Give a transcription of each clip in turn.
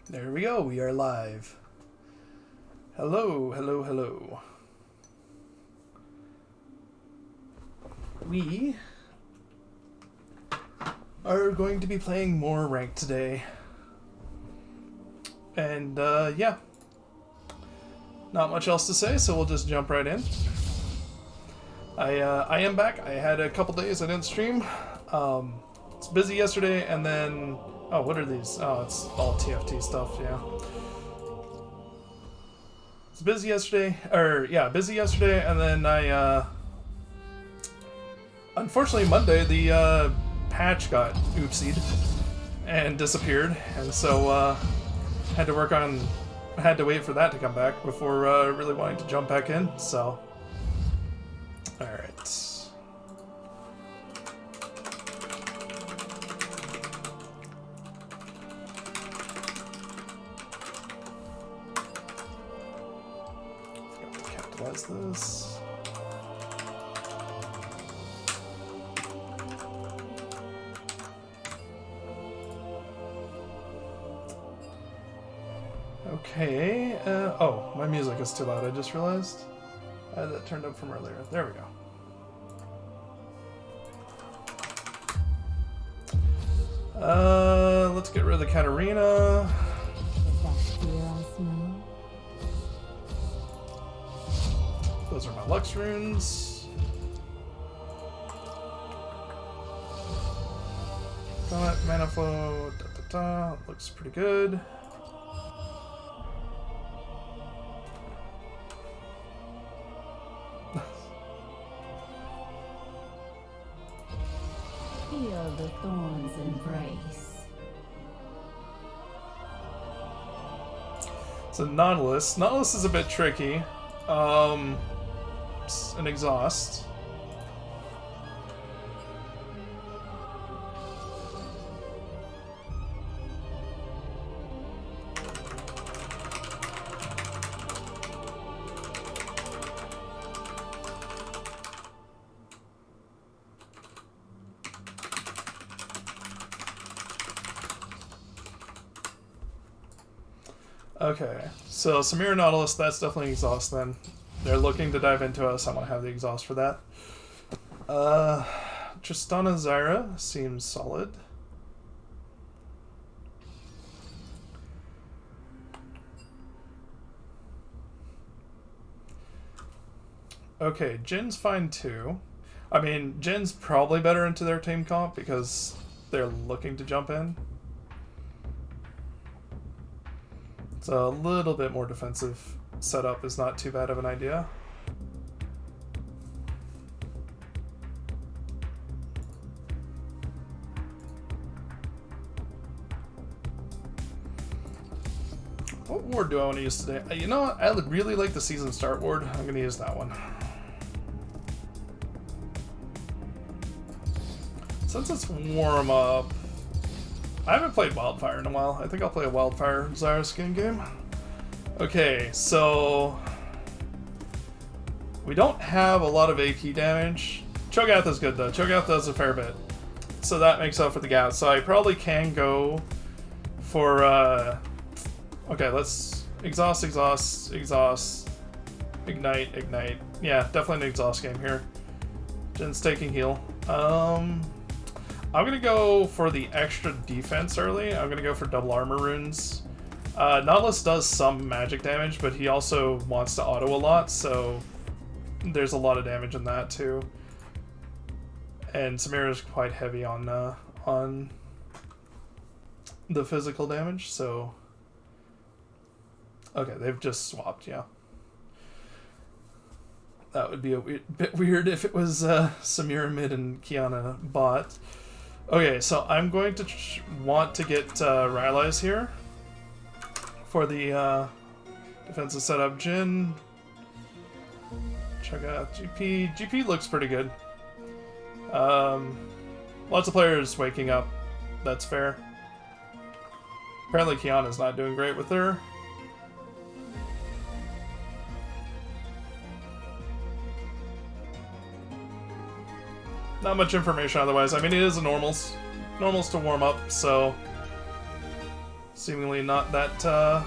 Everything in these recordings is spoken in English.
There we go, we are live. Hello, hello, hello. We are going to be playing more ranked today. And, yeah. Not much else to say, so we'll just jump right in. I am back. I had a couple days I didn't stream. It's busy yesterday, and then... Oh, what are these? Oh, it's all TFT stuff, yeah. It's busy yesterday, busy yesterday, and then I, unfortunately Monday, the, patch got oopsied and disappeared, and so, had to wait for that to come back before, really wanting to jump back in, so. Alright. Capitalize this. Okay, oh, my music is too loud, I just realized. I had that turned up from earlier. There we go. Let's get rid of the Katarina. Those are my Lux runes. Donut, mana flow, looks pretty good. Feel the thorns embrace. So Nautilus. Nautilus is a bit tricky. An exhaust. Okay, so Samira Nautilus, that's definitely exhaust then. They're looking to dive into us. I want to have the exhaust for that. Tristana Zyra seems solid. Okay, Jin's fine too. I mean, Jin's probably better into their team comp because they're looking to jump in. So a little bit more defensive setup is not too bad of an idea. What ward do I want to use today? You know what? I would really like the season start ward. I'm going to use that one. Since it's warm up, I haven't played Wildfire in a while. I think I'll play a Wildfire Zyra skin game. Okay, so we don't have a lot of AP damage. Cho'Gath is good though. Cho'Gath does a fair bit, so that makes up for the gap. So I probably can go for okay, let's exhaust, ignite. Yeah, definitely an exhaust game here. Jin's taking heal. I'm gonna go for the extra defense early. I'm gonna go for double armor runes. Nautilus does some magic damage, but he also wants to auto a lot, so there's a lot of damage in that too. And Samira is quite heavy on the physical damage, so okay, they've just swapped, yeah. That would be a bit weird if it was Samira mid and Kiana bot. Okay, so I'm going to want to get Rylai's here for the defensive setup. Jin, check out GP. GP looks pretty good. Lots of players waking up. That's fair. Apparently Kiana's not doing great with her. Not much information otherwise. I mean, it is a normals to warm up, so seemingly not that,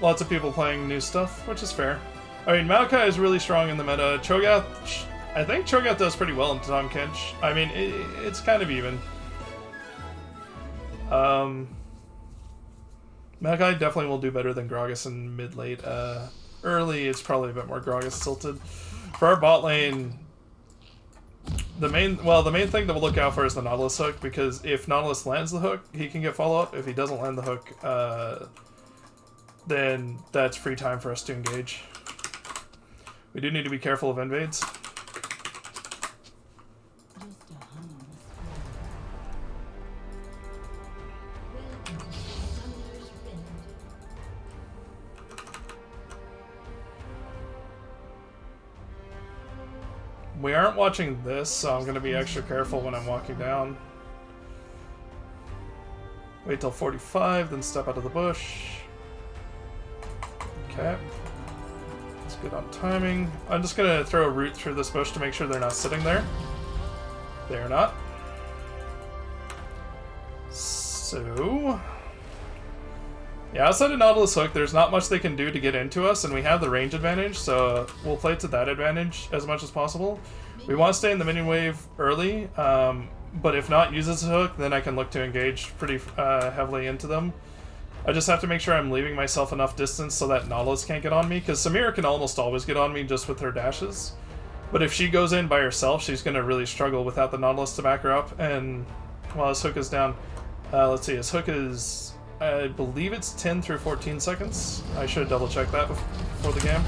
lots of people playing new stuff, which is fair. I mean, Maokai is really strong in the meta. Cho'Gath, I think Cho'Gath does pretty well in Tahm Kench. I mean, it's kind of even. Maokai definitely will do better than Gragas in mid-late. Early, it's probably a bit more Gragas tilted. For our bot lane, the main thing that we'll look out for is the Nautilus hook, because if Nautilus lands the hook, he can get follow-up. If he doesn't land the hook, then that's free time for us to engage. We do need to be careful of invades. We aren't watching this, so I'm going to be extra careful when I'm walking down. Wait till 45, then step out of the bush. Okay. That's good on timing. I'm just going to throw a root through this bush to make sure they're not sitting there. They are not. So... yeah, outside of Nautilus Hook, there's not much they can do to get into us, and we have the range advantage, so we'll play to that advantage as much as possible. We want to stay in the minion wave early, but if not uses a hook, then I can look to engage pretty heavily into them. I just have to make sure I'm leaving myself enough distance so that Nautilus can't get on me, because Samira can almost always get on me just with her dashes. But if she goes in by herself, she's going to really struggle without the Nautilus to back her up, and while his hook is down, let's see, his hook is... I believe it's 10 through 14 seconds. I should double check that before the game.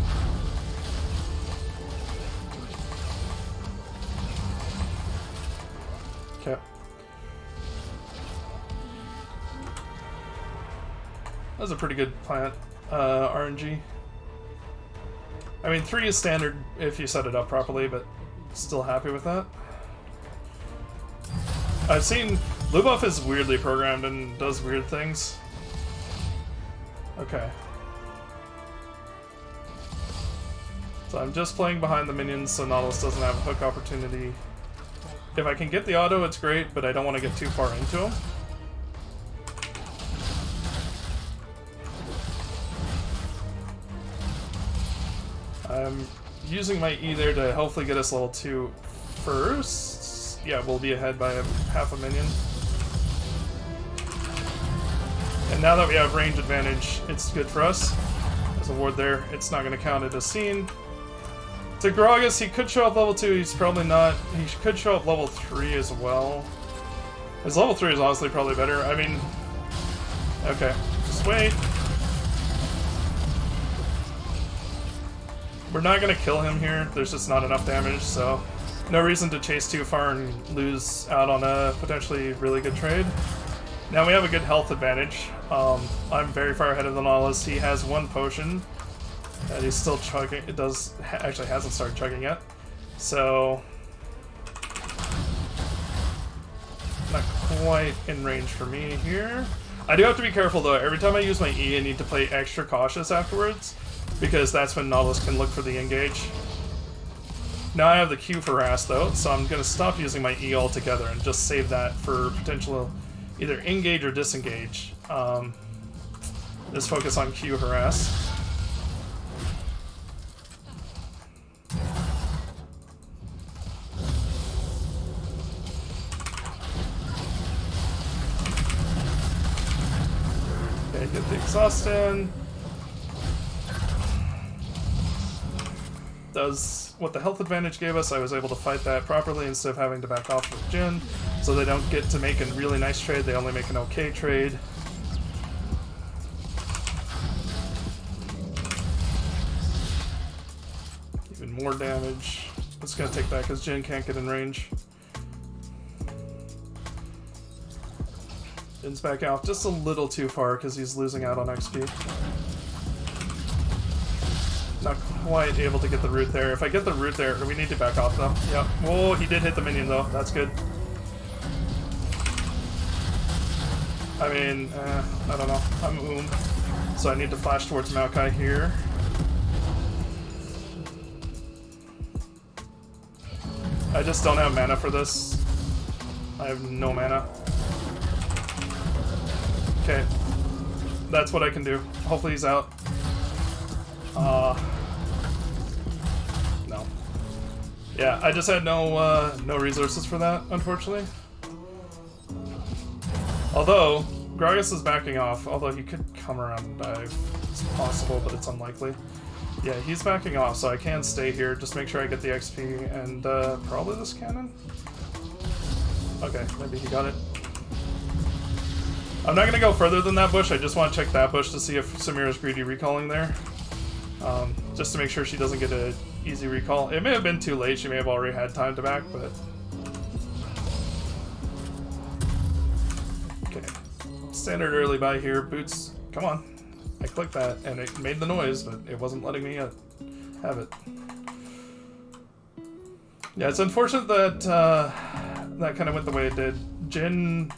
Okay. That was a pretty good plant, RNG. I mean, 3 is standard if you set it up properly, but still happy with that. I've seen Lubuff is weirdly programmed and does weird things. Okay. So I'm just playing behind the minions so Nautilus doesn't have a hook opportunity. If I can get the auto, it's great, but I don't want to get too far into him. I'm using my E there to hopefully get us level 2 first. Yeah, we'll be ahead by half a minion. And now that we have range advantage, it's good for us. There's a ward there. It's not going to count it as seen. To Gragas, he could show up level 2. He's probably not. He could show up level 3 as well. His level 3 is honestly probably better. I mean... okay. Just wait. We're not going to kill him here. There's just not enough damage, so... no reason to chase too far and lose out on a potentially really good trade. Now we have a good health advantage. I'm very far ahead of the Nautilus. He has 1 potion that he's still chugging. It actually hasn't started chugging yet. So not quite in range for me here. I do have to be careful though. Every time I use my E, I need to play extra cautious afterwards, because that's when Nautilus can look for the engage. Now I have the Q for harass though, so I'm going to stop using my E altogether and just save that for potential either engage or disengage. Just focus on Q harass. Okay, get the exhaust in. Does what the health advantage gave us. I was able to fight that properly instead of having to back off with Jhin, so they don't get to make a really nice trade, they only make an okay trade. Even more damage. It's gonna take that because Jhin can't get in range. Jhin's back out just a little too far because he's losing out on XP. Not quite able to get the root there. If I get the root there, we need to back off though. Yep. Whoa, he did hit the minion though. That's good. I mean, I don't know. I'm so I need to flash towards Maokai here. I just don't have mana for this. I have no mana. Okay. That's what I can do. Hopefully he's out. No. Yeah, I just had no resources for that, unfortunately. Although, Gragas is backing off, although he could come around and dive. It's possible, but it's unlikely. Yeah, he's backing off, so I can stay here. Just make sure I get the XP and probably this cannon? Okay, maybe he got it. I'm not going to go further than that bush. I just want to check that bush to see if Samira's greedy recalling there. Just to make sure she doesn't get an easy recall. It may have been too late. She may have already had time to back, but... Okay. Standard early buy here. Boots, come on. I clicked that, and it made the noise, but it wasn't letting me have it. Yeah, it's unfortunate that that kind of went the way it did. Jin...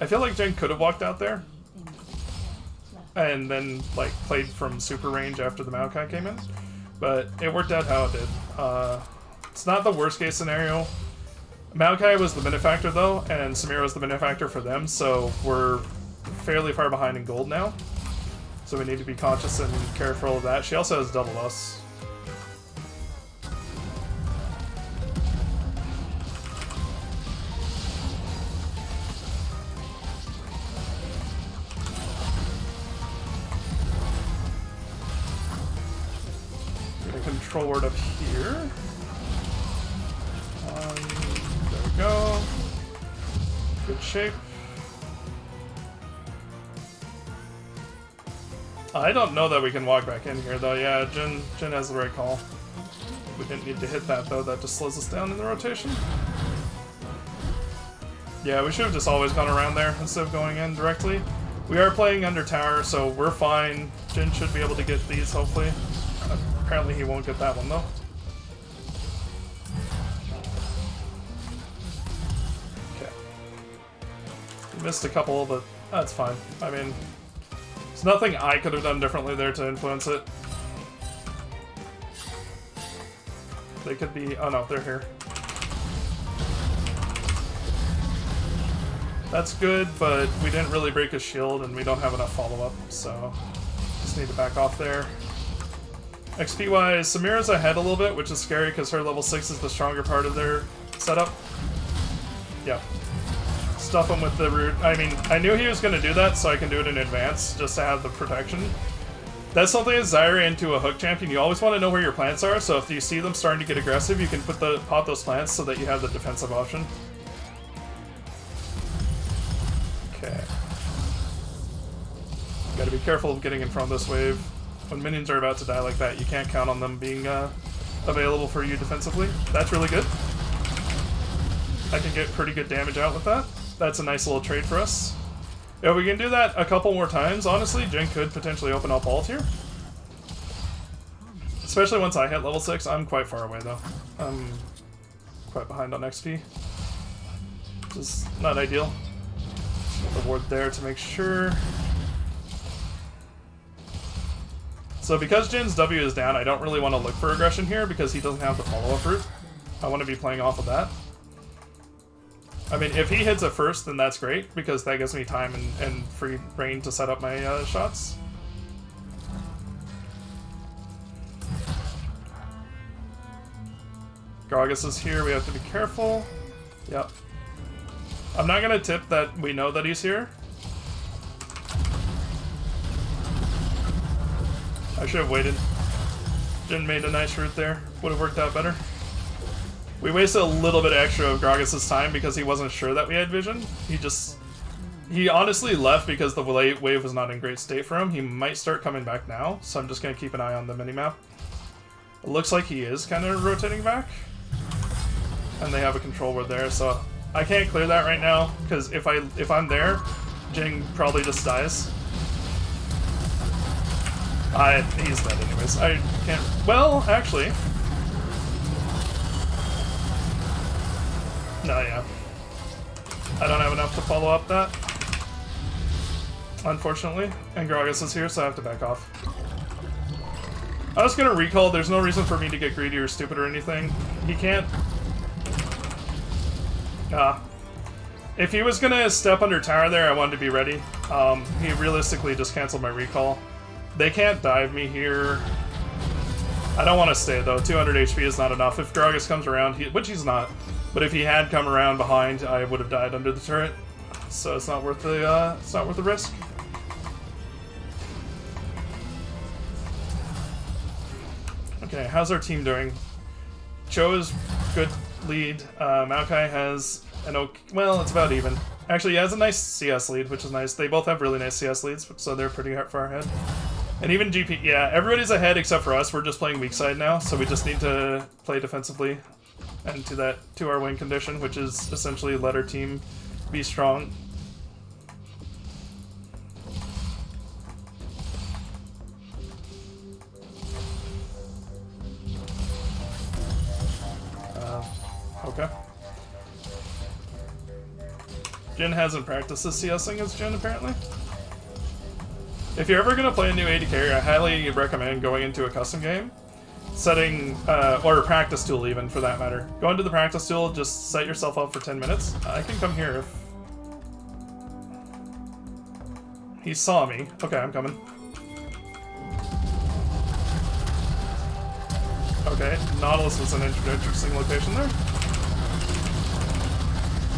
I feel like Jin could have walked out there and then like played from super range after the Maokai came in, but it worked out how it did. It's not the worst case scenario. Maokai was the benefactor though, and Samira was the benefactor for them, so we're fairly far behind in gold now. So we need to be conscious and careful of that. She also has double us. Control word up here. There we go. Good shape. I don't know that we can walk back in here though. Yeah, Jin has the right call. We didn't need to hit that though. That just slows us down in the rotation. Yeah, we should have just always gone around there instead of going in directly. We are playing under tower, so we're fine. Jin should be able to get these hopefully. Apparently he won't get that one though. Okay. He missed a couple, but that's fine. I mean, there's nothing I could have done differently there to influence it. They could be... oh no, they're here. That's good, but we didn't really break his shield and we don't have enough follow-up, so just need to back off there. XP-wise, Samira's ahead a little bit, which is scary because her level 6 is the stronger part of their setup. Yep. Stuff him with the root. I mean, I knew he was going to do that, so I can do it in advance, just to have the protection. That's something as Zyra into a hook champion, you always want to know where your plants are, so if you see them starting to get aggressive, you can pop those plants so that you have the defensive option. Okay. Gotta be careful of getting in front of this wave. When minions are about to die like that, you can't count on them being available for you defensively. That's really good. I can get pretty good damage out with that. That's a nice little trade for us. If we can do that a couple more times, honestly, Jin could potentially open up ult here. Especially once I hit level 6. I'm quite far away though. I'm quite behind on XP. Which is not ideal. The ward there to make sure. So because Jin's W is down, I don't really want to look for aggression here because he doesn't have the follow-up route. I want to be playing off of that. I mean, if he hits it first, then that's great because that gives me time and free reign to set up my shots. Gragas is here, we have to be careful. Yep. I'm not going to tip that we know that he's here. I should have waited. Jin made a nice route there. Would have worked out better. We wasted a little bit extra of Gragas' time because he wasn't sure that we had vision. He honestly left because the wave was not in great state for him. He might start coming back now, so I'm just going to keep an eye on the minimap. It looks like he is kind of rotating back. And they have a control word there, so I can't clear that right now because if I'm there, Jin probably just dies. He's dead anyways. I can't... Well, actually... No, yeah. I don't have enough to follow up that. Unfortunately. And Gragas is here, so I have to back off. I was gonna recall, there's no reason for me to get greedy or stupid or anything. He can't... If he was gonna step under tower there, I wanted to be ready. He realistically just canceled my recall. They can't dive me here. I don't want to stay though. 200 HP is not enough. If Gragas comes around, which he's not, but if he had come around behind, I would have died under the turret. So it's not worth the risk. Okay, how's our team doing? Cho is good lead. Maokai has an okay, well, it's about even. Actually, he has a nice CS lead, which is nice. They both have really nice CS leads, so they're pretty far ahead. And even GP, yeah, everybody's ahead except for us. We're just playing weak side now, so we just need to play defensively and to our win condition, which is essentially let our team be strong. Okay. Jin hasn't practiced the CSing as Jin, apparently. If you're ever going to play a new AD carry, I highly recommend going into a custom game, setting, or a practice tool even, for that matter. Go into the practice tool, just set yourself up for 10 minutes. I can come here if... He saw me. Okay, I'm coming. Okay, Nautilus was an interesting location there.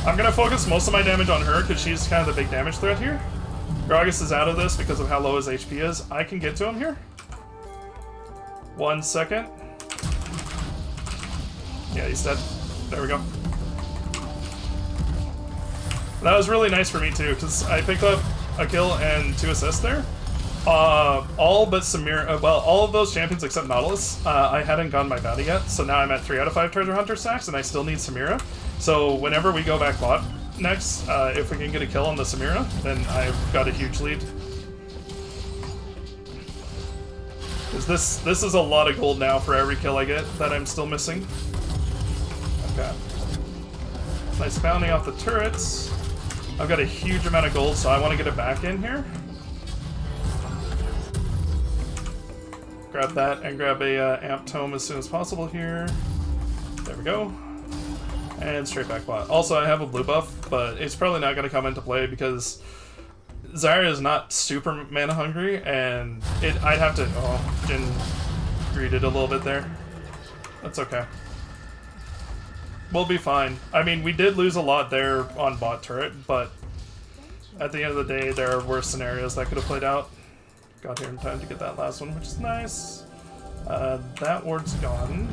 I'm gonna focus most of my damage on her because she's kind of the big damage threat here. Gragas is out of this because of how low his HP is. I can get to him here. 1 second. Yeah, he's dead. There we go. That was really nice for me too because I picked up a kill and 2 assists there. All but Samira, well, all of those champions except Nautilus, I hadn't gotten my bounty yet, so now I'm at 3 out of 5 treasure hunter stacks, and I still need Samira. So whenever we go back bot next, if we can get a kill on the Samira, then I've got a huge lead. Because this is a lot of gold now for every kill I get that I'm still missing. Okay. Nice bounty off the turrets. I've got a huge amount of gold, so I want to get it back in here. Grab that and grab a amp tome as soon as possible here. There we go. And straight back bot. Also, I have a blue buff, but it's probably not going to come into play because Zyra is not super mana hungry, and I'd have to... Oh, Jin greeted a little bit there. That's okay. We'll be fine. I mean, we did lose a lot there on bot turret, but at the end of the day, there are worse scenarios that could have played out. Got here in time to get that last one, which is nice. That ward's gone.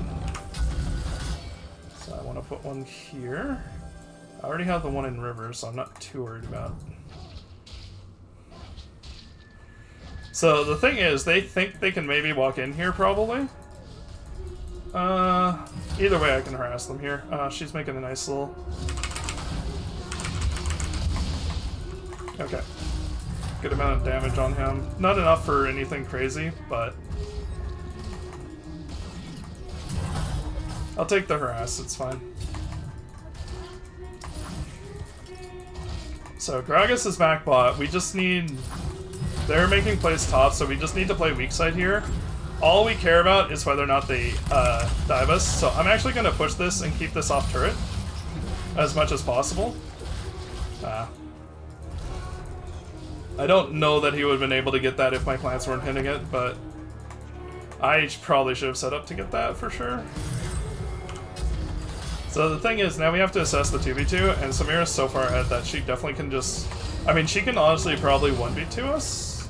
So I want to put one here. I already have the one in river, so I'm not too worried about it. So the thing is, they think they can maybe walk in here, probably. Either way, I can harass them here. She's making a nice little... Okay. Good amount of damage on him. Not enough for anything crazy, but... I'll take the harass, it's fine. So, Gragas is back bot. We just need... They're making plays top, so we just need to play weak side here. All we care about is whether or not they dive us. So I'm actually going to push this and keep this off turret as much as possible. I don't know that he would have been able to get that if my plants weren't hitting it, but I probably should have set up to get that for sure. So the thing is, now we have to assess the 2v2, and Samira's so far ahead that she definitely can just... I mean, she can honestly probably 1v2 us.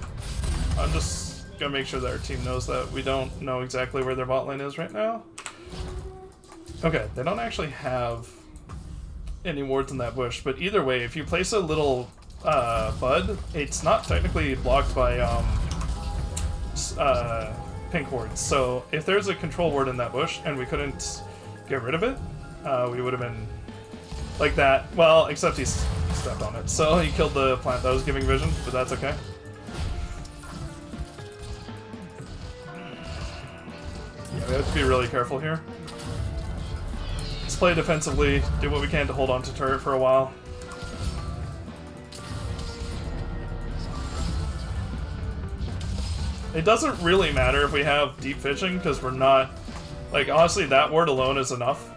I'm just gonna make sure that our team knows that we don't know exactly where their bot lane is right now. Okay, they don't actually have any wards in that bush, but either way, if you place a little bud, it's not technically blocked by pink wards. So if there's a control ward in that bush and we couldn't get rid of it, we would have been like that. Well, except he stepped on it, so he killed the plant that was giving vision, but that's okay. Yeah, we have to be really careful here. Let's play defensively, do what we can to hold on to turret for a while. It doesn't really matter if we have deep fishing, because we're not... Like, honestly, that ward alone is enough.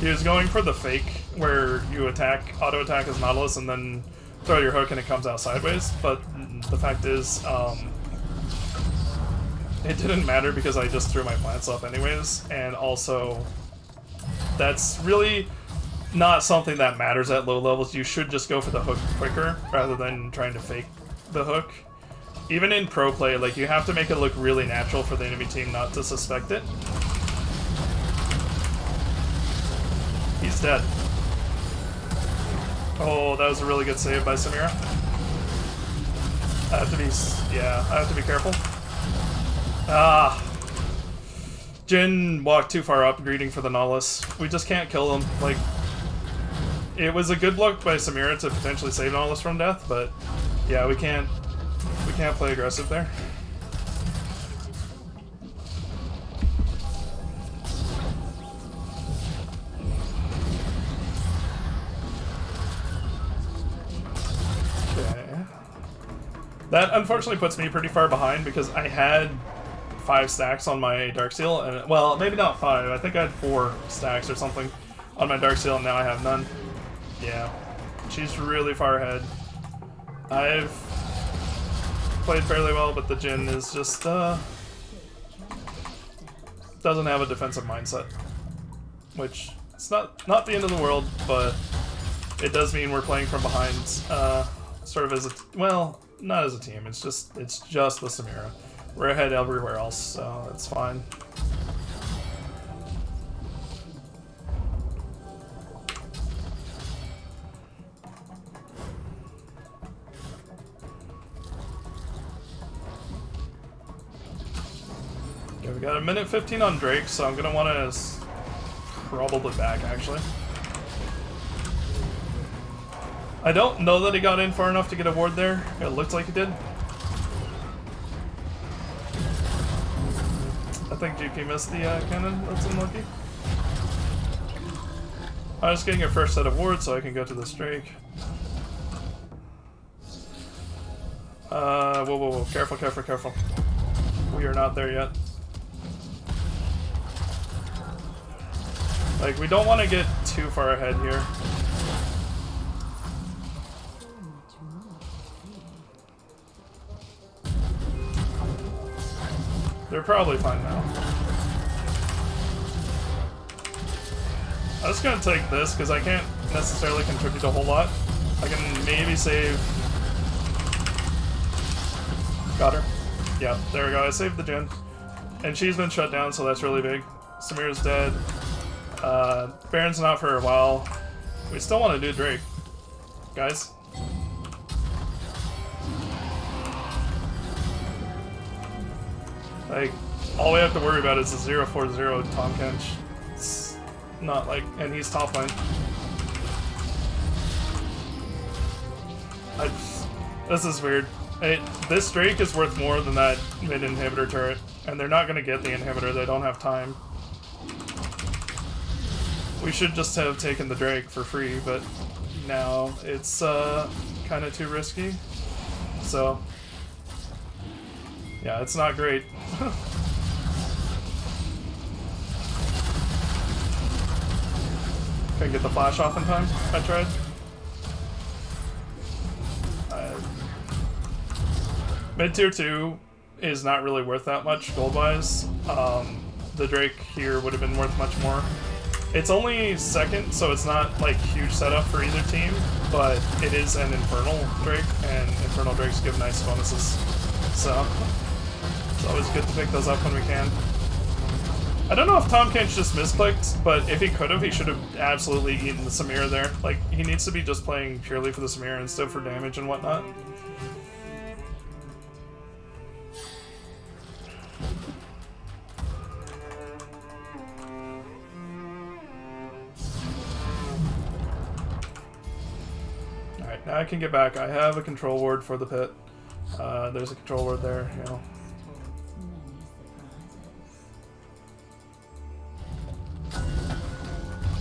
He was going for the fake where you attack, auto attack as Nautilus, and then throw your hook and it comes out sideways. But the fact is, it didn't matter because I just threw my plants up anyways, and also that's really not something that matters at low levels. You should just go for the hook quicker rather than trying to fake the hook. Even in pro play, like, you have to make it look really natural for the enemy team not to suspect it. He's dead. Oh, that was a really good save by Samira. I have to be, yeah, I have to be careful. Ah. Jin walked too far up, greeting for the Nautilus. We just can't kill him. Like, it was a good look by Samira to potentially save Nautilus from death, but yeah, we can't play aggressive there. Okay. That unfortunately puts me pretty far behind because I had 5 stacks on my Darksteel, and well, maybe not 5. I think I had 4 stacks or something on my Darksteel, and now I have none. Yeah, she's really far ahead. I've played fairly well, but the Jin is just doesn't have a defensive mindset, which it's not the end of the world, but it does mean we're playing from behind, sort of as a well, not as a team. It's just the Samira. We're ahead everywhere else, so it's fine. Okay, we got a minute 15 on Drake, so I'm gonna want to probably back, actually. I don't know that he got in far enough to get a ward there. It looked like he did. I think GP missed the cannon. That's unlucky. I'm just getting a first set of wards so I can go to this Drake. Whoa, whoa, whoa. Careful, careful, careful. We are not there yet. Like, we don't want to get too far ahead here. They're probably fine now. I'm just gonna take this because I can't necessarily contribute a whole lot. I can maybe save. Got her. Yeah, there we go. I saved the Jin. And she's been shut down, so that's really big. Samira's dead. Baron's not for a while. We still want to do Drake, guys. Like, all we have to worry about is the 0-4-0 Tom Kench. It's not like, and he's top lane. This is weird. This Drake is worth more than that mid inhibitor turret, and they're not going to get the inhibitor. They don't have time. We should just have taken the Drake for free, but now it's kind of too risky. So, yeah, it's not great. Couldn't get the flash off in time. I tried. Mid tier 2 is not really worth that much gold-wise. The Drake here would have been worth much more. It's only second, so it's not like huge setup for either team, but it is an Infernal Drake, and Infernal Drakes give nice bonuses. So it's always good to pick those up when we can. I don't know if Tom Kench just misclicked, but if he could have, he should have absolutely eaten the Samira there. Like, he needs to be just playing purely for the Samira instead for damage and whatnot. Alright, now I can get back. I have a control ward for the pit. There's a control ward there, you know.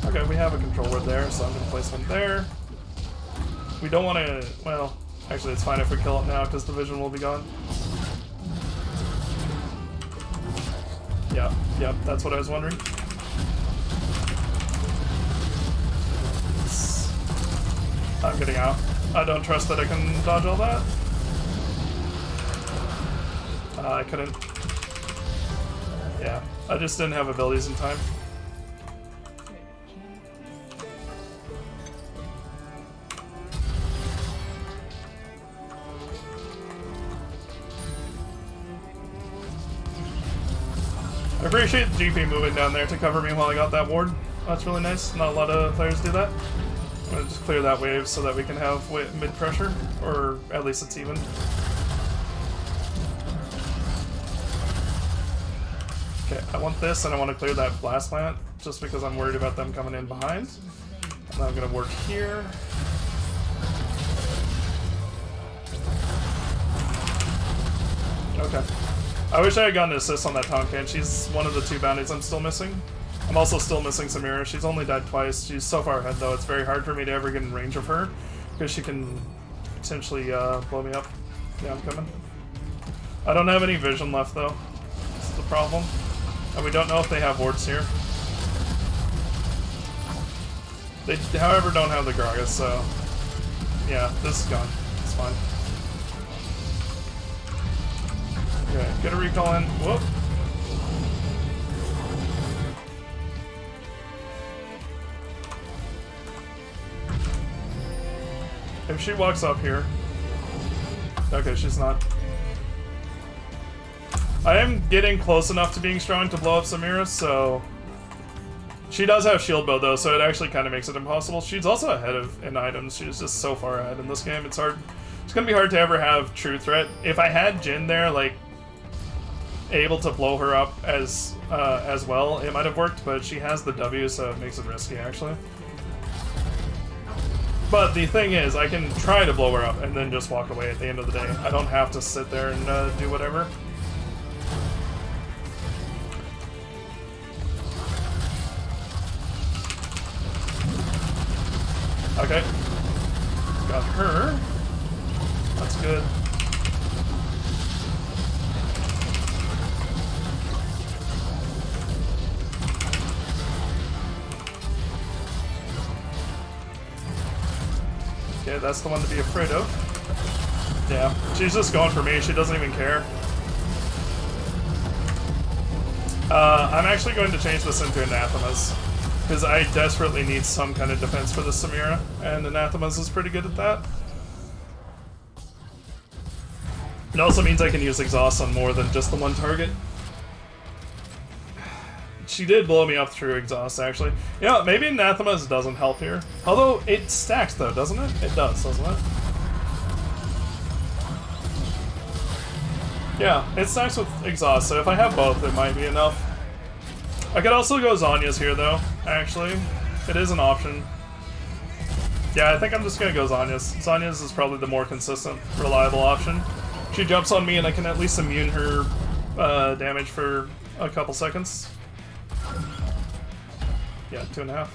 Okay, we have a control ward there, so I'm going to place one there. We don't want to... Well, actually it's fine if we kill it now, because the vision will be gone. Yep, that's what I was wondering. I'm getting out. I don't trust that I can dodge all that. I couldn't. Yeah, I just didn't have abilities in time. I appreciate GP moving down there to cover me while I got that ward. That's really nice. Not a lot of players do that. I'm gonna just clear that wave so that we can have mid pressure, or at least it's even. Okay, I want this and I want to clear that blast plant just because I'm worried about them coming in behind. And I'm gonna work here. Okay. I wish I had gotten an assist on that Tonkan. She's one of the 2 bounties I'm still missing. I'm also still missing Samira. She's only died twice. She's so far ahead, though. It's very hard for me to ever get in range of her because she can potentially blow me up. Yeah, I'm coming. I don't have any vision left, though. That's the problem. And we don't know if they have wards here. They, however, don't have the Gragas, so... Yeah, this is gone. It's fine. Okay, get a recall in. Whoop. If she walks up here... Okay, she's not. I am getting close enough to being strong to blow up Samira, so... She does have shield bow, though, so it actually kind of makes it impossible. She's also ahead in items. She's just so far ahead in this game. It's hard. It's going to be hard to ever have true threat. If I had Jhin there, like... able to blow her up as well, it might have worked, but she has the W, so it makes it risky, actually. But the thing is, I can try to blow her up and then just walk away at the end of the day. I don't have to sit there and do whatever. Okay. Got her. That's good. Okay, that's the one to be afraid of. Yeah, she's just going for me. She doesn't even care. I'm actually going to change this into Anathemas, because I desperately need some kind of defense for the Samira, and Anathemas is pretty good at that. It also means I can use Exhaust on more than just the one target. She did blow me up through Exhaust, actually. Yeah, maybe Anathemas doesn't help here. Although, it stacks, though, doesn't it? It does, doesn't it? Yeah, it stacks with Exhaust, so if I have both, it might be enough. I could also go Zhonya's here, though, actually. It is an option. Yeah, I think I'm just gonna go Zhonya's. Zhonya's is probably the more consistent, reliable option. She jumps on me and I can at least immune her damage for a couple seconds. Yeah, 2.5.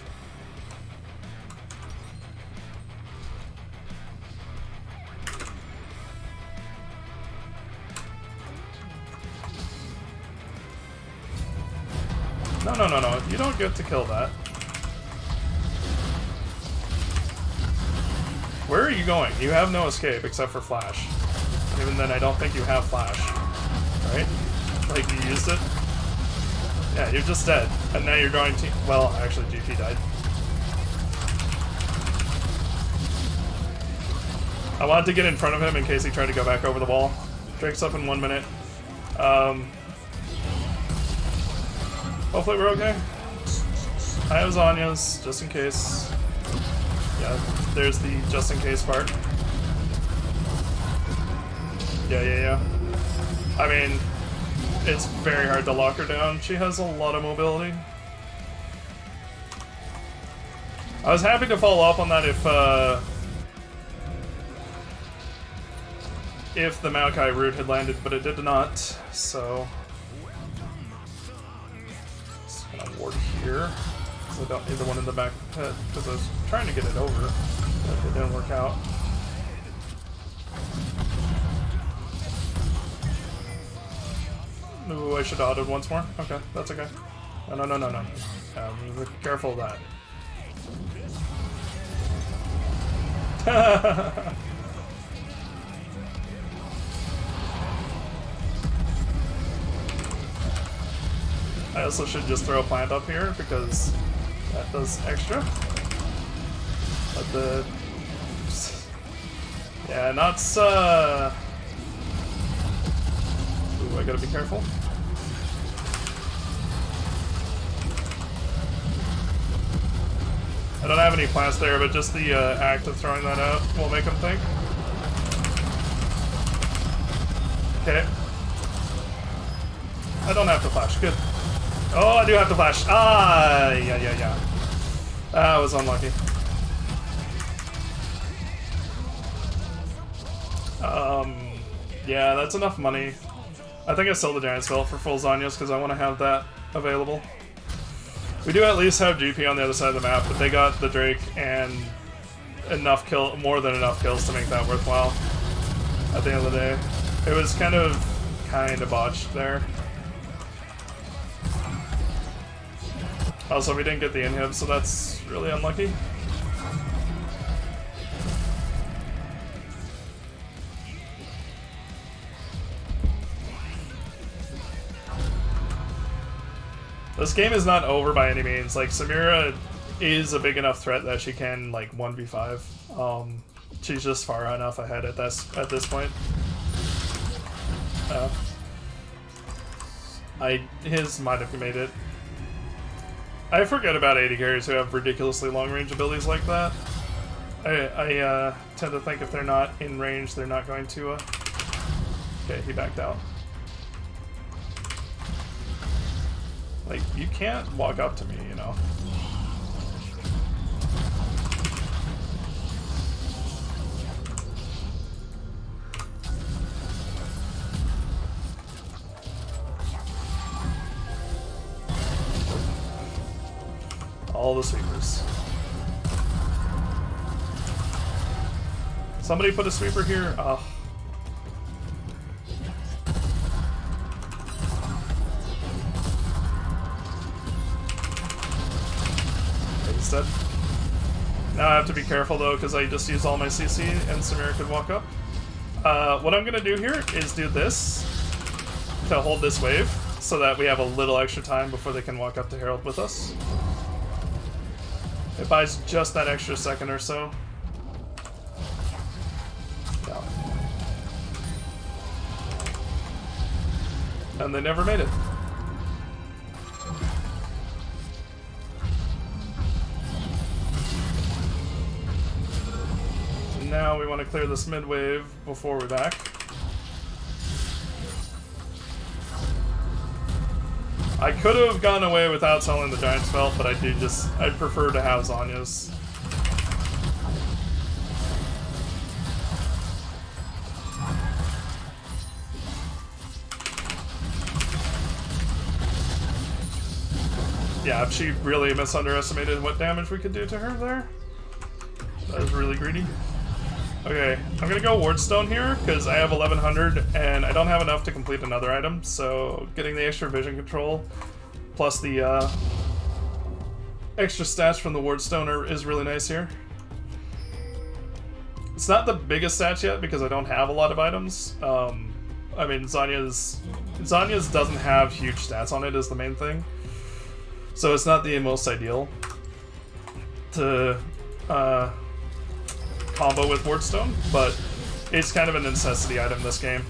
No. You don't get to kill that. Where are you going? You have no escape except for Flash. Even then, I don't think you have Flash. Right? Like, you used it? Yeah, you're just dead. And now you're going to... Well, actually, GP died. I wanted to get in front of him in case he tried to go back over the wall. Drake's up in 1 minute. Hopefully we're okay. I have Zhonya's, just in case. Yeah, there's the just in case part. Yeah. I mean, it's very hard to lock her down. She has a lot of mobility. I was happy to follow up on that if the Maokai root had landed, but it did not, so... Just gonna ward here, because I don't need the one in the back pit, because I was trying to get it over, but it didn't work out. Ooh, I should have autoed once more. Okay, that's okay. No. Be careful of that. I also should just throw a plant up here because that does extra. But the... Yeah, not Ooh, I gotta be careful. I don't have any plants there, but just the act of throwing that out will make them think. Okay. I don't have to flash. Good. Oh, I do have to flash. Ah, yeah. That was unlucky. Yeah, that's enough money. I think I sell the Giant Spell for full Zanyas because I want to have that available. We do at least have GP on the other side of the map, but they got the Drake and more than enough kills to make that worthwhile at the end of the day. It was kind of botched there. Also, we didn't get the inhib, so that's really unlucky. This game is not over by any means. Like, Samira is a big enough threat that she can, like, 1v5. She's just far enough ahead at this point. His might have made it. I forget about AD carries who have ridiculously long-range abilities like that. I tend to think if they're not in range, they're not going to... Okay, he backed out. Like, you can't walk up to me, you know. All the sweepers. Somebody put a sweeper here. Oh. Dead. Now I have to be careful though because I just used all my CC and Samira could walk up. What I'm gonna do here is do this to hold this wave so that we have a little extra time before they can walk up to Herald with us. It buys just that extra second or so. Yeah. And they never made it. Now we want to clear this mid wave before we back. I could have gone away without selling the Giant Spell, but I'd prefer to have Zanya's. Yeah, she really misunderestimated what damage we could do to her there. That was really greedy. Okay, I'm gonna go Wardstone here, because I have 1100, and I don't have enough to complete another item, so getting the extra vision control, plus the extra stats from the Wardstone is really nice here. It's not the biggest stats yet, because I don't have a lot of items. I mean, Zanya's doesn't have huge stats on it, is the main thing. So it's not the most ideal to combo with Wardstone, but it's kind of a necessity item this game.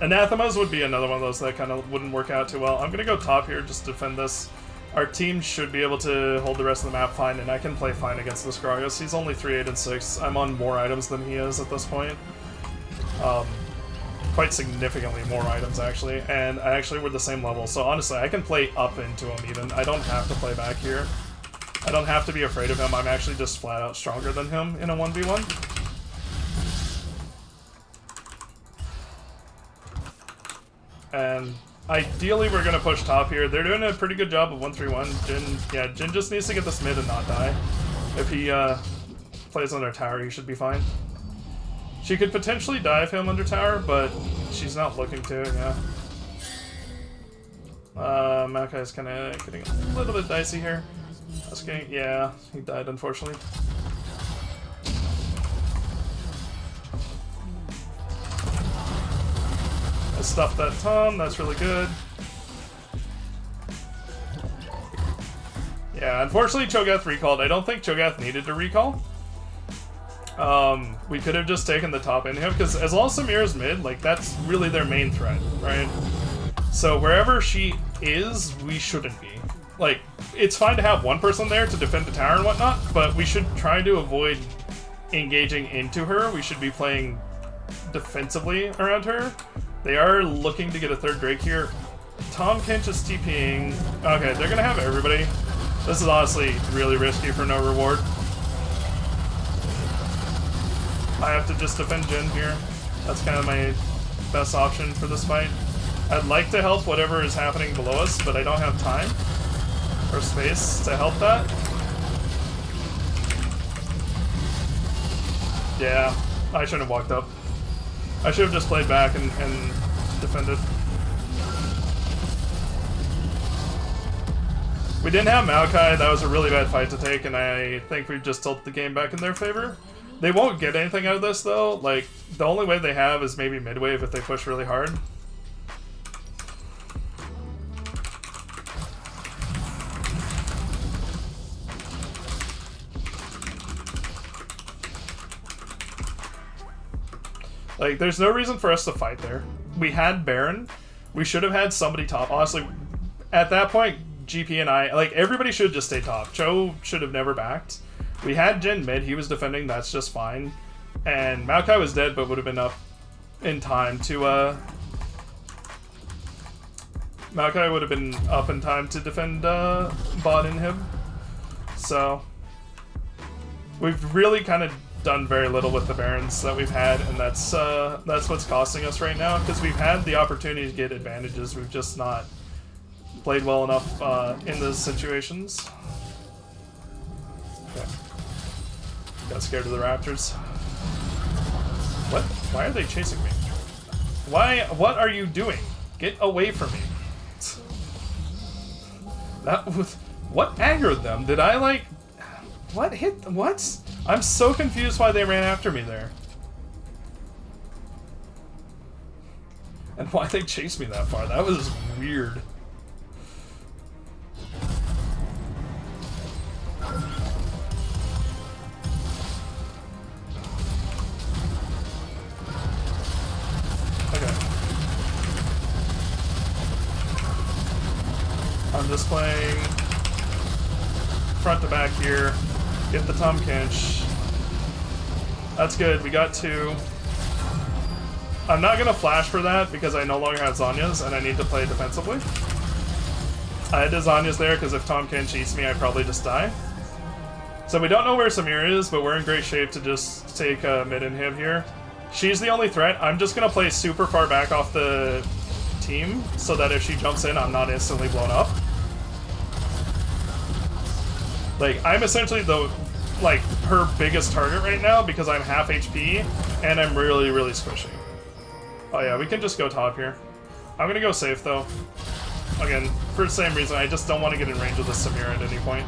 Anathemas would be another one of those that kind of wouldn't work out too well. I'm going to go top here just to defend this. Our team should be able to hold the rest of the map fine, and I can play fine against this Gragas. He's only 3, 8, and 6. I'm on more items than he is at this point. Quite significantly more items, actually, and I actually we're the same level, so honestly, I can play up into him even. I don't have to play back here. I don't have to be afraid of him. I'm actually just flat out stronger than him in a 1v1. And ideally we're gonna push top here. They're doing a pretty good job of 1-3-1. Jin just needs to get this mid and not die. If he plays under tower, he should be fine. She could potentially dive him under tower, but she's not looking to, yeah. Maokai's kinda getting a little bit dicey here. Yeah, he died, unfortunately. to stuff that Tom. That's really good. Yeah, unfortunately Cho'Gath recalled. I don't think Cho'Gath needed to recall. We could have just taken the top in him, because as long as Samira's mid, like, that's really their main threat, right? So wherever she is, we shouldn't be. Like, it's fine to have one person there to defend the tower and whatnot, but we should try to avoid engaging into her. We should be playing defensively around her. They are looking to get a third Drake here. Tom Kench is TPing. Okay, they're gonna have everybody. This is honestly really risky for no reward. I have to just defend Jhin here. That's kind of my best option for this fight. I'd like to help whatever is happening below us, but I don't have time or space to help that. Yeah, I shouldn't have walked up. I should have just played back and defended. We didn't have Maokai. That was a really bad fight to take, and I think we just tilted the game back in their favor. They won't get anything out of this, though. Like, the only way they have is maybe mid-wave if they push really hard. Like, there's no reason for us to fight there. We had Baron. We should have had somebody top. Honestly, at that point, GP and I, like, everybody should just stay top. Cho should have never backed. We had Jhin mid. He was defending. That's just fine. And Maokai was dead, but would have been up in time to, Maokai would have been up in time to defend, bot in him. So, we've really kind of done very little with the Barons that we've had, and that's what's costing us right now, because we've had the opportunity to get advantages. We've just not played well enough in those situations. Okay. Got scared of the Raptors. What? Why are they chasing me? Why? What are you doing? Get away from me. That was... What angered them? Did I, like... What hit... What? I'm so confused why they ran after me there. And why they chased me that far. That was weird. I'm just playing front to back here. Get the Tom Kench. That's good. We got 2. I'm not going to flash for that because I no longer have Zhonya's and I need to play defensively. I had the Zhonya's there because if Tom Kench eats me, I probably just die. So we don't know where Samira is, but we're in great shape to just take a mid inhib here. She's the only threat. I'm just going to play super far back off the team so that if she jumps in, I'm not instantly blown up. Like, I'm essentially the, like, her biggest target right now because I'm half HP and I'm really, really squishy. Oh yeah, we can just go top here. I'm gonna go safe though. Again, for the same reason, I just don't want to get in range of the Samira at any point.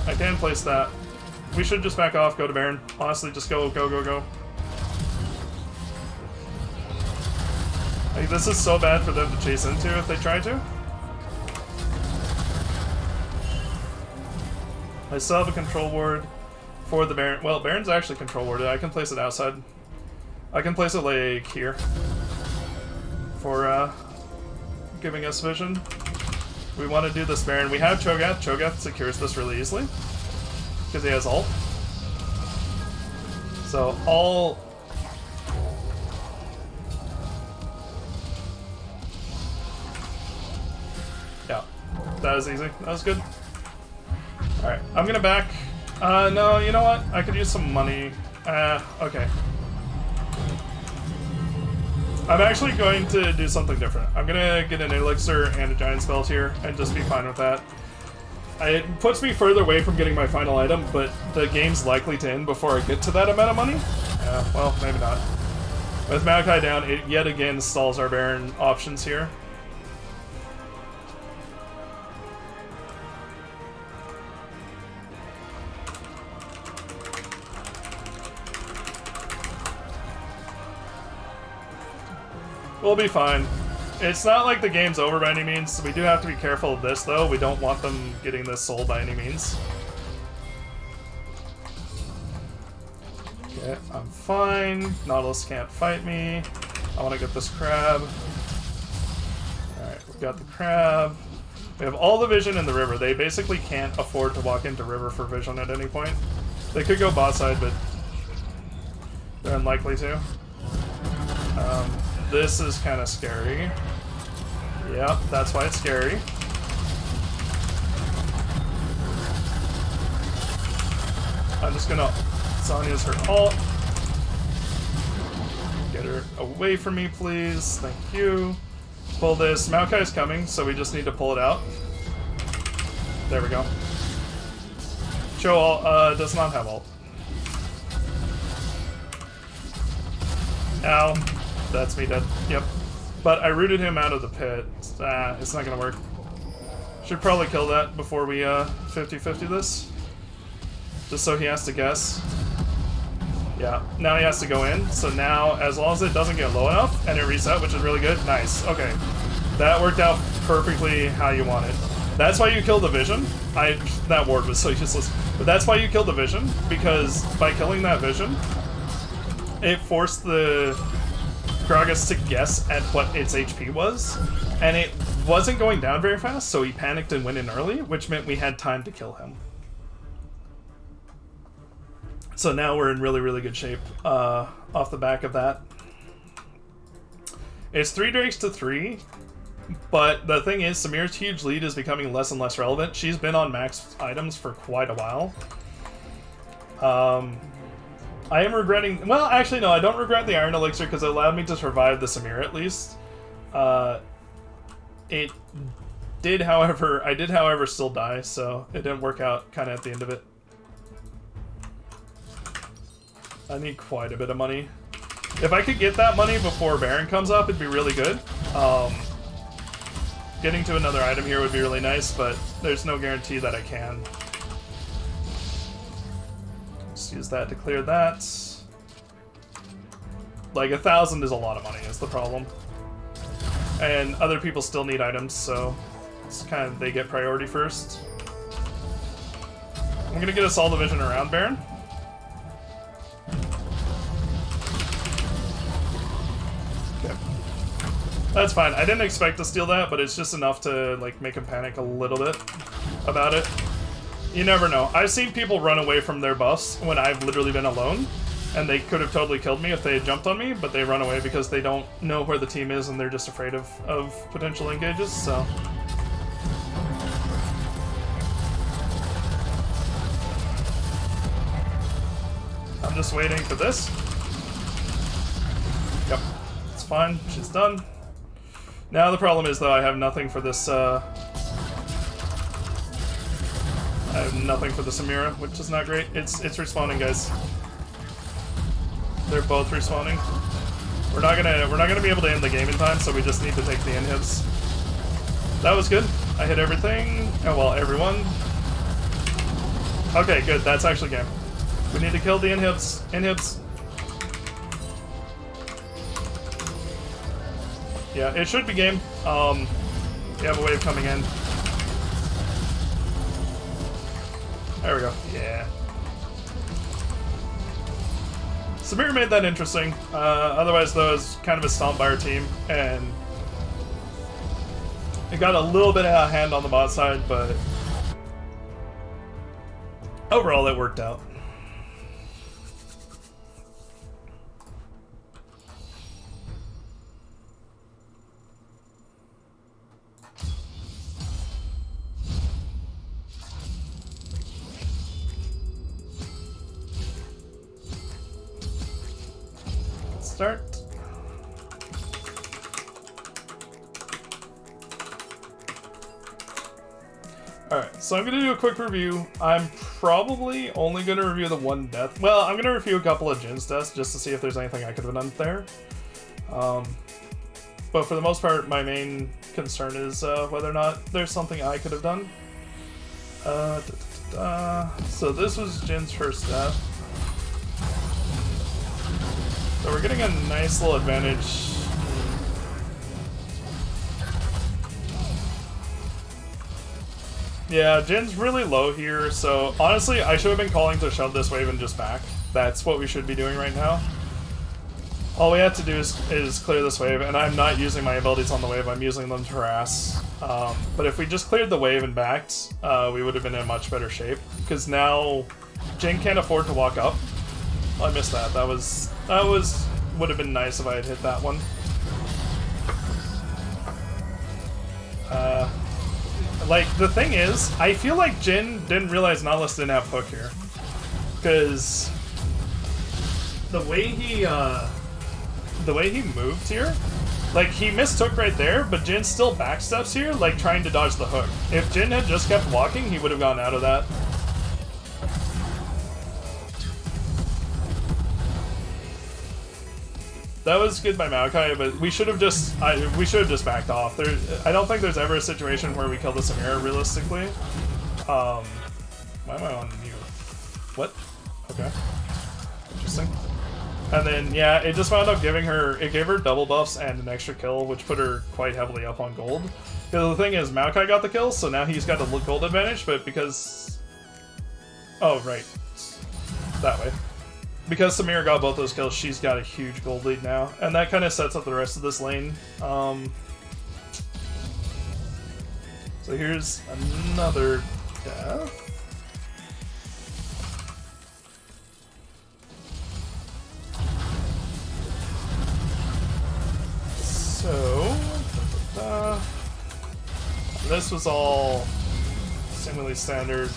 I can place that. We should just back off, go to Baron. Honestly, just go, go, go, go. Like, this is so bad for them to chase into if they try to. I still have a control ward for the Baron. Well, Baron's actually control warded. I can place it outside. I can place it like here for giving us vision. We want to do this Baron. We have Cho'Gath. Cho'Gath secures this really easily because he has ult. So all... Yeah, that was easy. That was good. Alright, I'm gonna back. No, you know what? I could use some money. Okay. I'm actually going to do something different. I'm gonna get an elixir and a giant spell here and just be fine with that. It puts me further away from getting my final item, but the game's likely to end before I get to that amount of money. Yeah, well, maybe not. With Maokai down, it yet again stalls our Baron options here. We'll be fine. It's not like the game's over by any means. We do have to be careful of this, though. We don't want them getting this soul by any means. Okay, I'm fine. Nautilus can't fight me. I want to get this crab. Alright, we've got the crab. We have all the vision in the river. They basically can't afford to walk into river for vision at any point. They could go bot side, but they're unlikely to. This is kind of scary. Yep, that's why it's scary. I'm just gonna... Sonya's her ult. Get her away from me, please. Thank you. Pull this. Maokai's coming, so we just need to pull it out. There we go. Cho ult does not have ult. Ow. That's me dead. Yep. But I rooted him out of the pit. It's not gonna work. Should probably kill that before we 50-50 this. Just so he has to guess. Yeah, now he has to go in. So now, as long as it doesn't get low enough and it reset, which is really good. Nice. Okay. That worked out perfectly how you want it. That's why you killed the vision. That ward was so useless. But that's why you killed the vision, because by killing that vision, it forced the Gragas to guess at what its HP was, and it wasn't going down very fast, so he panicked and went in early, which meant we had time to kill him. So now we're in really, really good shape off the back of that. It's 3 Drakes to 3, but the thing is, Samir's huge lead is becoming less and less relevant. She's been on max items for quite a while. I am regretting... Well, actually, no, I don't regret the Iron Elixir because it allowed me to survive the Samir, at least. It did, however... I did, however, still die, so it didn't work out kind of at the end of it. I need quite a bit of money. If I could get that money before Baron comes up, it'd be really good. Getting to another item here would be really nice, but there's no guarantee that I can. Just use that to clear that. Like, 1,000 is a lot of money, is the problem. And other people still need items, so it's kind of, they get priority first. I'm gonna get us all the vision around Baron. Okay. That's fine. I didn't expect to steal that, but it's just enough to, like, make him panic a little bit about it. You never know. I've seen people run away from their buffs when I've literally been alone, and they could have totally killed me if they had jumped on me, but they run away because they don't know where the team is and they're just afraid of potential engages, so... I'm just waiting for this. Yep. It's fine. She's done. Now the problem is, though, I have nothing for this, I have nothing for the Samira, which is not great. It's respawning, guys. They're both respawning. We're not gonna be able to end the game in time, so we just need to take the inhibs. That was good. I hit everything. Oh well, everyone. Okay, good. That's actually game. We need to kill the inhibs. Inhibs. Yeah, it should be game. We have a wave coming in. There we go. Yeah. Samir made that interesting. Otherwise, though, it's kind of a stomp by our team, and it got a little bit of a hand on the bot side, but overall, it worked out. Start. Alright, so I'm going to do a quick review. I'm probably only going to review the one death. Well, I'm going to review a couple of Jin's deaths just to see if there's anything I could have done there. But for the most part, my main concern is whether or not there's something I could have done. So this was Jin's first death. So we're getting a nice little advantage Yeah, Jin's really low here, so honestly, I should have been calling to shove this wave and just back. That's what we should be doing right now. All we have to do is clear this wave, and I'm not using my abilities on the wave, I'm using them to harass. But if we just cleared the wave and backed, we would have been in much better shape. Because now, Jin can't afford to walk up. Oh, I missed that. That would have been nice if I had hit that one. Like, the thing is, I feel like Jin didn't realize Nautilus didn't have hook here. Because the way he moved here, like, he missed hook right there, but Jin still backsteps here, like, trying to dodge the hook. If Jin had just kept walking, he would have gotten out of that. That was good by Maokai, but we should have just backed off. I don't think there's ever a situation where we kill the Samira realistically. Why am I on mute? What? Okay. Interesting. And then yeah, it just wound up giving her. It gave her double buffs and an extra kill, which put her quite heavily up on gold. Because the thing is, Maokai got the kill, so now he's got the gold advantage. But because, oh right, that way. Because Samira got both those kills, she's got a huge gold lead now. And that kind of sets up the rest of this lane. So here's another death. So, this was all seemingly standard.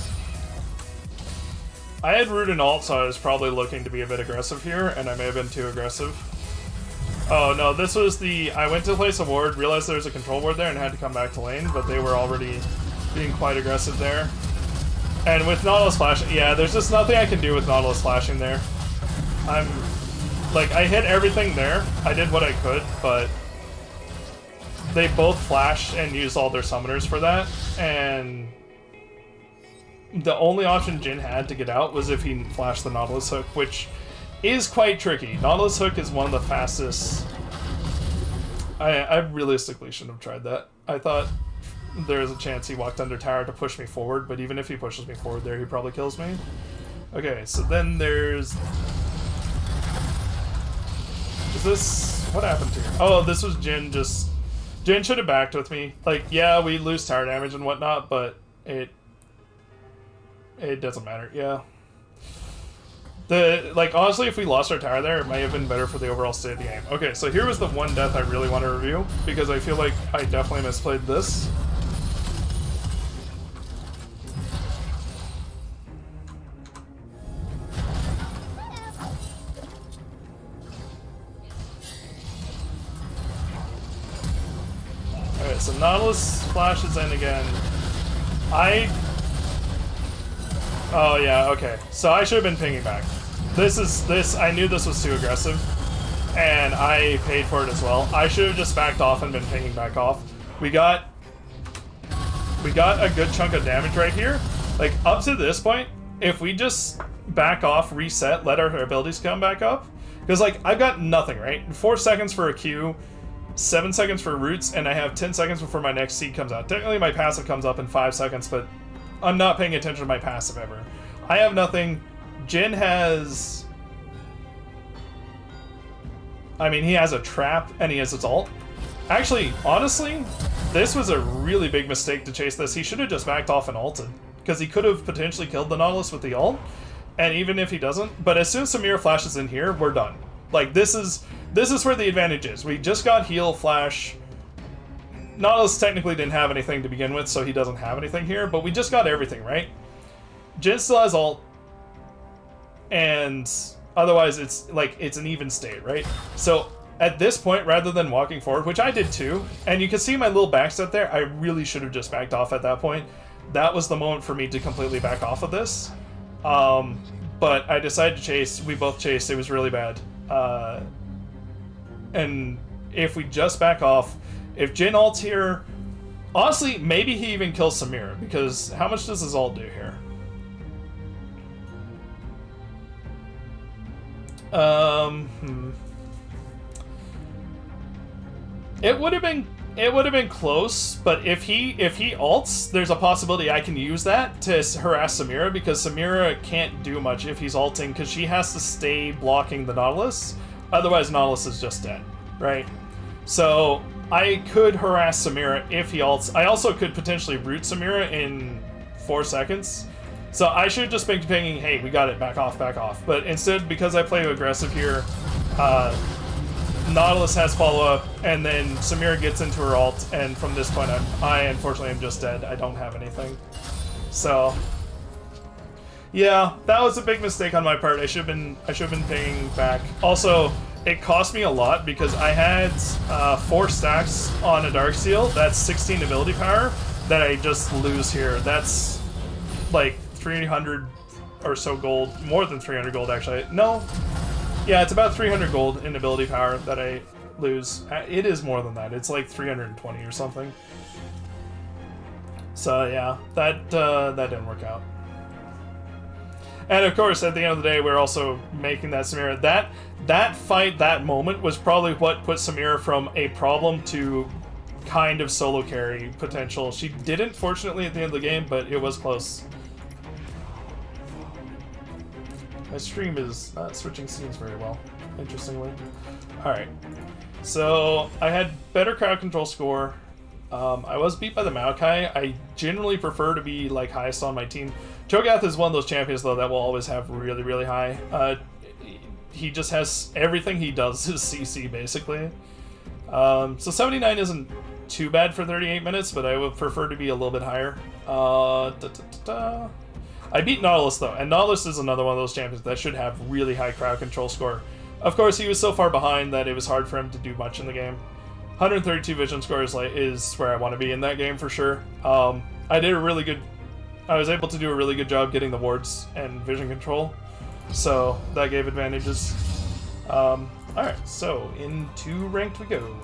I had root and alt, so I was probably looking to be a bit aggressive here, and I may have been too aggressive. Oh no, this was I went to place a ward, realized there was a control ward there, and had to come back to lane, but they were already being quite aggressive there. And with Nautilus flashing, yeah, there's just nothing I can do with Nautilus flashing there. I hit everything there, I did what I could, but they both flashed and used all their summoners for that, and the only option Jin had to get out was if he flashed the Nautilus hook, which is quite tricky. Nautilus hook is one of the fastest. I realistically shouldn't have tried that. I thought there was a chance he walked under tower to push me forward, but even if he pushes me forward there, he probably kills me. Okay, so then there's... Is this... What happened here? Oh, this was Jin just... Jin should have backed with me. Like, yeah, we lose tower damage and whatnot, but it doesn't matter, yeah. Honestly, if we lost our tower there, it might have been better for the overall state of the game. Okay, so here was the one death I really want to review, because I feel like I definitely misplayed this. Alright, so Nautilus flashes in again. Oh yeah, okay. So I should have been pinging back. I knew this was too aggressive, and I paid for it as well. I should have just backed off and been pinging back off. We got a good chunk of damage right here. Like, up to this point, if we just back off, reset, let our abilities come back up, because like, I've got nothing, right? 4 seconds for a Q, 7 seconds for roots, and I have 10 seconds before my next seed comes out. Technically my passive comes up in 5 seconds, but I'm not paying attention to my passive ever. I have nothing. Jin has... I mean, he has a trap, and he has his ult. Actually, honestly, this was a really big mistake to chase this. He should have just backed off and ulted, because he could have potentially killed the Nautilus with the ult, and even if he doesn't... But as soon as Samira flashes in here, we're done. Like, this is where the advantage is. We just got heal, flash... Nautilus technically didn't have anything to begin with, so he doesn't have anything here, but we just got everything, right? Jin still has ult, and otherwise it's an even state, right? So at this point, rather than walking forward, which I did too, and you can see my little backstep there, I really should have just backed off at that point. That was the moment for me to completely back off of this. But I decided to chase. We both chased. It was really bad. And if we just back off, if Jin ults here, honestly, maybe he even kills Samira, because how much does his ult do here? It would have been It would have been close, but if he ults, there's a possibility I can use that to harass Samira, because Samira can't do much if he's ulting, because she has to stay blocking the Nautilus. Otherwise, Nautilus is just dead, right? So I could harass Samira if he ults. I also could potentially root Samira in 4 seconds. So I should have just been pinging, hey, we got it, back off, back off. But instead, because I play aggressive here, Nautilus has follow-up, and then Samira gets into her ult, and from this point I unfortunately am just dead. I don't have anything. So yeah, that was a big mistake on my part. I should have been pinging back. Also, it cost me a lot because I had 4 stacks on a Darksteel. That's 16 ability power that I just lose here. That's like 300 or so gold, more than 300 gold actually. No, yeah, it's about 300 gold in ability power that I lose. It is more than that. It's like 320 or something. So yeah, that didn't work out. And of course, at the end of the day, we're also making that Samira. That fight, that moment, was probably what put Samira from a problem to kind of solo carry potential. She didn't, fortunately, at the end of the game, but it was close. My stream is not switching scenes very well, interestingly. Alright. So, I had better crowd control score. I was beat by the Maokai. I generally prefer to be like highest on my team. Cho'Gath is one of those champions though that will always have really, really high. He just has everything he does is CC basically. So 79 isn't too bad for 38 minutes, but I would prefer to be a little bit higher. I beat Nautilus though, and Nautilus is another one of those champions that should have really high crowd control score. Of course, he was so far behind that it was hard for him to do much in the game. 132 vision score is where I want to be in that game for sure. I was able to do a really good job getting the wards and vision control, so that gave advantages. Alright, so into ranked we go.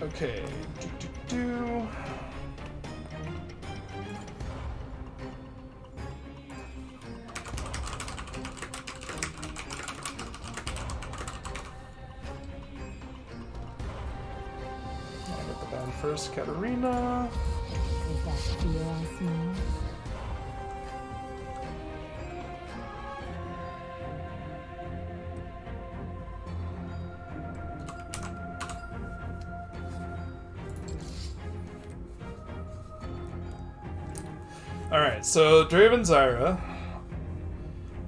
Okay. I get the band first, Katarina. Is that fear I smell? Alright, so Draven Zyra.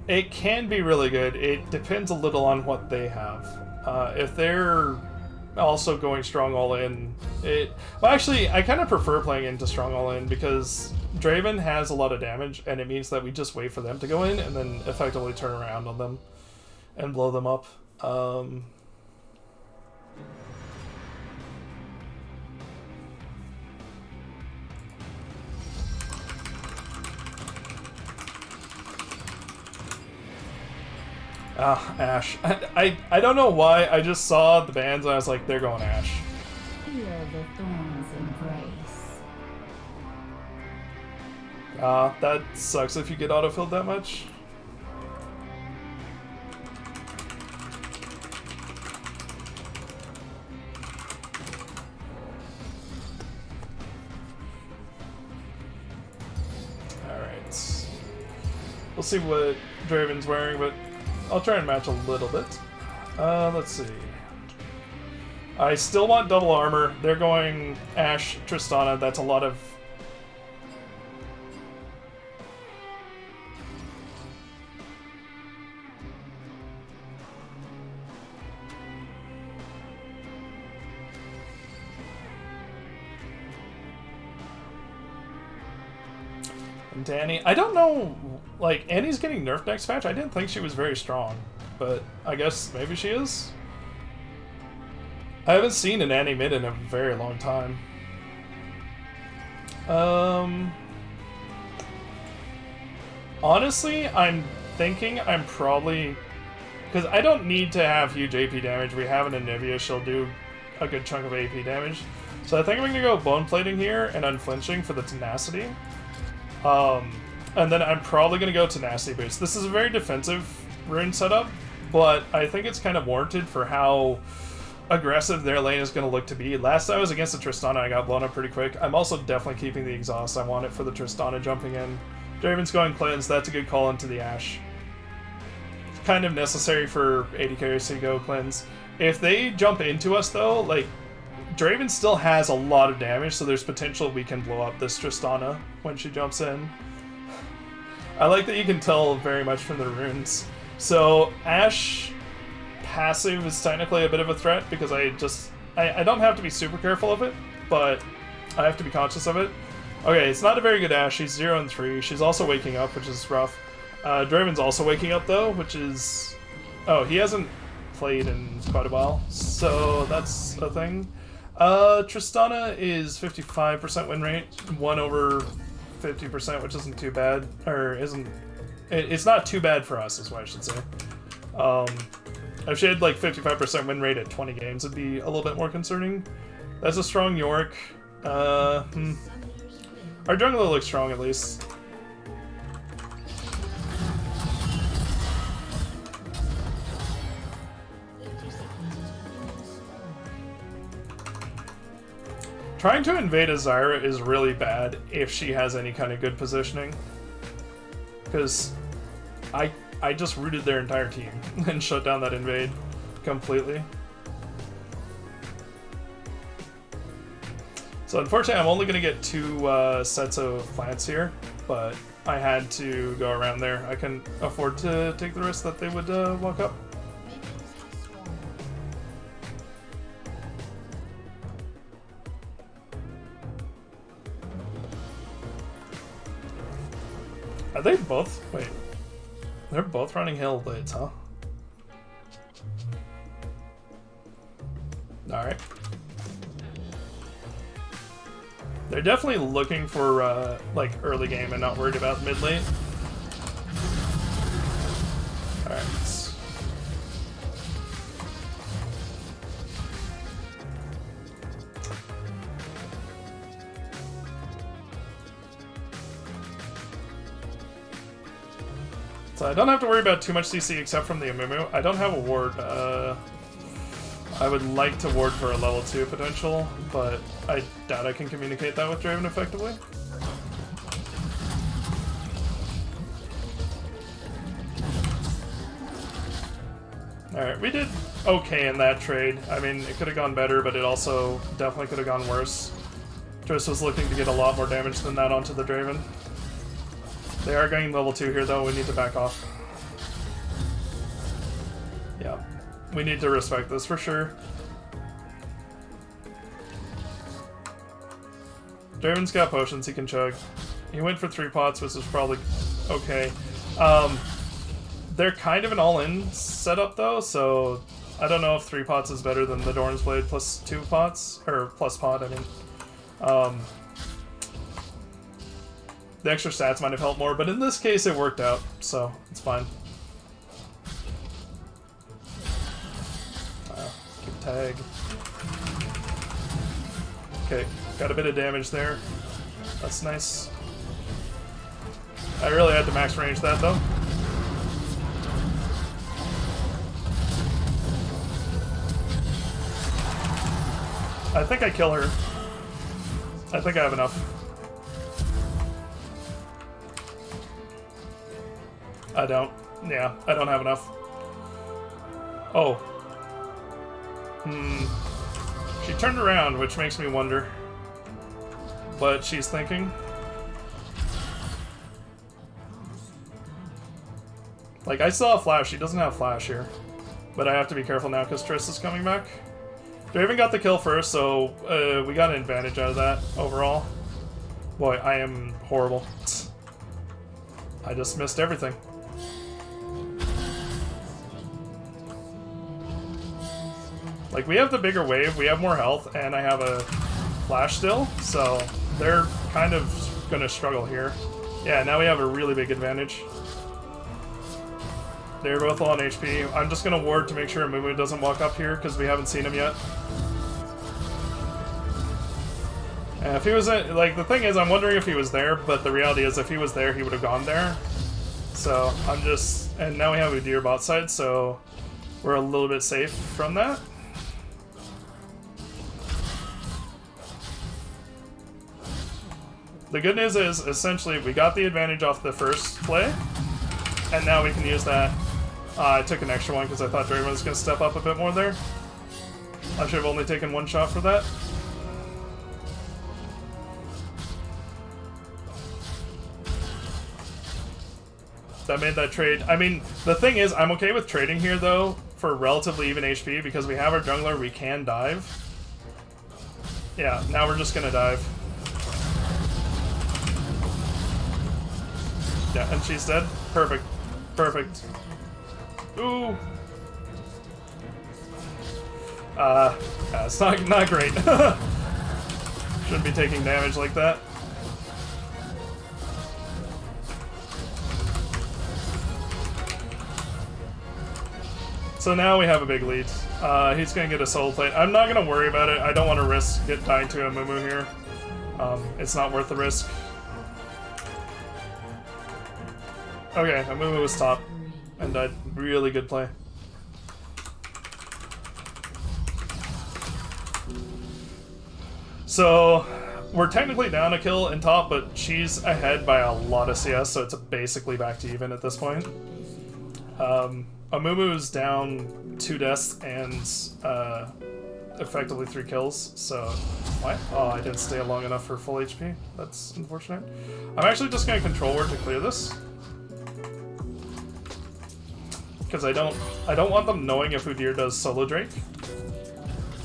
It can be really good. It depends a little on what they have. If they're also going strong all in, well, actually, I kind of prefer playing into strong all in because Draven has a lot of damage, and it means that we just wait for them to go in and then effectively turn around on them and blow them up. Ashe. I don't know why, I just saw the bands and I was like, they're going Ashe. Feel the thorns embrace. That sucks if you get autofilled that much. Alright. We'll see what Draven's wearing, but I'll try and match a little bit. Let's see. I still want double armor. They're going Ashe, Tristana. That's a lot of... And Annie. I don't know... Like, Annie's getting nerfed next patch? I didn't think she was very strong. But I guess maybe she is? I haven't seen an Annie mid in a very long time. Honestly, I'm thinking I'm probably... Because I don't need to have huge AP damage. We have an Anivia, she'll do a good chunk of AP damage. So I think I'm going to go Bone Plating here and Unflinching for the Tenacity. And then I'm probably going to go Tenacity Boost. This is a very defensive rune setup, but I think it's kind of warranted for how aggressive their lane is going to look to be. Last time I was against the Tristana, I got blown up pretty quick. I'm also definitely keeping the Exhaust. I want it for the Tristana jumping in. Draven's going Cleanse. That's a good call into the Ashe. It's kind of necessary for AD carries to go Cleanse. If they jump into us, though, like, Draven still has a lot of damage, so there's potential we can blow up this Tristana when she jumps in. I like that you can tell very much from the runes. So, Ashe passive is technically a bit of a threat because I don't have to be super careful of it, but I have to be conscious of it. Okay, it's not a very good Ashe. She's 0 and 3. She's also waking up, which is rough. Draven's also waking up though, which is... Oh, he hasn't played in quite a while, so that's a thing. Tristana is 55% win rate, 1 over 50%, which isn't too bad, or isn't... It's not too bad for us, is what I should say. If she had like 55% win rate at 20 games, it'd be a little bit more concerning. That's a strong York. Our jungler looks strong at least. Trying to invade a Zyra is really bad if she has any kind of good positioning. Because I just rooted their entire team and shut down that invade completely. So unfortunately, I'm only going to get 2 sets of plants here, but I had to go around there. I couldn't afford to take the risk that they would walk up. Are they both? Wait. They're both running Hail Blades, huh? Alright. They're definitely looking for, like, early game and not worried about mid-lane. Alright. So I don't have to worry about too much CC except from the Amumu. I don't have a ward. I would like to ward for a level 2 potential, but I doubt I can communicate that with Draven effectively. Alright, we did okay in that trade. I mean, it could have gone better, but it also definitely could have gone worse. Triss was looking to get a lot more damage than that onto the Draven. They are getting level 2 here, though. We need to back off. Yeah. We need to respect this for sure. Draven's got potions he can chug. He went for 3 pots, which is probably okay. They're kind of an all-in setup, though, so I don't know if 3 pots is better than the Dorn's Blade plus 2 pots. Or plus pot, I mean. The extra stats might have helped more, but in this case it worked out, so it's fine. Keep tag. Okay, got a bit of damage there. That's nice. I really had to max range that, though. I think I kill her. I think I have enough. I don't. Yeah, I don't have enough. Oh. She turned around, which makes me wonder what she's thinking. Like, I still have flash. She doesn't have flash here. But I have to be careful now because Triss is coming back. Draven got the kill first, so we got an advantage out of that overall. Boy, I am horrible. I just missed everything. Like, we have the bigger wave, we have more health, and I have a flash still, so they're kind of gonna struggle here. Yeah, now we have a really big advantage. They're both low on HP. I'm just gonna ward to make sure Mumu doesn't walk up here because we haven't seen him yet. And if he was like, the thing is, I'm wondering if he was there, but the reality is, if he was there, he would have gone there. So I'm just, and now we have a deer bot side, so we're a little bit safe from that. The good news is, essentially, we got the advantage off the first play, and now we can use that. I took an extra one because I thought Draven was going to step up a bit more there. I should have only taken one shot for that. That made that trade. I mean, the thing is, I'm okay with trading here, though, for relatively even HP, because we have our jungler, we can dive. Yeah, now we're just going to dive. Yeah, and she's dead. Perfect. Perfect. Ooh. Yeah, it's not great. Shouldn't be taking damage like that. So now we have a big lead. He's gonna get a solo plate. I'm not gonna worry about it. I don't want to risk dying to a Mumu here. It's not worth the risk. Okay, Amumu was top and died. Really good play. So we're technically down a kill in top, but she's ahead by a lot of CS, so it's basically back to even at this point. Amumu's down 2 deaths and effectively 3 kills, so... What? Oh, I didn't stay long enough for full HP. That's unfortunate. I'm actually just going to control ward to clear this. Because I don't want them knowing if Udyr does solo Drake.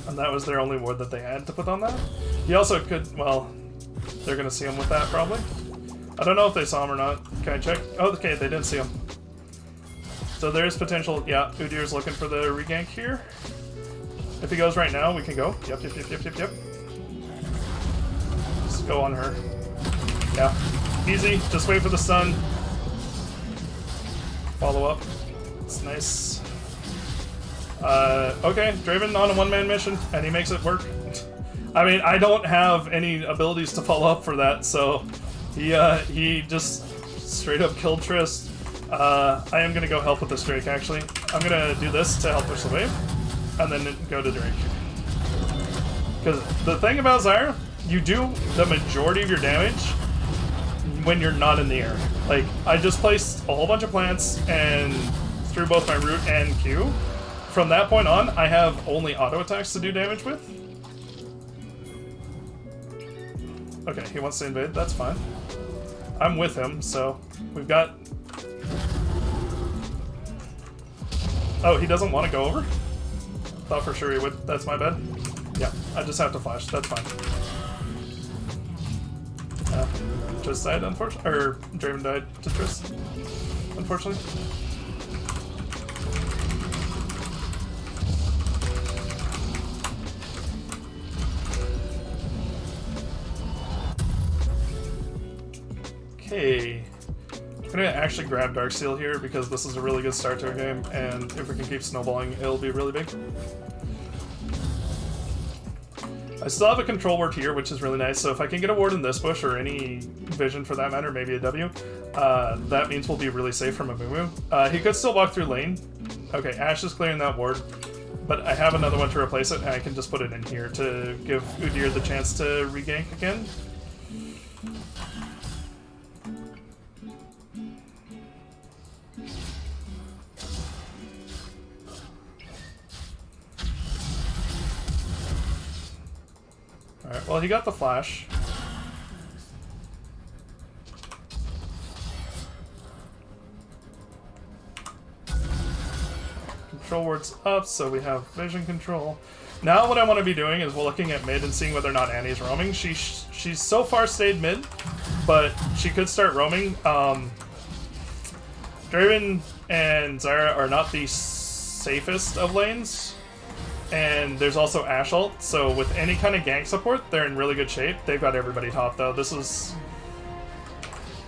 And that was their only ward that they had to put on that. He also could, well, they're gonna see him with that probably. I don't know if they saw him or not. Can I check? Oh, okay, they didn't see him. So there's potential, yeah, Udyr's looking for the regank here. If he goes right now, we can go. Yep. Just go on her. Yeah, easy, just wait for the stun. Follow up. It's nice. Okay, Draven on a one-man mission, and he makes it work. I mean, I don't have any abilities to follow up for that, so he just straight up killed Triss. I am gonna go help with this Drake, actually. I'm gonna do this to help push the wave, and then go to Drake. Because the thing about Zyra, you do the majority of your damage when you're not in the air. Like, I just placed a whole bunch of plants and through both my root and Q. From that point on, I have only auto attacks to do damage with. Okay, he wants to invade, that's fine. I'm with him, so we've got... Oh, he doesn't want to go over? Thought for sure he would, that's my bad. Yeah, I just have to flash, that's fine. Triss died, unfortunately, or Draven died to Triss, unfortunately. Okay, I'm gonna actually grab Darksteel here because this is a really good start to a game, and if we can keep snowballing, it'll be really big. I still have a control ward here, which is really nice, so if I can get a ward in this bush, or any vision for that matter, maybe a W, that means we'll be really safe from a Mumu. He could still walk through lane. Okay, Ashe is clearing that ward, but I have another one to replace it, and I can just put it in here to give Udyr the chance to regank again. Alright, well, he got the flash. Control ward's up, so we have vision control. Now what I want to be doing is we're looking at mid and seeing whether or not Annie's roaming. She's so far stayed mid, but she could start roaming. Draven and Zyra are not the safest of lanes. And there's also Ashe ult, so with any kind of gank support, they're in really good shape. They've got everybody top, though. This is...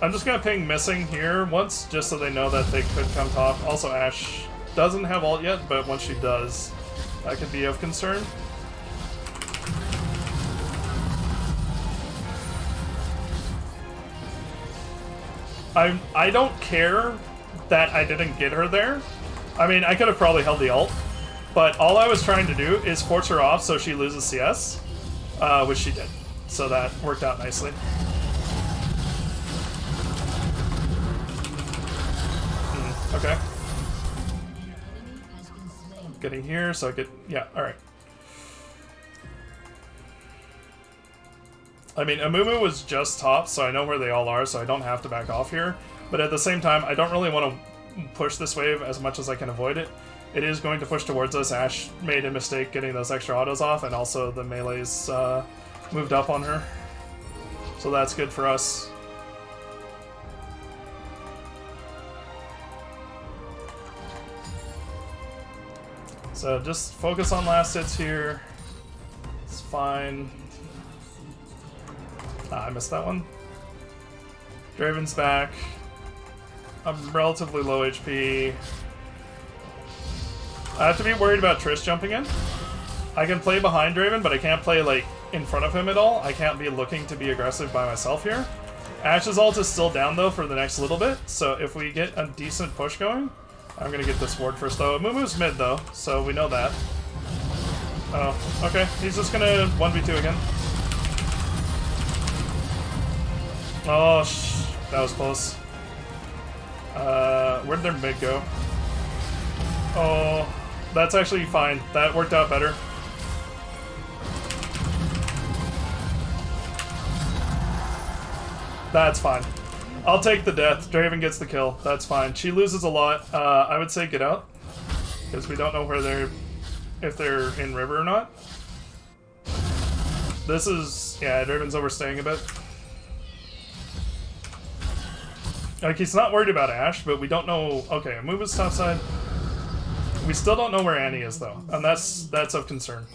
I'm just gonna ping missing here once, just so they know that they could come top. Also, Ashe doesn't have ult yet, but once she does, that could be of concern. I don't care that I didn't get her there. I mean, I could have probably held the ult, but all I was trying to do is force her off so she loses CS, which she did. So that worked out nicely. Okay. Getting here so I could... Yeah, alright. I mean, Amumu was just top, so I know where they all are, so I don't have to back off here. But at the same time, I don't really want to push this wave as much as I can avoid it. It is going to push towards us. Ashe made a mistake getting those extra autos off, and also the melee's moved up on her. So that's good for us. So just focus on last hits here. It's fine. I missed that one. Draven's back. I'm relatively low HP. I have to be worried about Trish jumping in. I can play behind Draven, but I can't play like in front of him at all. I can't be looking to be aggressive by myself here. Ashe's ult is still down though for the next little bit, so if we get a decent push going, I'm gonna get this ward first though. Mumu's mid though, so we know that. Oh, okay. He's just gonna 1v2 again. Oh, that was close. Where'd their mid go? Oh, that's actually fine. That worked out better. That's fine. I'll take the death. Draven gets the kill. That's fine. She loses a lot. I would say get out, because we don't know where they're, if they're in river or not. This is, yeah, Draven's overstaying a bit. Like, he's not worried about Ashe, but we don't know... Okay, move his top side. We still don't know where Annie is, though, and that's of concern.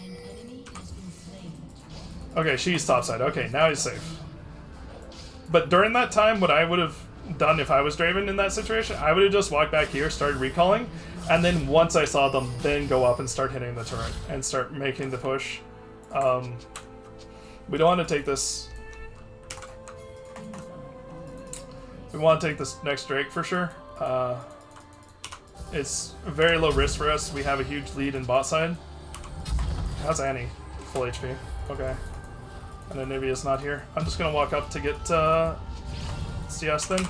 Okay, she's topside. Okay, now he's safe. But during that time, what I would have done if I was Draven in that situation, I would have just walked back here, started recalling, and then once I saw them, then go up and start hitting the turret and start making the push. We don't want to take this... We want to take this next Drake for sure. It's very low risk for us. We have a huge lead in bot side. How's Annie? Full HP. Okay. And then Nivea's not here. I'm just gonna walk up to get CS then.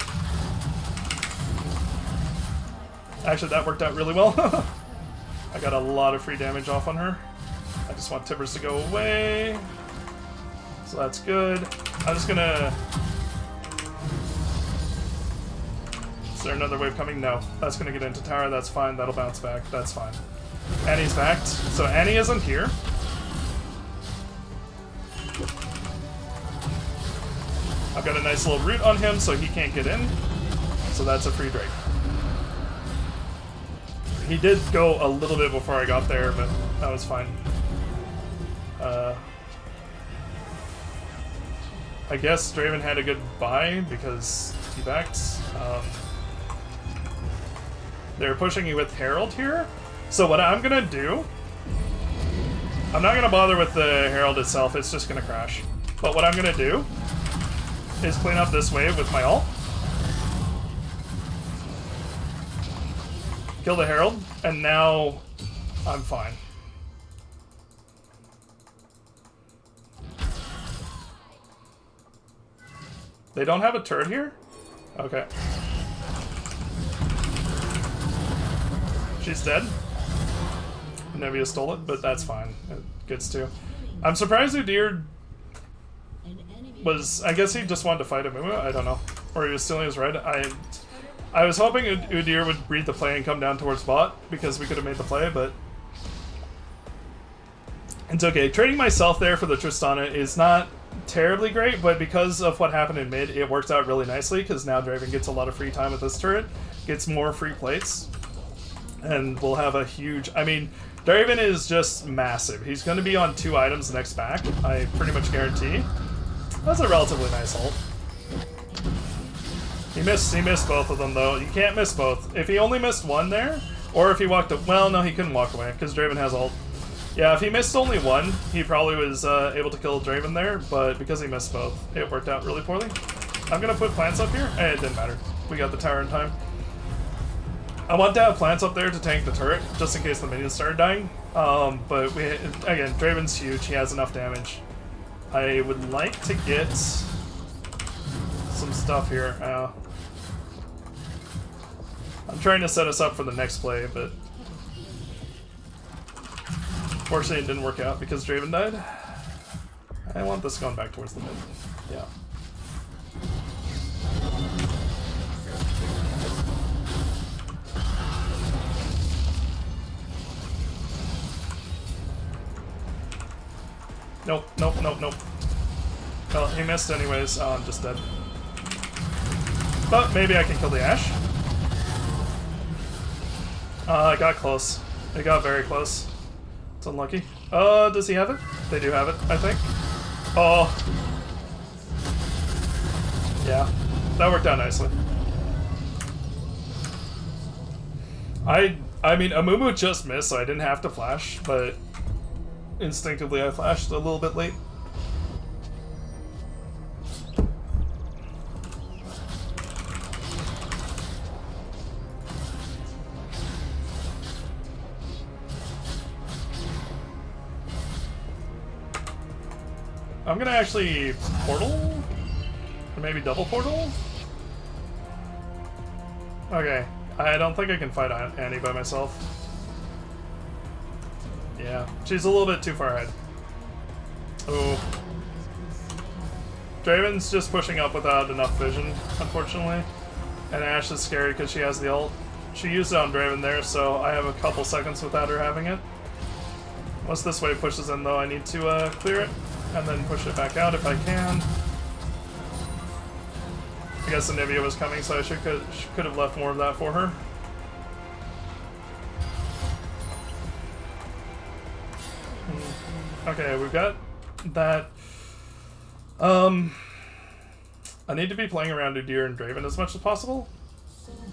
Actually, that worked out really well. I got a lot of free damage off on her. I just want Tibbers to go away. So that's good. I'm just gonna... Is there another wave coming? No. That's gonna get into tower. That's fine. That'll bounce back. That's fine. Annie's backed. So Annie isn't here. I've got a nice little root on him, so he can't get in. So that's a free Drake. He did go a little bit before I got there, but that was fine. I guess Draven had a good buy because he backed. They're pushing you with Herald here. So what I'm gonna do... I'm not gonna bother with the Herald itself, it's just gonna crash. But what I'm gonna do is clean up this wave with my ult. Kill the Herald, and now I'm fine. They don't have a turret here? Okay. She's dead. Nevia stole it, but that's fine. It gets to. I'm surprised Udyr was... I guess he just wanted to fight Amumu? I don't know. Or he was stealing his red. I was hoping Udyr would read the play and come down towards bot, because we could have made the play, but... It's okay. Trading myself there for the Tristana is not terribly great, but because of what happened in mid, it worked out really nicely, because now Draven gets a lot of free time with this turret, gets more free plates. And we'll have a huge... I mean, Draven is just massive. He's going to be on 2 items next back, I pretty much guarantee. That's a relatively nice ult. He missed both of them, though. You can't miss both. If he only missed one there, or if he walked up... Well, no, he couldn't walk away, because Draven has ult. Yeah, if he missed only one, he probably was able to kill Draven there, but because he missed both, it worked out really poorly. I'm going to put plants up here. It didn't matter. We got the tower in time. I want to have plants up there to tank the turret, just in case the minions started dying. But again, Draven's huge. He has enough damage. I would like to get some stuff here. I'm trying to set us up for the next play, but fortunately it didn't work out because Draven died. I want this going back towards the mid. Yeah. Nope, nope, nope, nope. Well, he missed anyways. Oh, I'm just dead. But maybe I can kill the Ashe. I got close. It got very close. It's unlucky. Does he have it? They do have it, I think. Oh. Yeah, that worked out nicely. I mean, Amumu just missed, so I didn't have to flash, but instinctively I flashed a little bit late. I'm gonna actually portal? Or maybe double portal? Okay, I don't think I can fight Annie by myself. Yeah, she's a little bit too far ahead. Oh. Draven's just pushing up without enough vision, unfortunately. And Ashe is scary because she has the ult. She used it on Draven there, so I have a couple seconds without her having it. Once this wave pushes in, though, I need to clear it, and then push it back out if I can. I guess Anivia was coming, so I could have left more of that for her. Okay, we've got that. I need to be playing around Udyr and Draven as much as possible.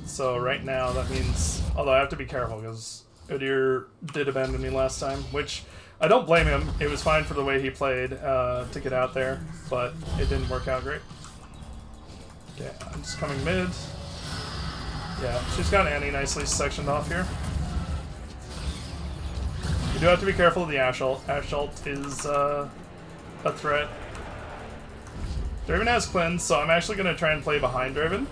So right now that means, although I have to be careful because Udyr did abandon me last time, which I don't blame him. It was fine for the way he played to get out there, but it didn't work out great. Okay, I'm just coming mid. Yeah, she's got Annie nicely sectioned off here. You do have to be careful of the Ashe ult. Ashe ult is a threat. Draven has cleanse, so I'm actually going to try and play behind Draven.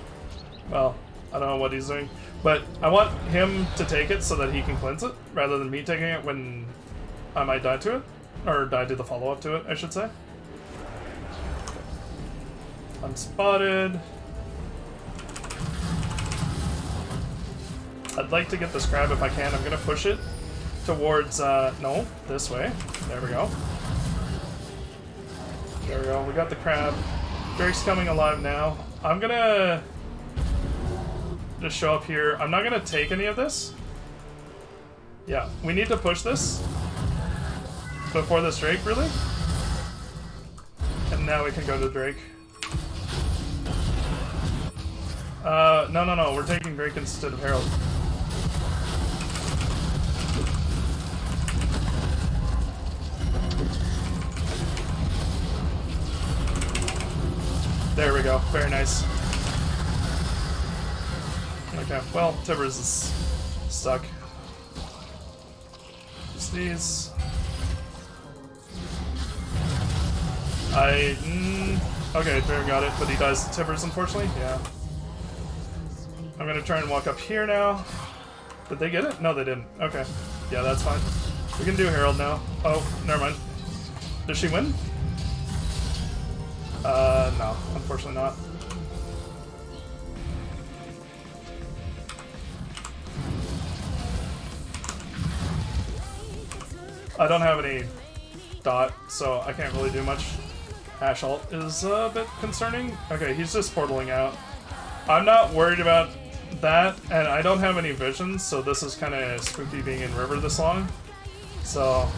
Well, I don't know what he's doing, but I want him to take it so that he can cleanse it, rather than me taking it when I might die to it. Or die to the follow-up to it, I should say. I'm spotted. I'd like to get this crab if I can. I'm going to push it towards, no, this way. There we go. There we go. We got the crab. Drake's coming alive now. I'm going to just show up here. I'm not going to take any of this. Yeah, we need to push this before this Drake, really. And now we can go to Drake. No. We're taking Drake instead of Herald. There we go. Very nice. Okay, well, Tibbers is stuck. Just these. Okay, Draven got it, but he dies to Tibbers, unfortunately. Yeah. I'm gonna try and walk up here now. Did they get it? No, they didn't. Okay. Yeah, that's fine. We can do Herald now. Oh, never mind. Does she win? No, unfortunately not. I don't have any dot, so I can't really do much. Ashe ult is a bit concerning. Okay, he's just portaling out. I'm not worried about that, and I don't have any visions, so this is kind of spooky being in river this long. So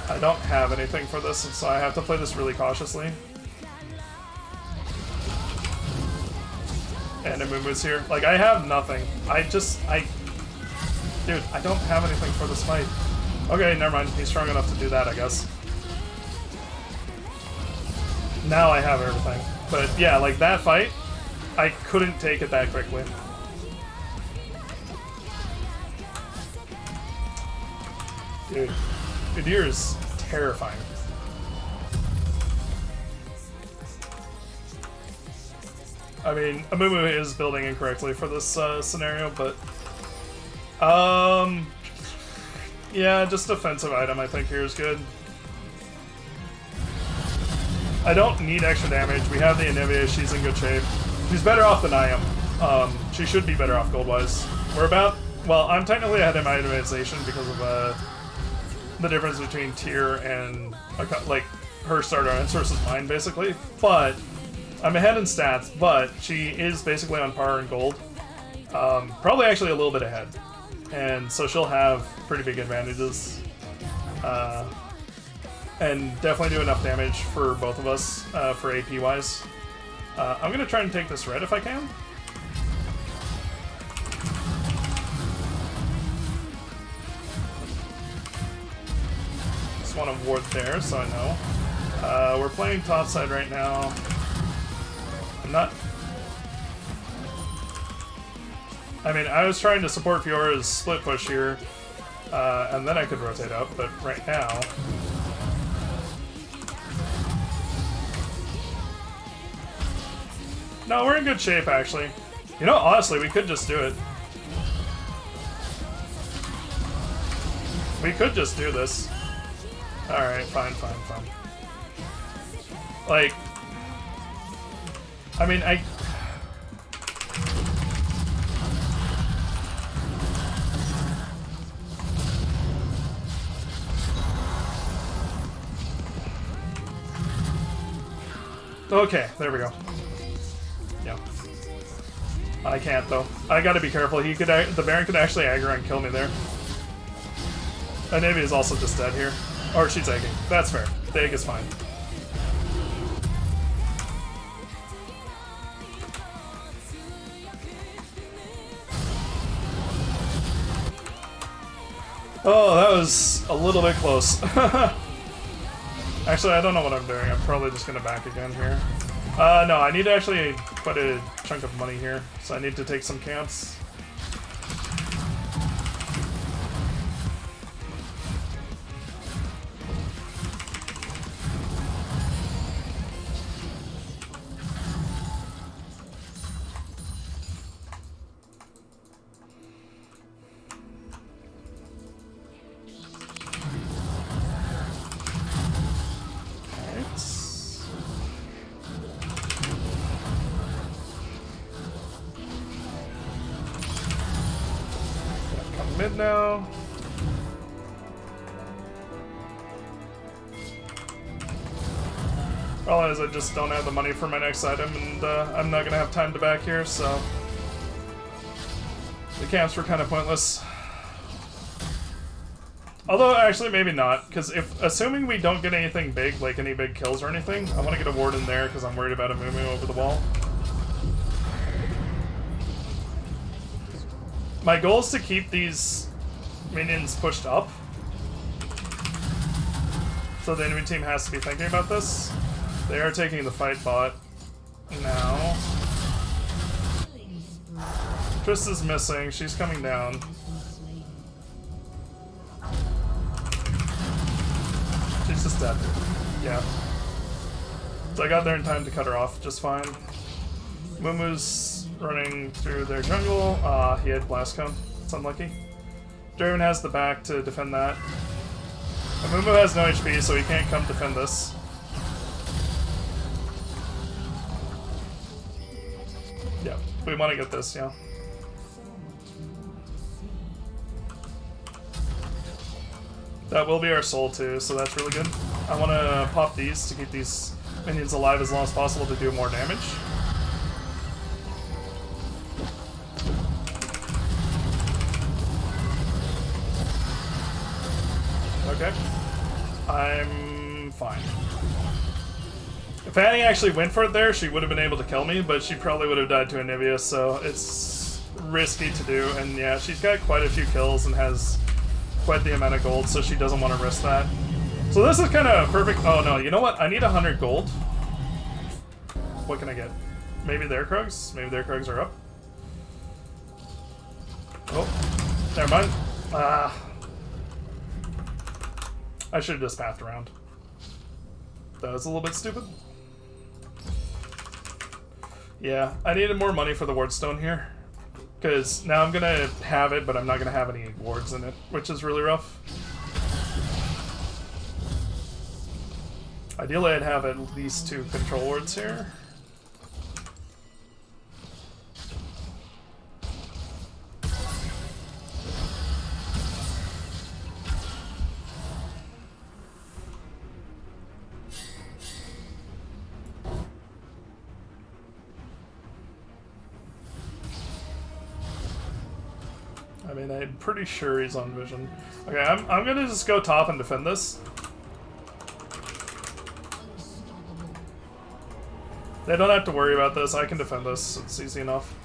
I don't have anything for this, so I have to play this really cautiously. And Amumu's here. Like, I have nothing. Dude, I don't have anything for this fight. Okay, never mind. He's strong enough to do that, I guess. Now I have everything. But yeah, like that fight, I couldn't take it that quickly. Dude, Udyr is terrifying. I mean, Amumu is building incorrectly for this scenario, but yeah, just defensive item I think here is good. I don't need extra damage. We have the Anivia. She's in good shape. She's better off than I am. She should be better off gold-wise. We're about... Well, I'm technically ahead in my itemization because of the difference between tier and, like, her starter ends versus mine, basically. But I'm ahead in stats, but she is basically on par in gold. Probably actually a little bit ahead. And so she'll have pretty big advantages. And definitely do enough damage for both of us for AP-wise. I'm going to try and take this red if I can. Just want to ward there so I know. We're playing topside right now. I'm not... I mean, I was trying to support Fiora's split push here, and then I could rotate up, but right now... No, we're in good shape, actually. You know, honestly, we could just do it. We could just do this. Alright, fine. Like... I mean, Okay, there we go. Yeah. I can't, though. I gotta be careful. He could, the Baron could actually aggro and kill me there. Anivia is also just dead here. Or she's egging. That's fair. The egg is fine. Oh, that was a little bit close. Actually, I don't know what I'm doing. I'm probably just gonna back again here. No, I need actually quite a chunk of money here, so I need to take some camps. Mid now. Problem is I just don't have the money for my next item, and I'm not gonna have time to back here, so the camps were kind of pointless. Although, actually, maybe not, because assuming we don't get anything big, like any big kills or anything, I want to get a ward in there because I'm worried about a Mumu over the wall. My goal is to keep these minions pushed up. So the enemy team has to be thinking about this. They are taking the fight bot now. Triss is missing. She's coming down. She's just dead. Yeah. So I got there in time to cut her off just fine. Mumu's running through their jungle. He had Blast Cone. It's unlucky. Draven has the back to defend that. And Mumu has no HP, so he can't come defend this. Yeah, we want to get this, yeah. That will be our soul too, so that's really good. I want to pop these to keep these minions alive as long as possible to do more damage. I'm fine. If Annie actually went for it there, she would have been able to kill me, but she probably would have died to Anivia, so it's risky to do. And yeah, she's got quite a few kills and has quite the amount of gold, so she doesn't want to risk that. So this is kind of perfect. Oh no, you know what? I need 100 gold. What can I get? Maybe their Krugs? Maybe their Krugs are up. Oh, never mind. I should have just pathed around. That was a little bit stupid. Yeah, I needed more money for the wardstone here. Because now I'm going to have it, but I'm not going to have any wards in it, which is really rough. Ideally, I'd have at least 2 control wards here. I mean, I'm pretty sure he's on vision. Okay, I'm gonna just go top and defend this. They don't have to worry about this. I can defend this. It's easy enough.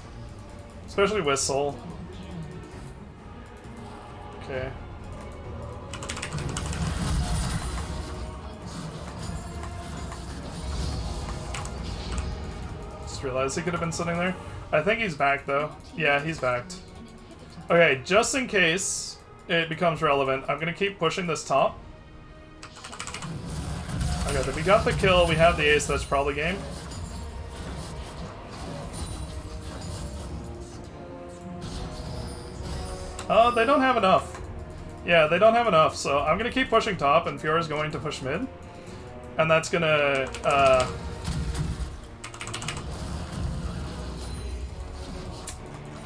Especially with Soul. Okay. Just realized he could have been sitting there. I think he's back, though. Yeah, he's backed. Okay, just in case it becomes relevant, I'm gonna keep pushing this top. Okay, we got the kill, we have the ace, that's probably game. Oh, they don't have enough. Yeah, they don't have enough, so I'm gonna keep pushing top, and Fiora's going to push mid. And that's gonna,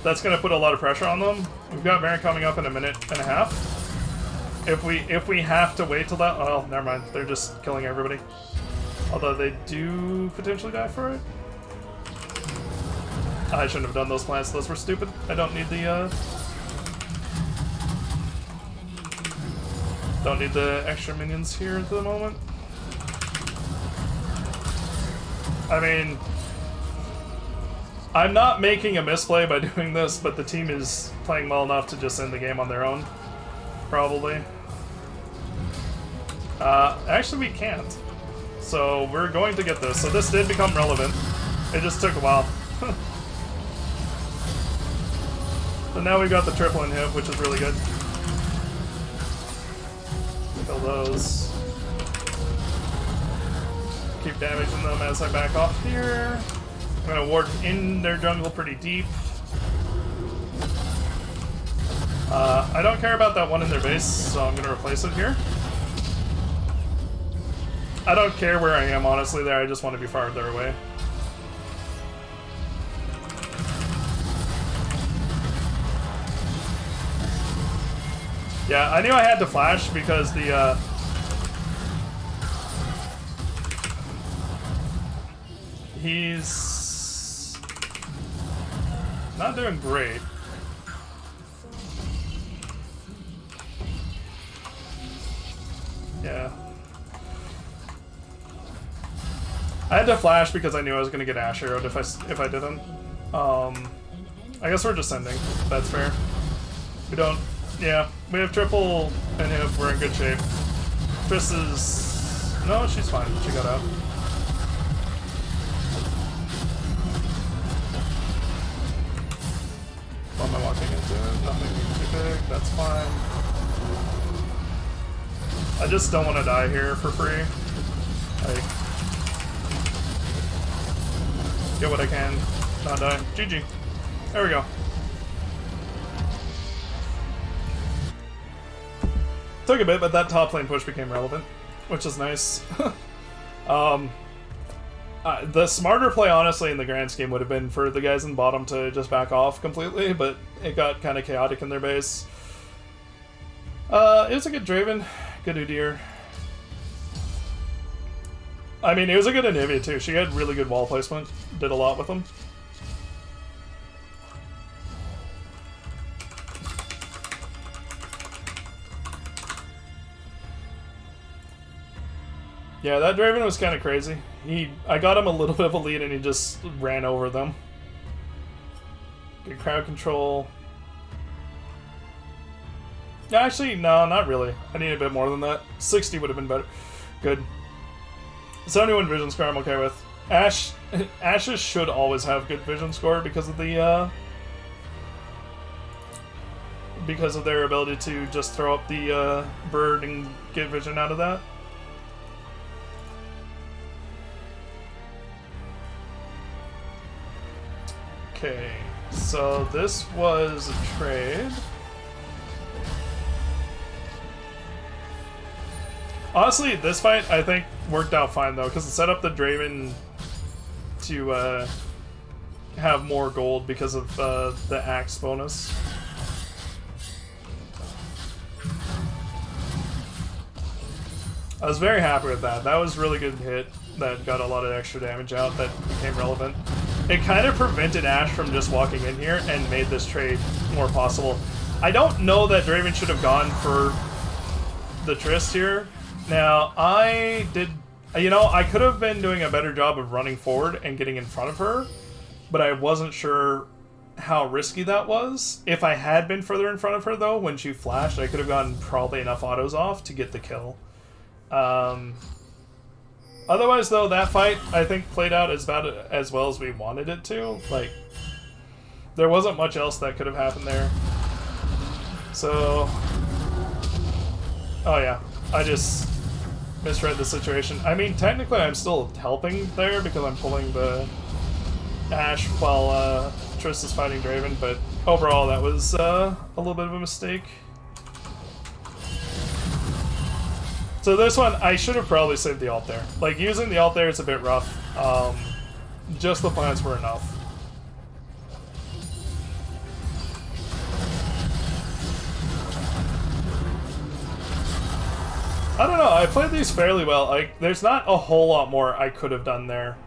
that's gonna put a lot of pressure on them. We've got Baron coming up in a minute and a half. If we have to wait till that, oh, never mind. They're just killing everybody. Although they do potentially die for it. I shouldn't have done those plants. Those were stupid. I don't need the don't need the extra minions here at the moment. I mean, I'm not making a misplay by doing this, but the team is playing well enough to just end the game on their own. Probably. Actually, we can't. So we're going to get this. So this did become relevant. It just took a while. So now we got the triple inhib, which is really good. Kill those. Keep damaging them as I back off here. I'm gonna ward in their jungle pretty deep. I don't care about that one in their base, so I'm gonna replace it here. I don't care where I am, honestly, there. I just want to be farther away. Yeah, I knew I had to flash because the, he's not doing great. Yeah. I had to flash because I knew I was gonna get Ash arrowed if I didn't. I guess we're just ending. That's fair. We don't. Yeah, we have triple inhib. We're in good shape. Triss is. No, she's fine. She got out. What am I walking into? Nothing too big. That's fine. I just don't want to die here for free. Like, get what I can, not die. GG. There we go. Took a bit, but that top lane push became relevant, which is nice. The smarter play, honestly, in the grand scheme would have been for the guys in bottom to just back off completely, but it got kind of chaotic in their base. It was a good Draven, good Udyr. I mean, it was a good Anivia too. She had really good wall placement, did a lot with them. Yeah, that Draven was kind of crazy. I got him a little bit of a lead and he just ran over them. Good crowd control. Actually, no, not really. I need a bit more than that. 60 would have been better. Good. 71 vision score I'm okay with. Ashes should always have good vision score because of the because of their ability to just throw up the bird and get vision out of that. Okay, so this was a trade. Honestly, this fight, I think, worked out fine, though, because it set up the Draven to have more gold because of the axe bonus. I was very happy with that. That was a really good hit that got a lot of extra damage out that became relevant. It kind of prevented Ashe from just walking in here and made this trade more possible. I don't know that Draven should have gone for the Tryst here. Now, I could have been doing a better job of running forward and getting in front of her, but I wasn't sure how risky that was. If I had been further in front of her, though, when she flashed, I could have gotten probably enough autos off to get the kill. Otherwise, though, that fight, I think, played out as well as we wanted it to. Like, there wasn't much else that could have happened there. So... Oh, yeah. I just misread the situation. I mean, technically, I'm still helping there because I'm pulling the Ashe while Tryst is fighting Draven, but overall, that was a little bit of a mistake. So this one, I should have probably saved the ult there. Like, using the ult there is a bit rough. Just the plants were enough. I don't know, I played these fairly well. Like, there's not a whole lot more I could have done there.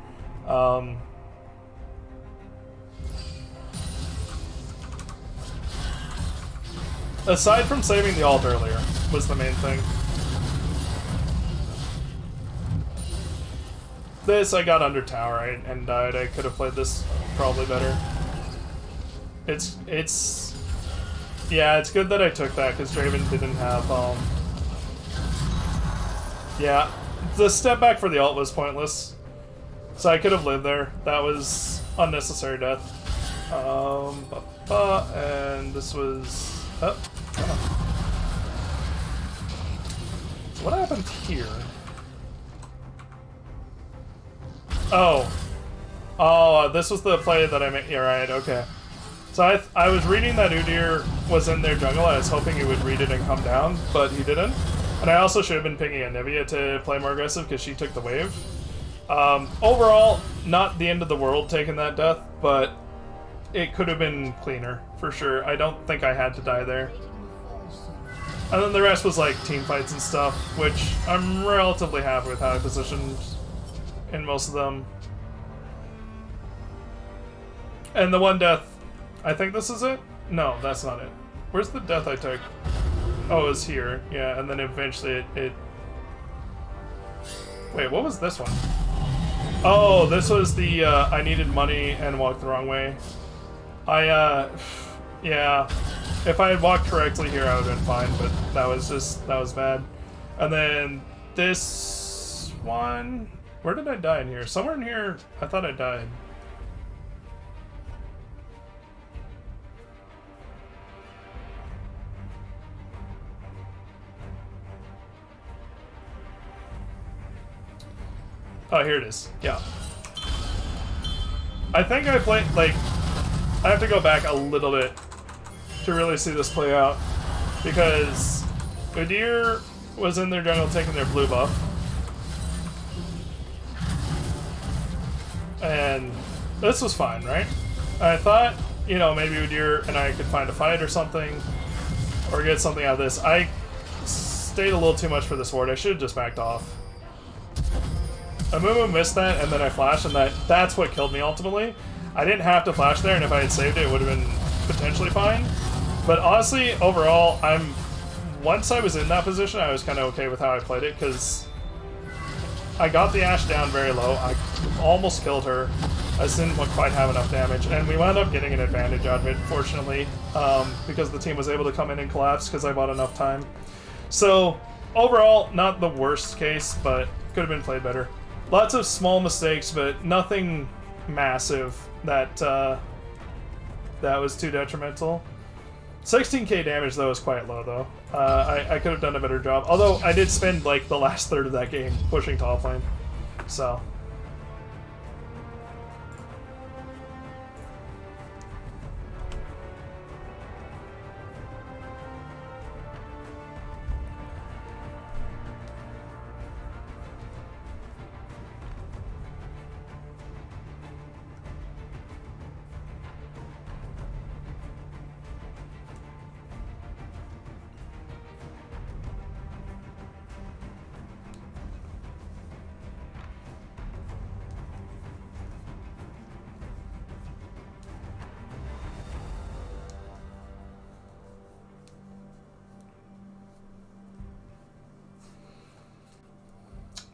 Aside from saving the ult earlier, was the main thing. This, I got under tower and died. I could have played this probably better. Yeah, it's good that I took that, because Draven didn't have, yeah, the step back for the ult was pointless. So I could have lived there. That was unnecessary death. And this was... Oh. So what happened here? Oh, this was the play that I made. Yeah, right, okay. So I was reading that Udyr was in their jungle. I was hoping he would read it and come down, but he didn't. And I also should have been picking Anivia to play more aggressive because she took the wave. Overall, not the end of the world taking that death, but it could have been cleaner, for sure. I don't think I had to die there. And then the rest was like team fights and stuff, which I'm relatively happy with how I positioned in most of them. And the one death, I think this is it? No, that's not it. Where's the death I took? Oh, it was here. Yeah, and then eventually it... Wait, what was this one? Oh, this was the, I needed money and walked the wrong way. Yeah. If I had walked correctly here, I would have been fine, but that was bad. And then this one... Where did I die in here? Somewhere in here, I thought I died. Oh, here it is. Yeah. I think I played, like, I have to go back a little bit to really see this play out. Because Udyr was in their jungle taking their blue buff. And this was fine, right? I thought, you know, maybe Udyr and I could find a fight or something. Or get something out of this. I stayed a little too much for this ward. I should have just backed off. Amumu missed that, and then I flashed, and that's what killed me ultimately. I didn't have to flash there, and if I had saved it, it would have been potentially fine. But honestly, overall, once I was in that position, I was kind of okay with how I played it, because I got the Ashe down very low. I almost killed her. I just didn't quite have enough damage, and we wound up getting an advantage out of it, fortunately, because the team was able to come in and collapse because I bought enough time. So, overall, not the worst case, but could have been played better. Lots of small mistakes, but nothing massive that that was too detrimental. 16k damage, though, is quite low, though. I could have done a better job. Although, I did spend, like, the last third of that game pushing top lane. So...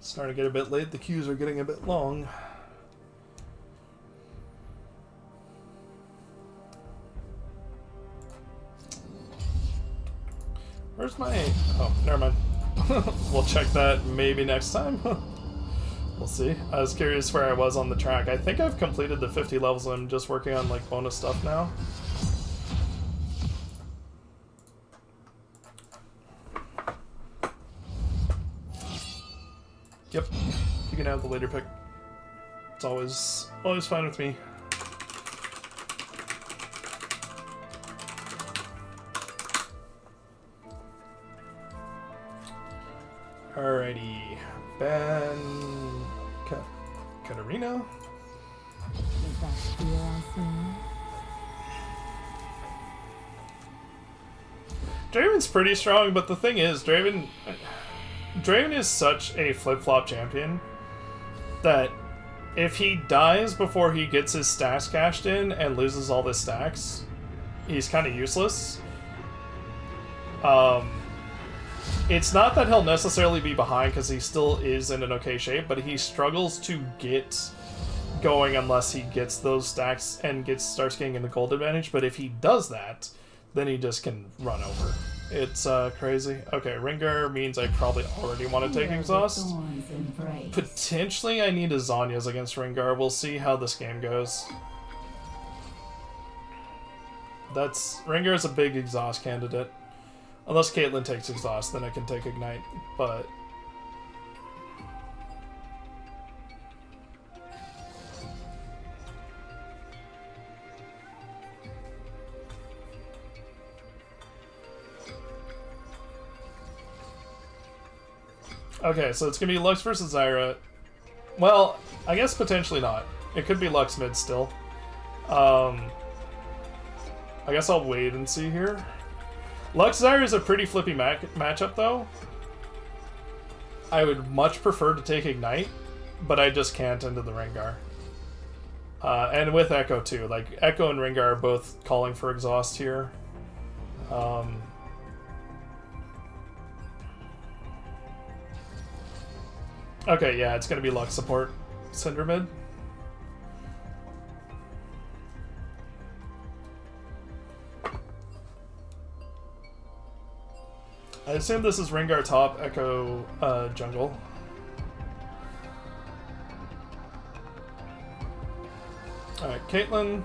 starting to get a bit late. The queues are getting a bit long. Where's my... Oh, never mind. We'll check that maybe next time. We'll see. I was curious where I was on the track. I think I've completed the 50 levels. I'm just working on like bonus stuff now. Yep, you can have the later pick. It's always fine with me. Alrighty, Katarina. Is that fear I smell? Draven's pretty strong, but the thing is, Draven is such a flip-flop champion that if he dies before he gets his stacks cashed in and loses all his stacks, he's kind of useless. It's not that he'll necessarily be behind, because he still is in an okay shape, but he struggles to get going unless he gets those stacks and starts getting in the gold advantage. But if he does that, then he just can run over. It's crazy. Okay, Rengar means I probably already want to take Exhaust. Potentially I need a Zhonya's against Rengar. We'll see how this game goes. Rengar's a big Exhaust candidate. Unless Caitlyn takes Exhaust, then I can take Ignite, but... Okay, so it's gonna be Lux versus Zyra. Well, I guess potentially not. It could be Lux mid still. I guess I'll wait and see here. Lux Zyra is a pretty flippy matchup, though. I would much prefer to take Ignite, but I just can't into the Rengar. And with Echo, too. Like, Echo and Rengar are both calling for Exhaust here. Okay, yeah, it's gonna be Lux support. Syndra mid. I assume this is Rengar top, Echo jungle. Alright, Caitlyn.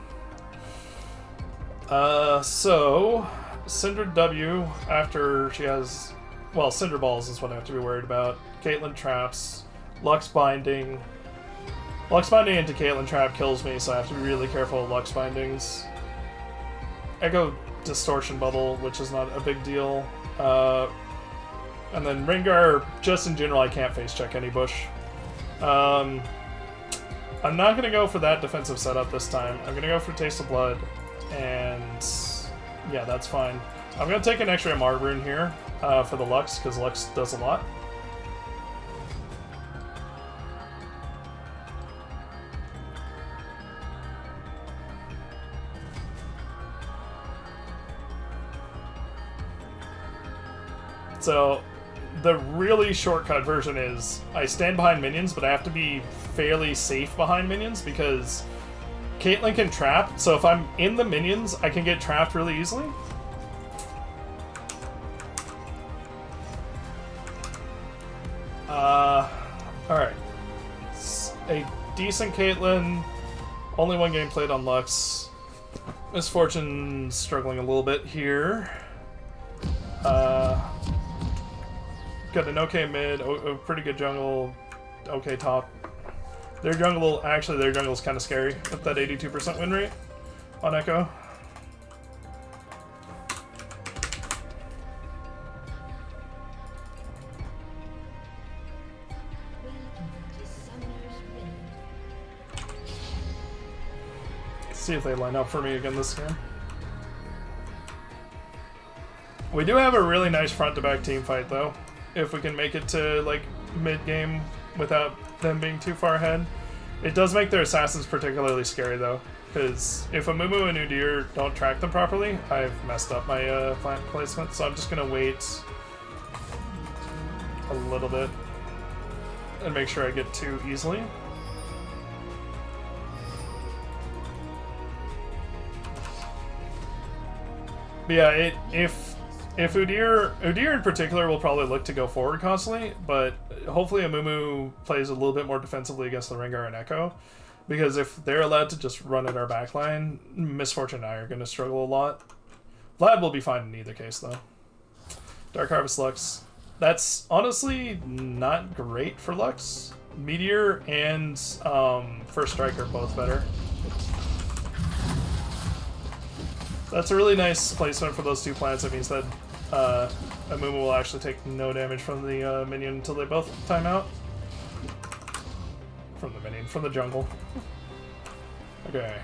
So, Syndra W after she has... Well, Cinder Balls is what I have to be worried about. Caitlyn traps. Lux Binding. Lux Binding into Caitlyn trap kills me, so I have to be really careful with Lux Bindings. Echo Distortion Bubble, which is not a big deal. And then Rengar, just in general, I can't face check any bush. I'm not going to go for that defensive setup this time. I'm going to go for Taste of Blood, and yeah, that's fine. I'm going to take an extra MR rune here for the Lux, because Lux does a lot. So the really shortcut version is I stand behind minions, but I have to be fairly safe behind minions because Caitlyn can trap. So if I'm in the minions, I can get trapped really easily. Alright. A decent Caitlyn. Only one game played on Lux. Misfortune struggling a little bit here. Got an okay mid, a pretty good jungle, okay top. Their jungle's kind of scary with that 82% win rate on Echo. See if they line up for me again this game. We do have a really nice front-to-back team fight, though. If we can make it to, like, mid-game without them being too far ahead. It does make their assassins particularly scary, though. Because if Amumu and Udyr don't track them properly, I've messed up my plant placement. So I'm just going to wait a little bit and make sure I get too easily. But yeah, if Udyr in particular will probably look to go forward constantly, but hopefully Amumu plays a little bit more defensively against the Rengar and Echo, because if they're allowed to just run at our backline, Misfortune and I are going to struggle a lot. Vlad will be fine in either case, though. Dark Harvest Lux. That's honestly not great for Lux. Meteor and First Strike are both better. That's a really nice placement for those two plants. It means that Amumu will actually take no damage from the minion until they both time out. From the jungle. Okay.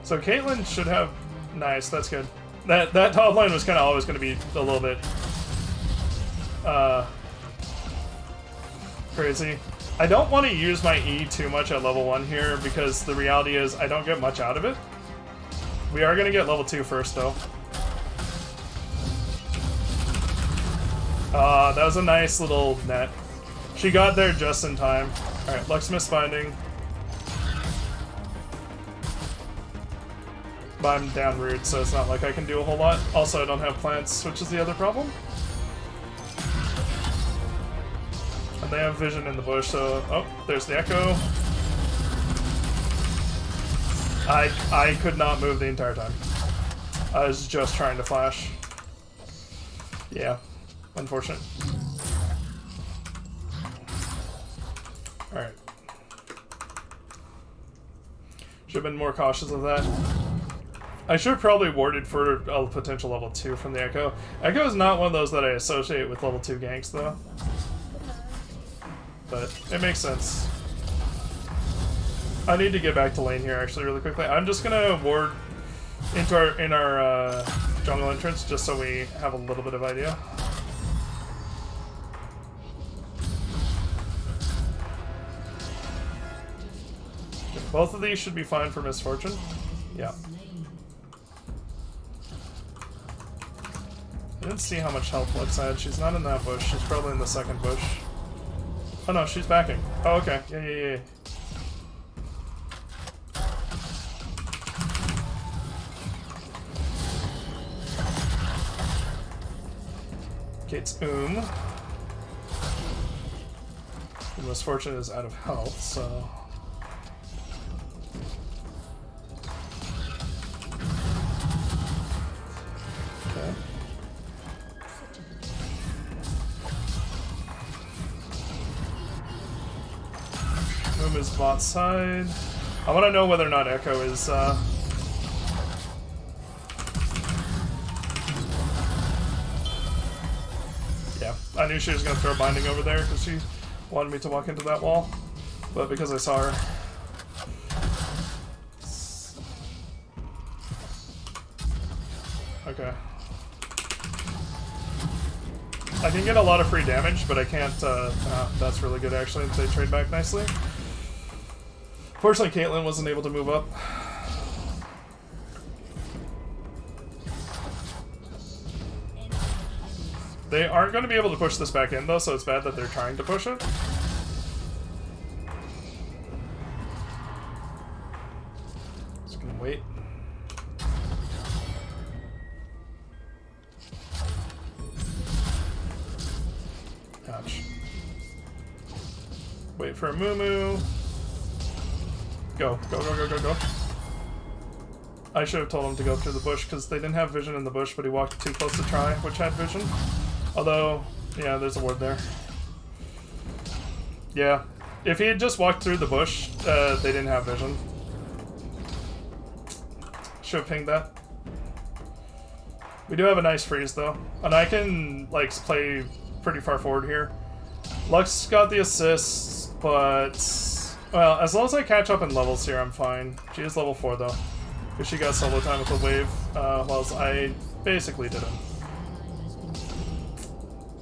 So Caitlyn should have... Nice, that's good. That top lane was kind of always going to be a little bit... crazy. I don't want to use my E too much at level 1 here, because the reality is I don't get much out of it. We are going to get level 2 first, though. That was a nice little net. She got there just in time. Alright, Lux Mistbinding. But I'm down root, so it's not like I can do a whole lot. Also, I don't have plants, which is the other problem. And they have vision in the bush, so... Oh, there's the Echo. I could not move the entire time. I was just trying to flash. Yeah, unfortunate. Alright. Should have been more cautious of that. I should have probably warded for a potential level 2 from the Echo. Echo is not one of those that I associate with level 2 ganks, though. But it makes sense. I need to get back to lane here, actually, really quickly. I'm just gonna ward into our jungle entrance, just so we have a little bit of idea. Both of these should be fine for Misfortune. Yeah. I didn't see how much health Lux had. She's not in that bush. She's probably in the second bush. Oh no, she's backing. Oh, okay. Yeah. Kate's Misfortune is out of health, so... Okay. Is bot side. I want to know whether or not Echo is yeah, I knew she was going to throw binding over there because she wanted me to walk into that wall, but because I saw her. Okay. I can get a lot of free damage, but I can't, that's really good actually. They trade back nicely. Fortunately, Caitlyn wasn't able to move up. They aren't going to be able to push this back in though, so it's bad that they're trying to push it. Just gonna wait. Ouch. Wait for a moo-moo. Go, go, go, go, go, go. I should have told him to go through the bush because they didn't have vision in the bush, but he walked too close to try, which had vision. Although, yeah, there's a ward there. Yeah, if he had just walked through the bush, they didn't have vision. Should have pinged that. We do have a nice freeze though, and I can like play pretty far forward here. Lux got the assists, but well, as long as I catch up in levels here, I'm fine. She is level 4 though, because she got solo time with the wave, whilst I basically didn't.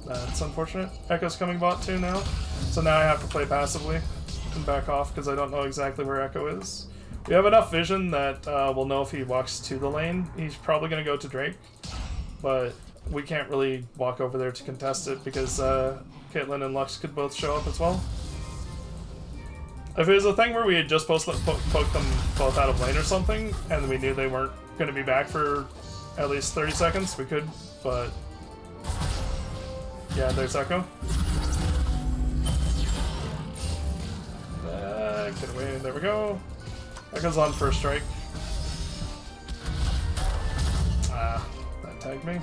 That's unfortunate. Echo's coming bot too now, so now I have to play passively and back off because I don't know exactly where Echo is. We have enough vision that we'll know if he walks to the lane. He's probably going to go to Drake, but we can't really walk over there to contest it because Caitlyn and Lux could both show up as well. If it was a thing where we had just poked them both out of lane or something, and we knew they weren't going to be back for at least 30 seconds, we could, but yeah, there's Echo. Get away, there we go. Echo's on first strike. Ah, that tagged me.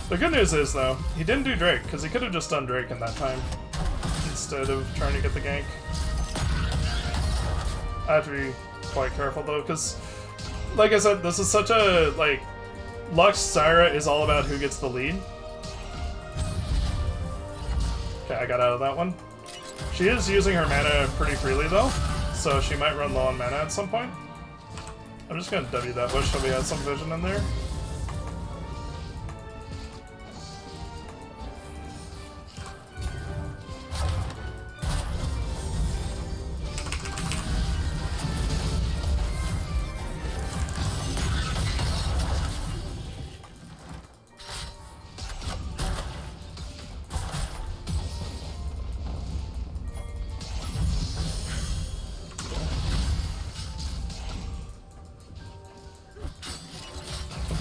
The good news is, though, he didn't do Drake, because he could have just done Drake in that time, instead of trying to get the gank. I have to be quite careful, though, because, like I said, this is such a, like, Lux Zyra is all about who gets the lead. Okay, I got out of that one. She is using her mana pretty freely, though, so she might run low on mana at some point. I'm just gonna W that bush so we have some vision in there.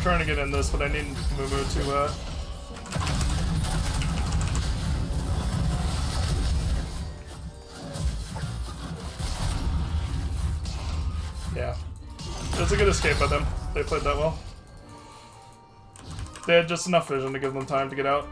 Trying to get in this, but I need Mumu to yeah. It was a good escape by them. They played that well. They had just enough vision to give them time to get out.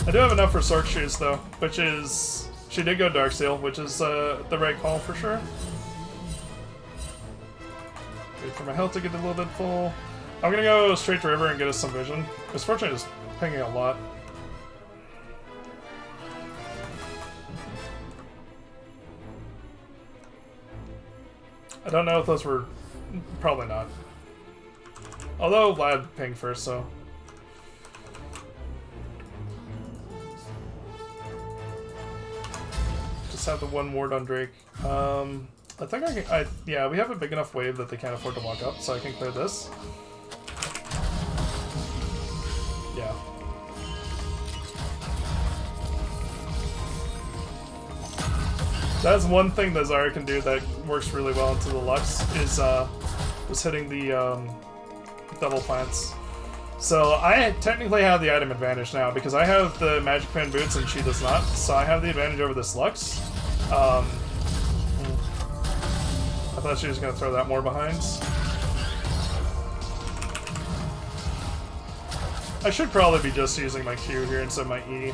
I do have enough for Sork Shoes though, which is... She did go Darksteel, which is the right call for sure. Wait for my health to get a little bit full. I'm gonna go straight to River and get us some vision. It's fortunate just pinging a lot. I don't know if those were... Probably not. Although Vlad pinged first, so... Have the one ward on Drake. I think I can. Yeah, we have a big enough wave that they can't afford to walk up, so I can clear this. Yeah. That's one thing that Zyra can do that works really well into the Lux is hitting the double plants. So I technically have the item advantage now because I have the Magic Fan boots and she does not. So I have the advantage over this Lux. I thought she was going to throw that more behind. I should probably be just using my Q here instead of my E.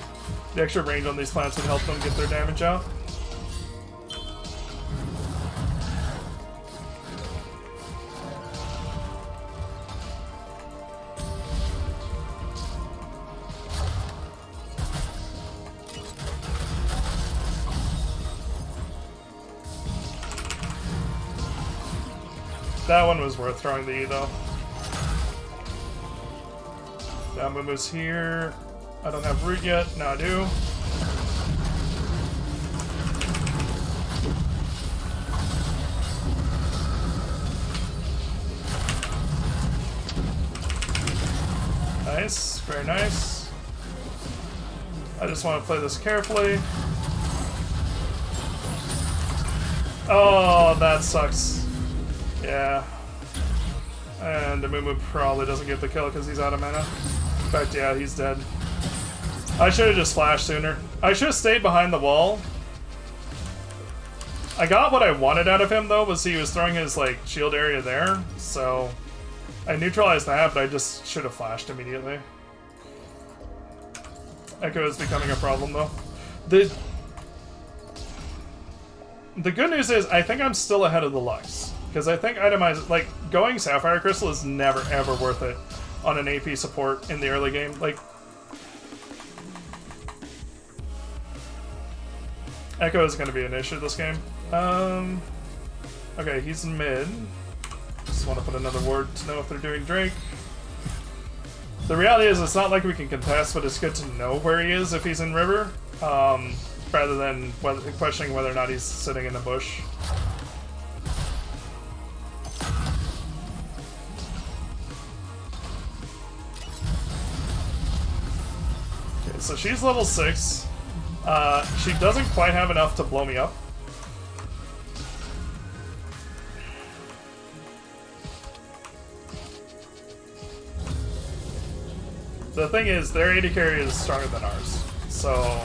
The extra range on these plants would help them get their damage out. That one was worth throwing the E though. Down Mumu's here. I don't have root yet. Now I do. Nice. Very nice. I just want to play this carefully. Oh, that sucks. Yeah. And Amumu probably doesn't get the kill because he's out of mana. In fact, yeah, he's dead. I should have just flashed sooner. I should have stayed behind the wall. I got what I wanted out of him, though, was he was throwing his, like, shield area there. So, I neutralized that, but I just should have flashed immediately. Echo is becoming a problem, though. The good news is, I think I'm still ahead of the Lux. Because I think itemized, like, going Sapphire Crystal is never, ever worth it on an AP support in the early game. Like, Echo is going to be an issue this game. Okay, he's mid. Just want to put another ward to know if they're doing Drake. The reality is, it's not like we can contest, but it's good to know where he is if he's in river, rather than questioning whether or not he's sitting in a bush. Okay, so she's level 6. She doesn't quite have enough to blow me up. The thing is, their AD carry is stronger than ours, so...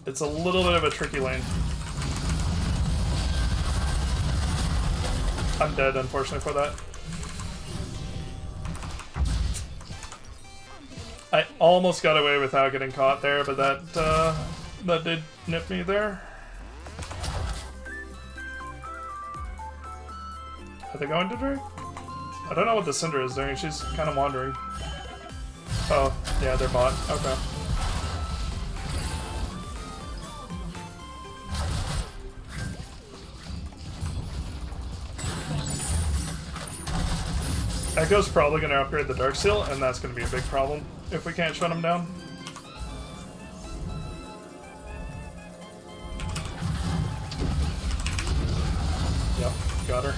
It's a little bit of a tricky lane. I'm dead, unfortunately, for that. I almost got away without getting caught there, but that did nip me there. Are they going to Drake? I don't know what the Syndra is doing. She's kind of wandering. Oh, yeah, they're bot. Okay. Echo's probably going to upgrade the Darksteel, and that's going to be a big problem if we can't shut him down. Yep, got her.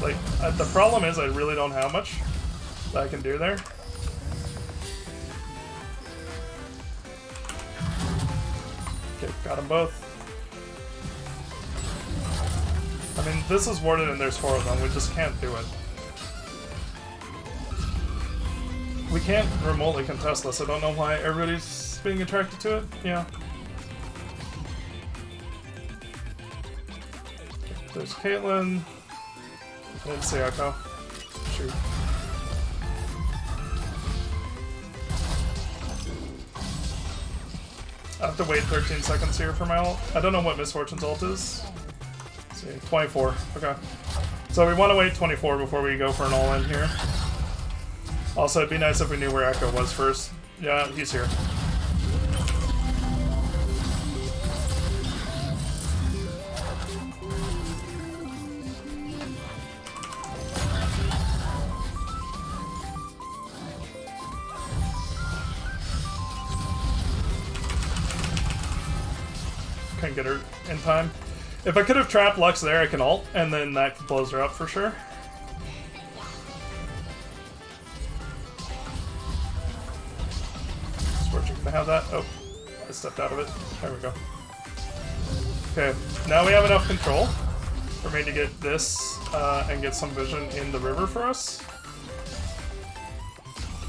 Like, the problem is I really don't have much that I can do there. Okay, got them both. I mean, this is warded and there's 4 of them. We just can't do it. We can't remotely contest this. I don't know why everybody's being attracted to it. Yeah. There's Caitlyn. I didn't see Echo. Shoot. I have to wait 13 seconds here for my ult. I don't know what Misfortune's ult is. 24. Okay. So we want to wait 24 before we go for an all-in here. Also, it'd be nice if we knew where Echo was first. Yeah, he's here. Couldn't get her in time. If I could have trapped Lux there, I can ult, and then that blows her up for sure. Scorching gonna have that. Oh, I stepped out of it. There we go. Okay, now we have enough control for me to get this and get some vision in the river for us.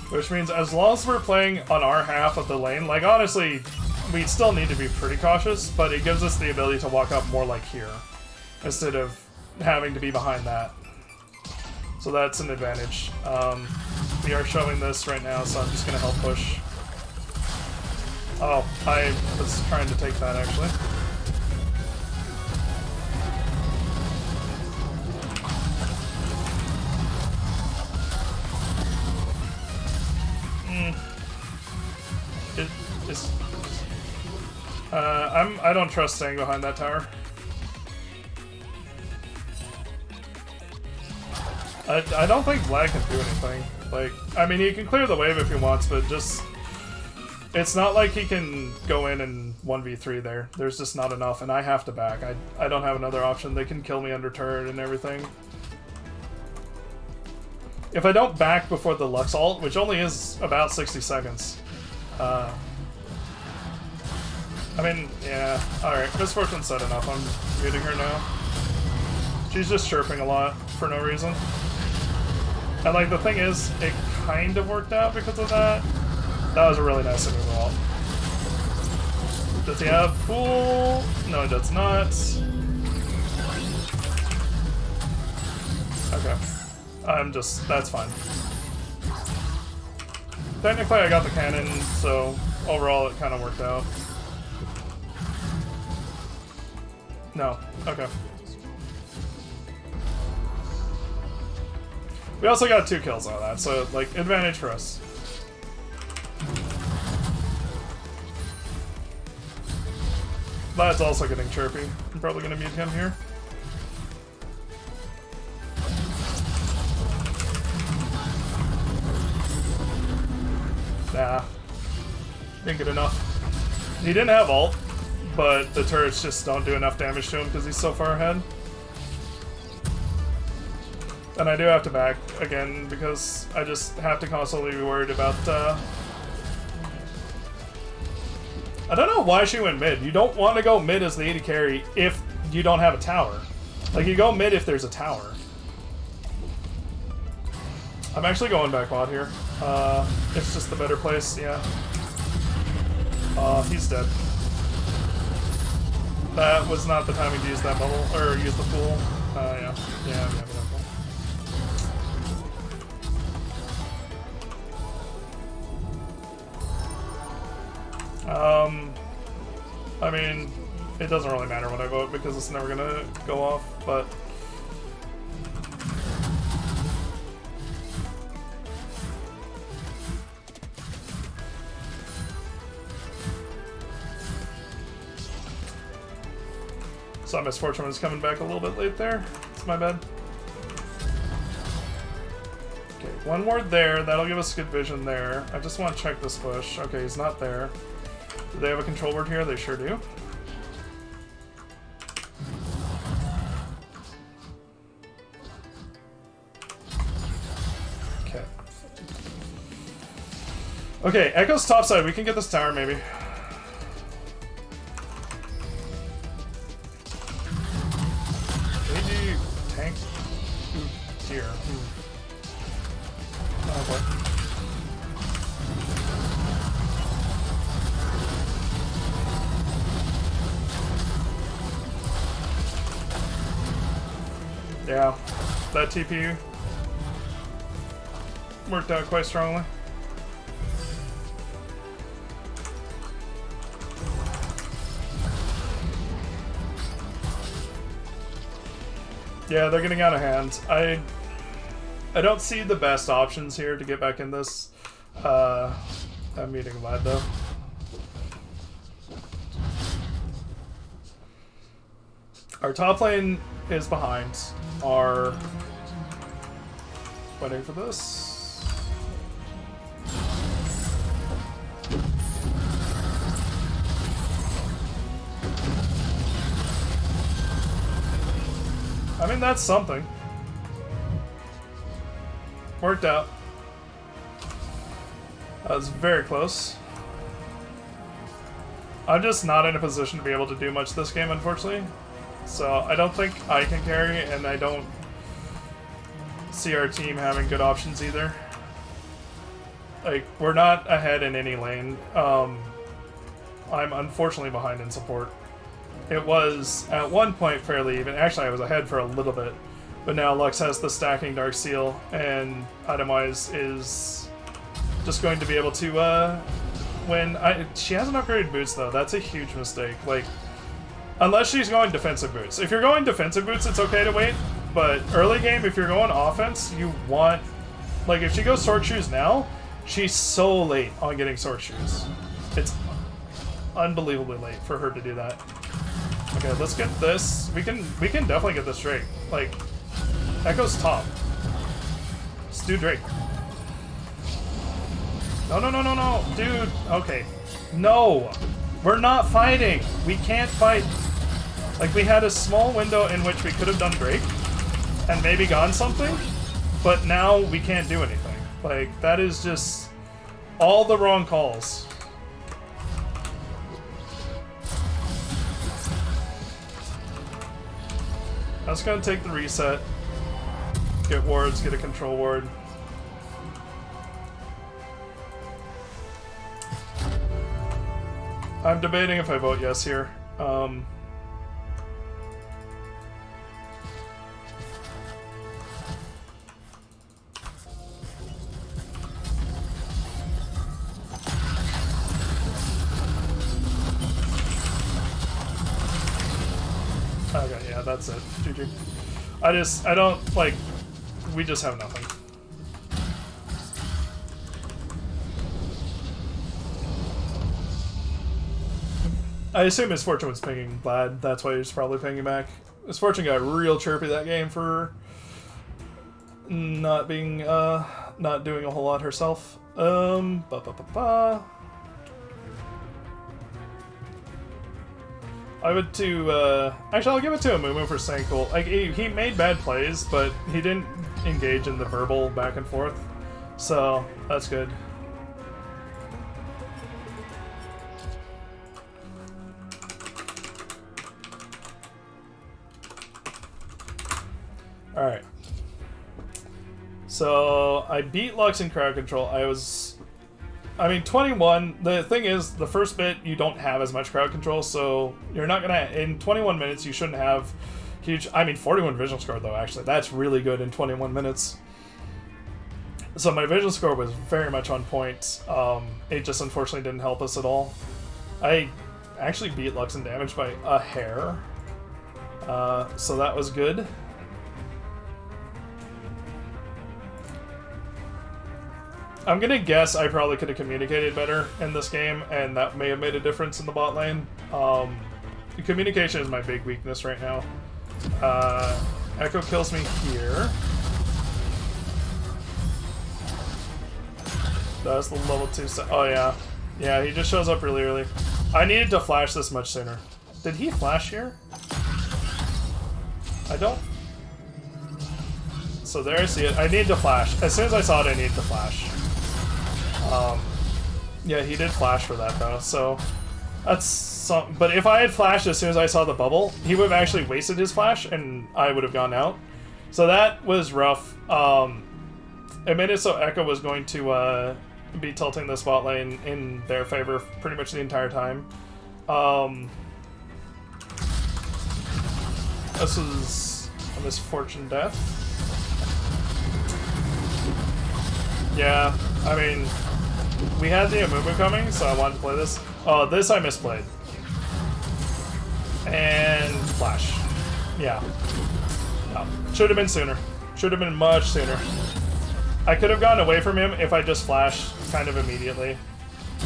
Which means as long as we're playing on our half of the lane, like honestly, we still need to be pretty cautious, but it gives us the ability to walk up more like here, instead of having to be behind that. So that's an advantage. We are showing this right now, so I'm just going to help push. Oh, I was trying to take that actually. please. I don't trust staying behind that tower. I don't think Vlad can do anything. Like, I mean, he can clear the wave if he wants, but just... It's not like he can go in and 1v3 there. There's just not enough, and I have to back. I don't have another option. They can kill me under turret and everything. If I don't back before the Lux ult, which only is about 60 seconds... I mean, yeah. Alright, Misfortune's said enough. I'm muting her now. She's just chirping a lot for no reason. And like, the thing is, it kind of worked out because of that. That was a really nice removal. Does he have Fool? No, he does not. Okay. That's fine. Technically, I got the cannon, so overall it kind of worked out. No. Okay. We also got 2 kills out of that, so, like, advantage for us. Vlad's also getting chirpy. I'm probably gonna mute him here. Nah. Didn't get enough. He didn't have ult, but the turrets just don't do enough damage to him because he's so far ahead. And I do have to back again because I just have to constantly be worried about, I don't know why she went mid. You don't want to go mid as the AD carry if you don't have a tower. Like, you go mid if there's a tower. I'm actually going back bot here. It's just the better place, yeah. He's dead. That was not the timing to use that bubble, or use the Fool. Yeah. Yeah, I'm I mean, it doesn't really matter what I vote because it's never gonna go off, but... Saw Misfortune was coming back a little bit late there. It's my bad. Okay, one ward there. That'll give us good vision there. I just want to check this bush. Okay, he's not there. Do they have a control ward here? They sure do. Okay. Okay, Echo's topside. We can get this tower, maybe. AD tank? Ooh, here. Oh boy. Yeah, that TPU worked out quite strongly. Yeah, they're getting out of hand. I don't see the best options here to get back in this. I'm meeting Vlad though. Our top lane is behind. Our waiting for this. I mean, that's something. Worked out. That was very close. I'm just not in a position to be able to do much this game, unfortunately. So I don't think I can carry, and I don't see our team having good options either. Like, we're not ahead in any lane. I'm unfortunately behind in support. It was, at one point, fairly even. Actually, I was ahead for a little bit. But now Lux has the stacking Dark Seal, and Itemize is just going to be able to win. She hasn't upgraded boots, though. That's a huge mistake. Like, unless she's going defensive boots. If you're going defensive boots, it's okay to wait. But early game, if you're going offense, you want... Like, if she goes Sword Shoes now, she's so late on getting Sword Shoes. It's unbelievably late for her to do that. Okay, let's get this. We can definitely get this Drake. Like, Echo's top. Let's do Drake. No, no, no, no, no, dude. Okay, no, we're not fighting. We can't fight. Like, we had a small window in which we could have done Drake and maybe gone something, but now we can't do anything. Like, that is just all the wrong calls. I was gonna take the reset, get wards, get a control ward. I'm debating if I vote yes here. Okay, yeah, that's it. GG. I don't, like, we just have nothing. I assume Misfortune was pinging Vlad, that's why he was probably pinging back. Misfortune got real chirpy that game for not being, not doing a whole lot herself. I would to, actually I'll give it to Amumu for saying cool. Like, he made bad plays, but he didn't engage in the verbal back and forth. So, that's good. Alright. So, I beat Lux in crowd control. I mean, 21, the thing is, the first bit, you don't have as much crowd control, so you're not gonna, in 21 minutes, you shouldn't have huge, I mean, 41 vision score, though, actually. That's really good in 21 minutes. So my vision score was very much on point. It just unfortunately didn't help us at all. I actually beat Lux in damage by a hair, so that was good. I'm gonna guess I probably could have communicated better in this game, and that may have made a difference in the bot lane. Communication is my big weakness right now. Echo kills me here. That's the level 2 set. Oh yeah. Yeah, he just shows up really early. I needed to flash this much sooner. Did he flash here? I don't. So there I see it. I need to flash. As soon as I saw it, I needed to flash. Yeah, he did flash for that though, so that's some. But if I had flashed as soon as I saw the bubble, he would have actually wasted his flash, and I would have gone out. So that was rough. It made it so Echo was going to be tilting the spot lane in their favor pretty much the entire time. This is a Misfortune death. Yeah, I mean, we had the Amumu coming, so I wanted to play this. Oh, this I misplayed. And flash. Yeah. No. Should have been sooner. Should have been much sooner. I could have gone away from him if I just flashed kind of immediately.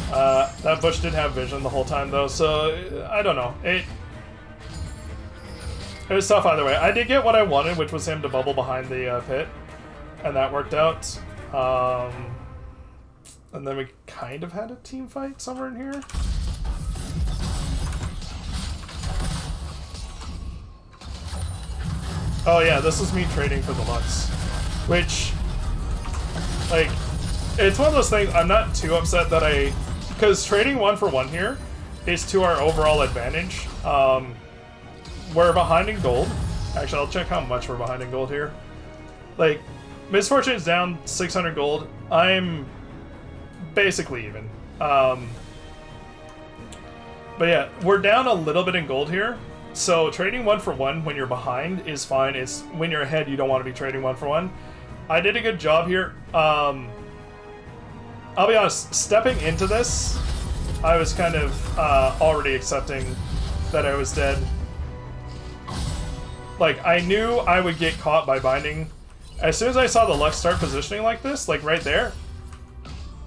That bush did have vision the whole time though, so I don't know. It was tough either way. I did get what I wanted, which was him to bubble behind the pit, and that worked out. And then we kind of had a team fight somewhere in here. Oh yeah, this is me trading for the Lux. Which, like, it's one of those things, I'm not too upset that because trading 1-for-1 here is to our overall advantage. We're behind in gold. Actually, I'll check how much we're behind in gold here. Like, Misfortune is down 600 gold. I'm basically even. But yeah, we're down a little bit in gold here. So trading 1-for-1 when you're behind is fine. It's when you're ahead, you don't want to be trading 1-for-1. I did a good job here. I'll be honest, stepping into this, I was kind of already accepting that I was dead. Like, I knew I would get caught by binding. As soon as I saw the Lux start positioning like this, like right there.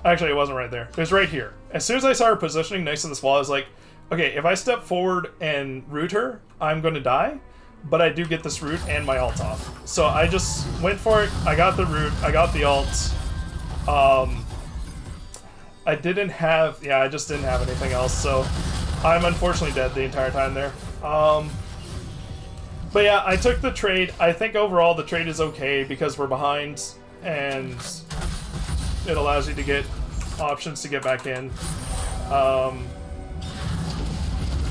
Actually, it wasn't right there. It was right here. As soon as I saw her positioning next to this wall, I was like, okay, if I step forward and root her, I'm going to die. But I do get this root and my ult off. So I just went for it. I got the root. I got the ult. I didn't have... Yeah, I just didn't have anything else. So I'm unfortunately dead the entire time there. But yeah, I took the trade. I think overall the trade is okay because we're behind. And it allows you to get options to get back in.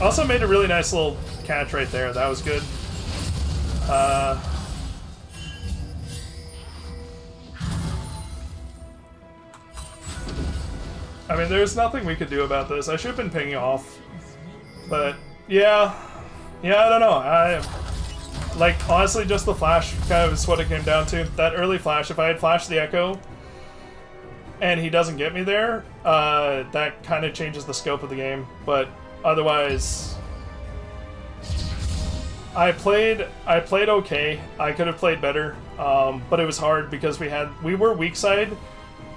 Also made a really nice little catch right there. That was good. I mean, there's nothing we could do about this. I should have been pinging off. But, yeah. Yeah, I don't know. Like, honestly, just the flash kind of is what it came down to. That early flash, if I had flashed the Echo and he doesn't get me there, that kind of changes the scope of the game. But otherwise, I played okay. I could have played better, but it was hard because we were weak side,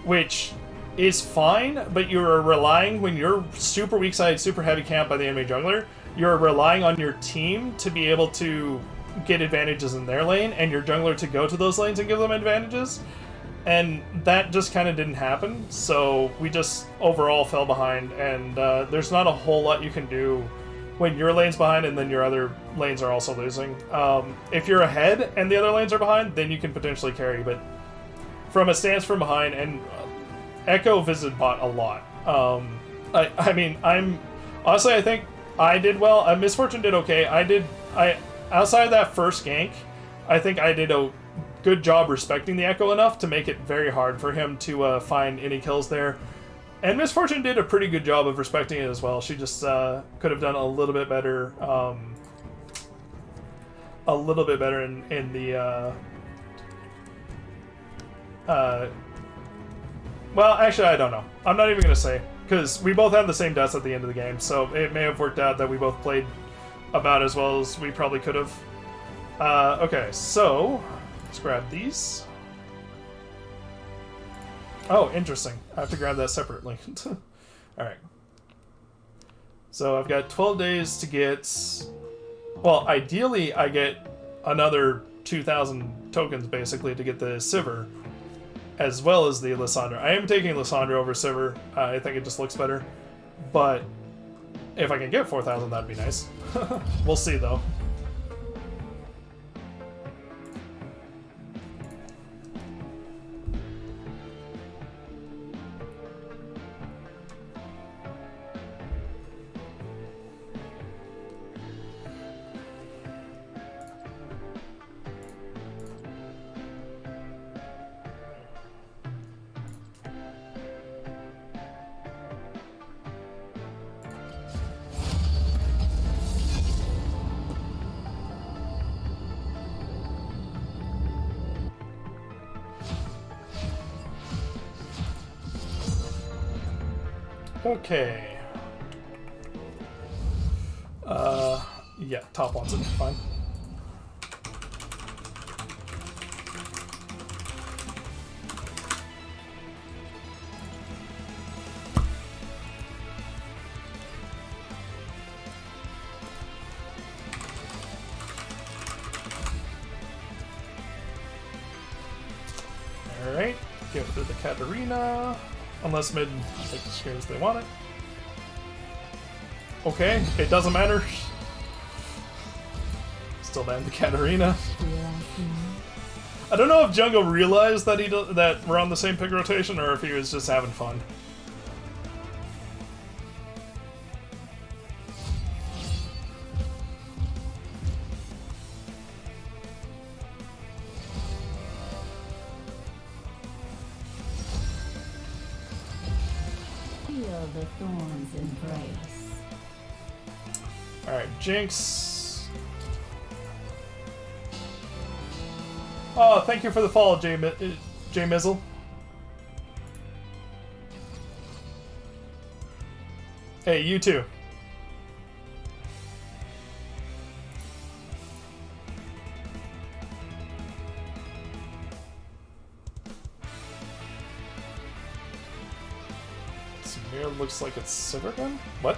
which is fine, but you're relying, when you're super weak side, super heavy camp by the enemy jungler, you're relying on your team to be able to get advantages in their lane, and your jungler to go to those lanes and give them advantages. And that just kind of didn't happen, so we just overall fell behind, and there's not a whole lot you can do when your lane's behind and then your other lanes are also losing. If you're ahead and the other lanes are behind, then you can potentially carry, but from a stance from behind, and Echo visited bot a lot. I mean, honestly, I think I did well. Misfortune did okay. Outside of that first gank, I think I did a good job respecting the Echo enough to make it very hard for him to find any kills there. And Misfortune did a pretty good job of respecting it as well. She just could have done a little bit better. In the. Well, actually, I don't know. I'm not even gonna say, because we both had the same deaths at the end of the game, so it may have worked out that we both played about as well as we probably could have. Okay, so let's grab these. Oh, interesting. I have to grab that separately. Alright. So I've got 12 days to get... Well, ideally I get another 2,000 tokens, basically, to get the Sivir, as well as the Lissandra. I am taking Lissandra over Sivir. I think it just looks better. But if I can get 4,000, that'd be nice. We'll see, though. Okay. Yeah, top wants it. Fine. Alright, give it to the Katarina. Unless mid takes the screens they want it. Okay, it doesn't matter. Still ban the Katarina. I don't know if Jungle realized that that we're on the same pick rotation, or if he was just having fun. Feel the thorns embrace. Alright, Jinx. Oh, thank you for the follow, J Mizzle. Hey, you too. Samir looks like it's Sivir gun? What?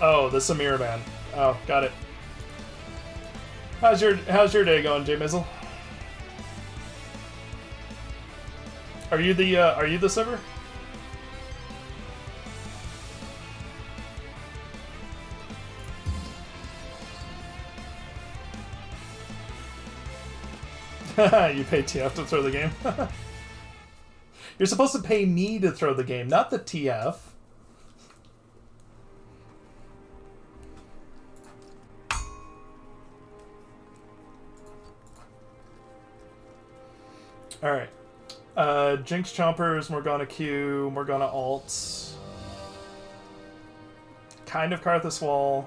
Oh, the Samira man. Oh, got it. How's your day going, J Mizzle? Are you the server? You pay TF to throw the game. You're supposed to pay me to throw the game, not the TF. Alright. Jinx Chompers, Morgana Q, Morgana Alt. Kind of Karthus Wall.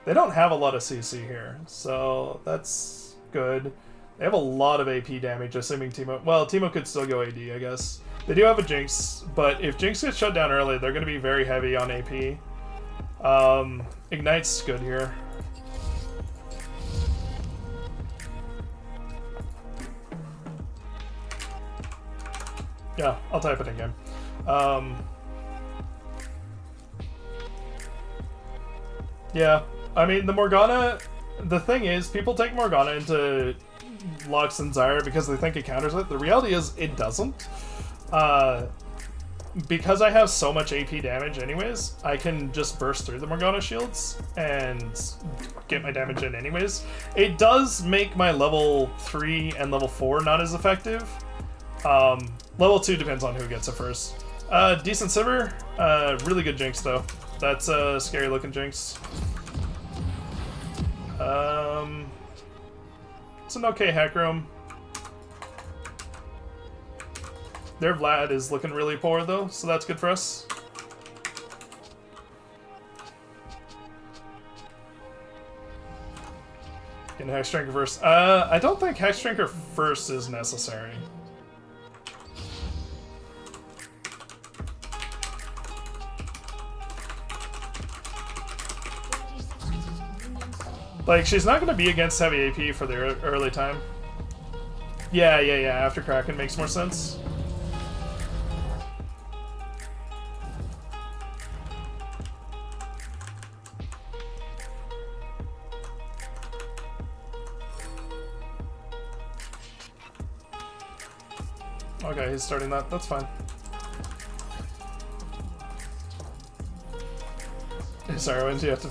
They don't have a lot of CC here, so that's good. They have a lot of AP damage, assuming Teemo... Well, Teemo could still go AD, I guess. They do have a Jinx, but if Jinx gets shut down early, they're going to be very heavy on AP. Ignite's good here. Yeah, I'll type it in game. Yeah, I mean, the Morgana... The thing is, people take Morgana into Lux and Zyra because they think it counters it. The reality is, it doesn't. Because I have so much AP damage anyways, I can just burst through the Morgana shields and get my damage in anyways. It does make my level 3 and level 4 not as effective. Level 2 depends on who gets it first. Decent Sivir. Really good Jinx, though. That's a scary looking Jinx. It's an okay hack room. Their Vlad is looking really poor, though, so that's good for us. Getting Hexdrinker first. I don't think Hexdrinker first is necessary. Like, she's not going to be against heavy AP for the early time. Yeah, after Kraken makes more sense. Okay, he's starting that. That's fine. Sorry, when do you have to...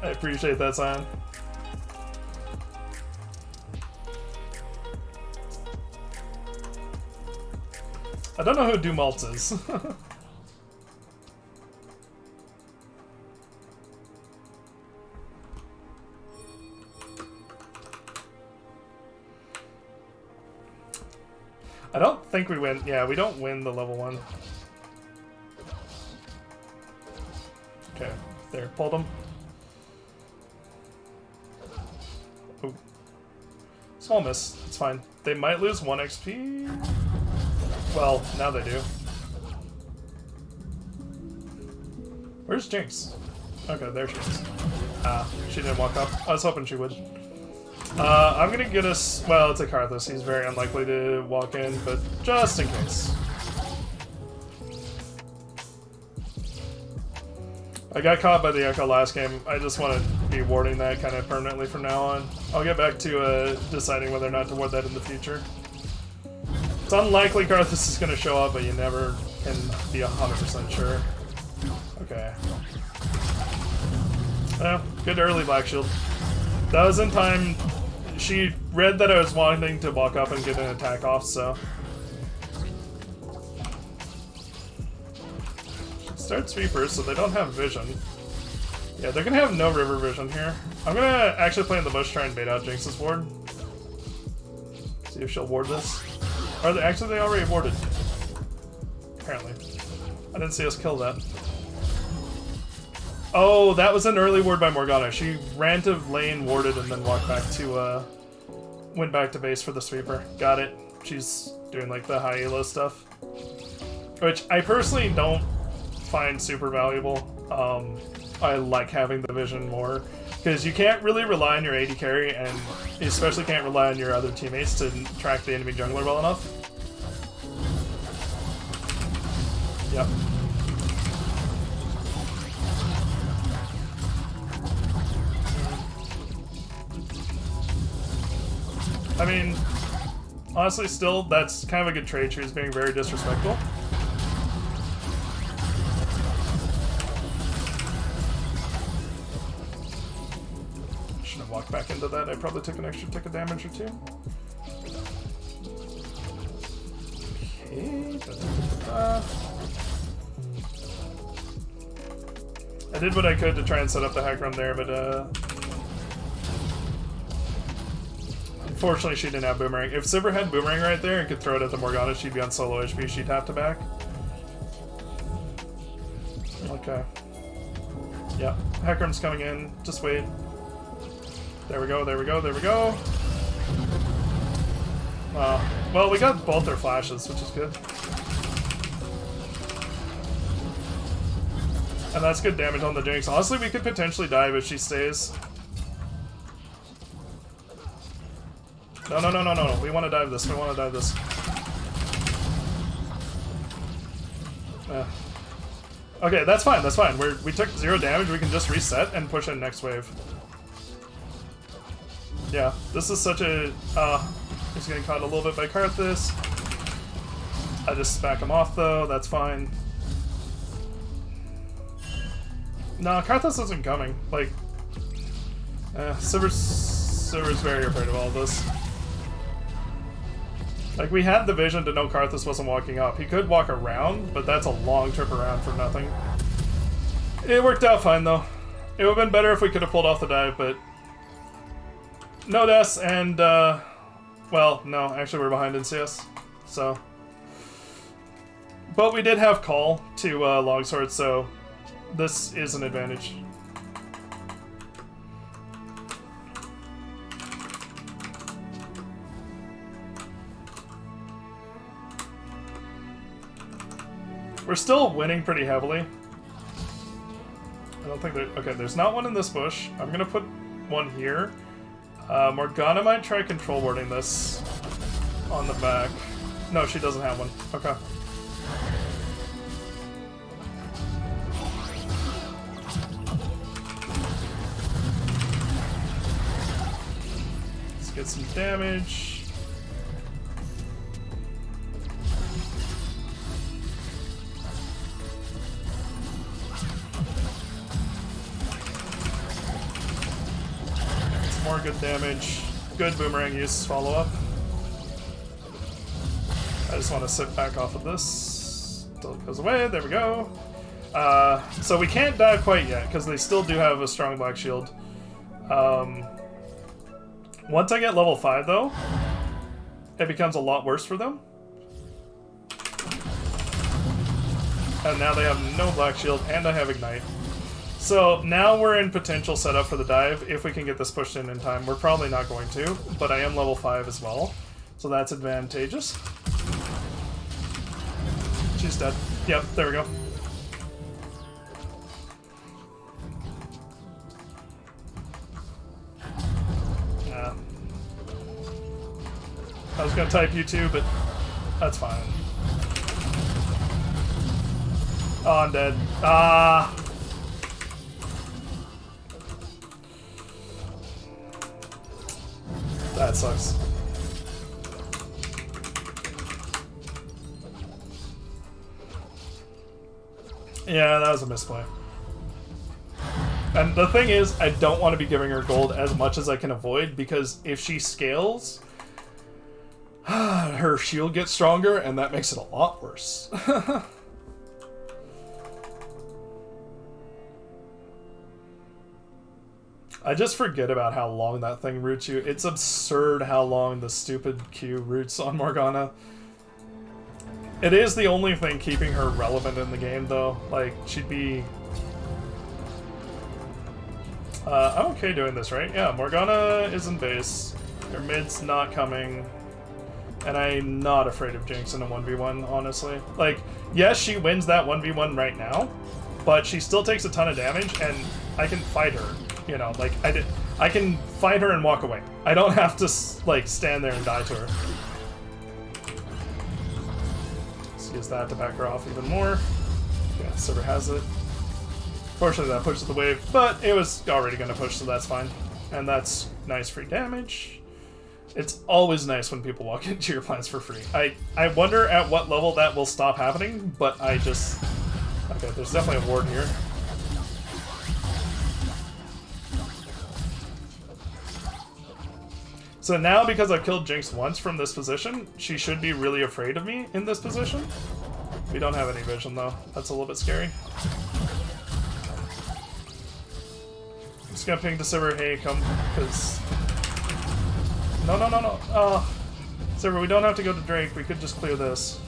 I appreciate that, Sion. I don't know who Dumaltz is. I don't think we win. Yeah, we don't win the level 1. Okay, there, pulled him. Oh. Small miss, it's fine. They might lose 1 XP. Well, now they do. Where's Jinx? Okay, there she is. Ah, she didn't walk up. I was hoping she would. I'm gonna get us... Well, it's a Karthus. He's very unlikely to walk in, but just in case. I got caught by the Echo last game. I just want to be warding that kind of permanently from now on. I'll get back to deciding whether or not to ward that in the future. It's unlikely Karthus is going to show up, but you never can be 100% sure. Okay. Well, good early Black Shield. That was in time. She read that I was wanting to walk up and get an attack off, so... Start sweepers, so they don't have vision. Yeah, they're gonna have no river vision here. I'm gonna actually play in the bush, try and bait out Jinx's ward. See if she'll ward this. Are they actually? They already warded. Apparently, I didn't see us kill that. Oh, that was an early ward by Morgana. She ran to lane, warded, and then walked back to went back to base for the sweeper. Got it. She's doing like the high elo stuff, which I personally don't find super valuable. I like having the vision more because you can't really rely on your AD carry, and you especially can't rely on your other teammates to track the enemy jungler well enough. Yep. I mean, honestly, still, that's kind of a good trade. She was being very disrespectful. Shouldn't have walked back into that. I probably took an extra tick of damage or two. Okay. I did what I could to try and set up the hack run there, but unfortunately, she didn't have Boomerang. If Sivir had Boomerang right there and could throw it at the Morgana, she'd be on solo HP. She'd have to back. Okay. Yeah. Hecarim's coming in. Just wait. There we go, there we go, there we go. Well, we got both their flashes, which is good. And that's good damage on the Jinx. Honestly, we could potentially dive if she stays. No, no, no, no, no. We want to dive this. We want to dive this. Okay, that's fine. That's fine. We took 0 damage. We can just reset and push in next wave. Yeah, this is such a... he's getting caught a little bit by Karthus. I just back him off, though. That's fine. No, Karthus isn't coming. Like... Sivir's very afraid of all of this. Like, we had the vision to know Karthus wasn't walking up. He could walk around, but that's a long trip around for nothing. It worked out fine, though. It would have been better if we could have pulled off the dive, but... No deaths, and, well, no, actually we're behind in CS, so... But we did have call to Longsword, so this is an advantage. We're still winning pretty heavily. I don't think that... Okay, there's not one in this bush. I'm gonna put one here. Morgana might try control warding this on the back. No, she doesn't have one. Okay. Let's get some damage. More good damage. Good Boomerang use follow-up. I just want to sit back off of this until it goes away. There we go. So we can't dive quite yet because they still do have a strong black shield. Once I get level 5 though, it becomes a lot worse for them. And now they have no black shield and I have Ignite. So now we're in potential setup for the dive if we can get this pushed in time. We're probably not going to, but I am level 5 as well. So that's advantageous. She's dead. Yep, there we go. Yeah. I was gonna type you too, but that's fine. Oh, I'm dead. Ah. That sucks. Yeah, that was a misplay. And the thing is, I don't want to be giving her gold as much as I can avoid, because if she scales, her shield gets stronger, and that makes it a lot worse. I just forget about how long that thing roots you. It's absurd how long the stupid Q roots on Morgana. It is the only thing keeping her relevant in the game, though. Like, she'd be... I'm okay doing this, right? Yeah, Morgana is in base. Her mid's not coming. And I'm not afraid of Jinx in a 1v1, honestly. Like, yes, she wins that 1v1 right now, but she still takes a ton of damage, and I can fight her. You know, like, I can fight her and walk away. I don't have to, like, stand there and die to her. Let's use that to back her off even more. Yeah, Silver has it. Fortunately, that pushes the wave, but it was already going to push, so that's fine. And that's nice free damage. It's always nice when people walk into your plants for free. I wonder at what level that will stop happening, but I just... Okay, there's definitely a ward here. So now, because I've killed Jinx once from this position, she should be really afraid of me in this position. We don't have any vision, though. That's a little bit scary. I'm just gonna ping to Silver, hey, come, because... No. Silver, we don't have to go to Drake. We could just clear this.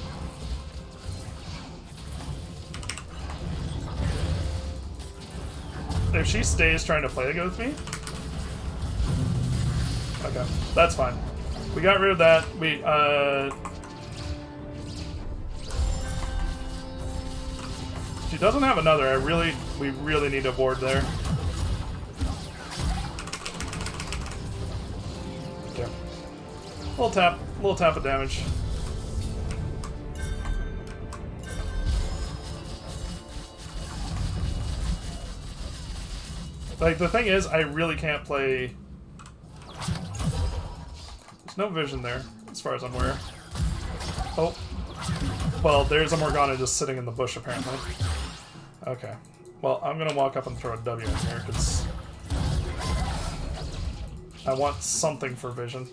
If she stays trying to play with me... Okay, that's fine. We got rid of that. She doesn't have another. We really need a ward there. Okay. Little tap of damage. Like, the thing is, I really can't play... There's no vision there, as far as I'm aware. Oh. Well, there's a Morgana just sitting in the bush, apparently. Okay. Well, I'm gonna walk up and throw a W in here, because... I want something for vision.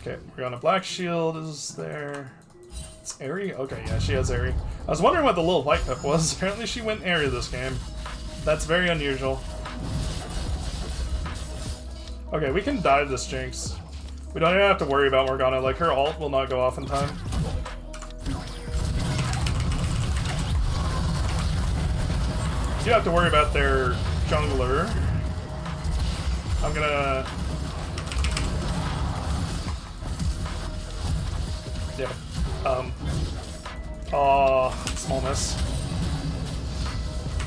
Okay, Morgana Black Shield is there. It's Airy? Okay, yeah, she has Airy. I was wondering what the little white pip was. Apparently she went Airy this game. That's very unusual. Okay, we can dive this Jinx. We don't even have to worry about Morgana. Like, her ult will not go off in time. You have to worry about their jungler. I'm gonna... Yeah. Small miss.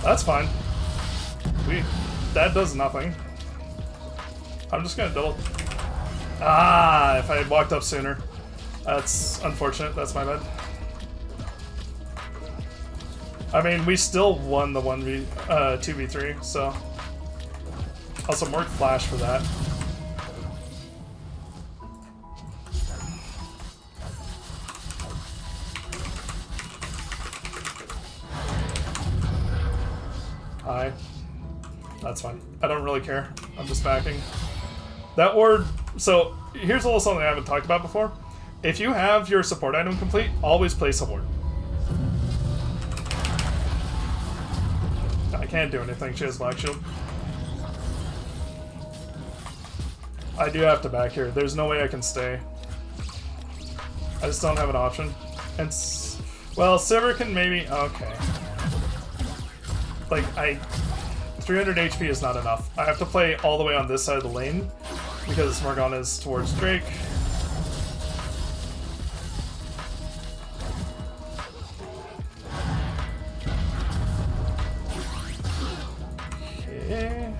That's fine. That does nothing. I'm just gonna double... Ah, if I had walked up sooner. That's unfortunate, that's my bad. I mean, we still won the 2v3, so... Also, more flash for that. Hi. That's fine. I don't really care. I'm just backing. That ward... So, here's a little something I haven't talked about before. If you have your support item complete, always place a ward. I can't do anything. She has Black Shield. I do have to back here. There's no way I can stay. I just don't have an option. And... Well, Silver can maybe... Okay. Like, 300 HP is not enough. I have to play all the way on this side of the lane because Morgana is towards Drake. Okay.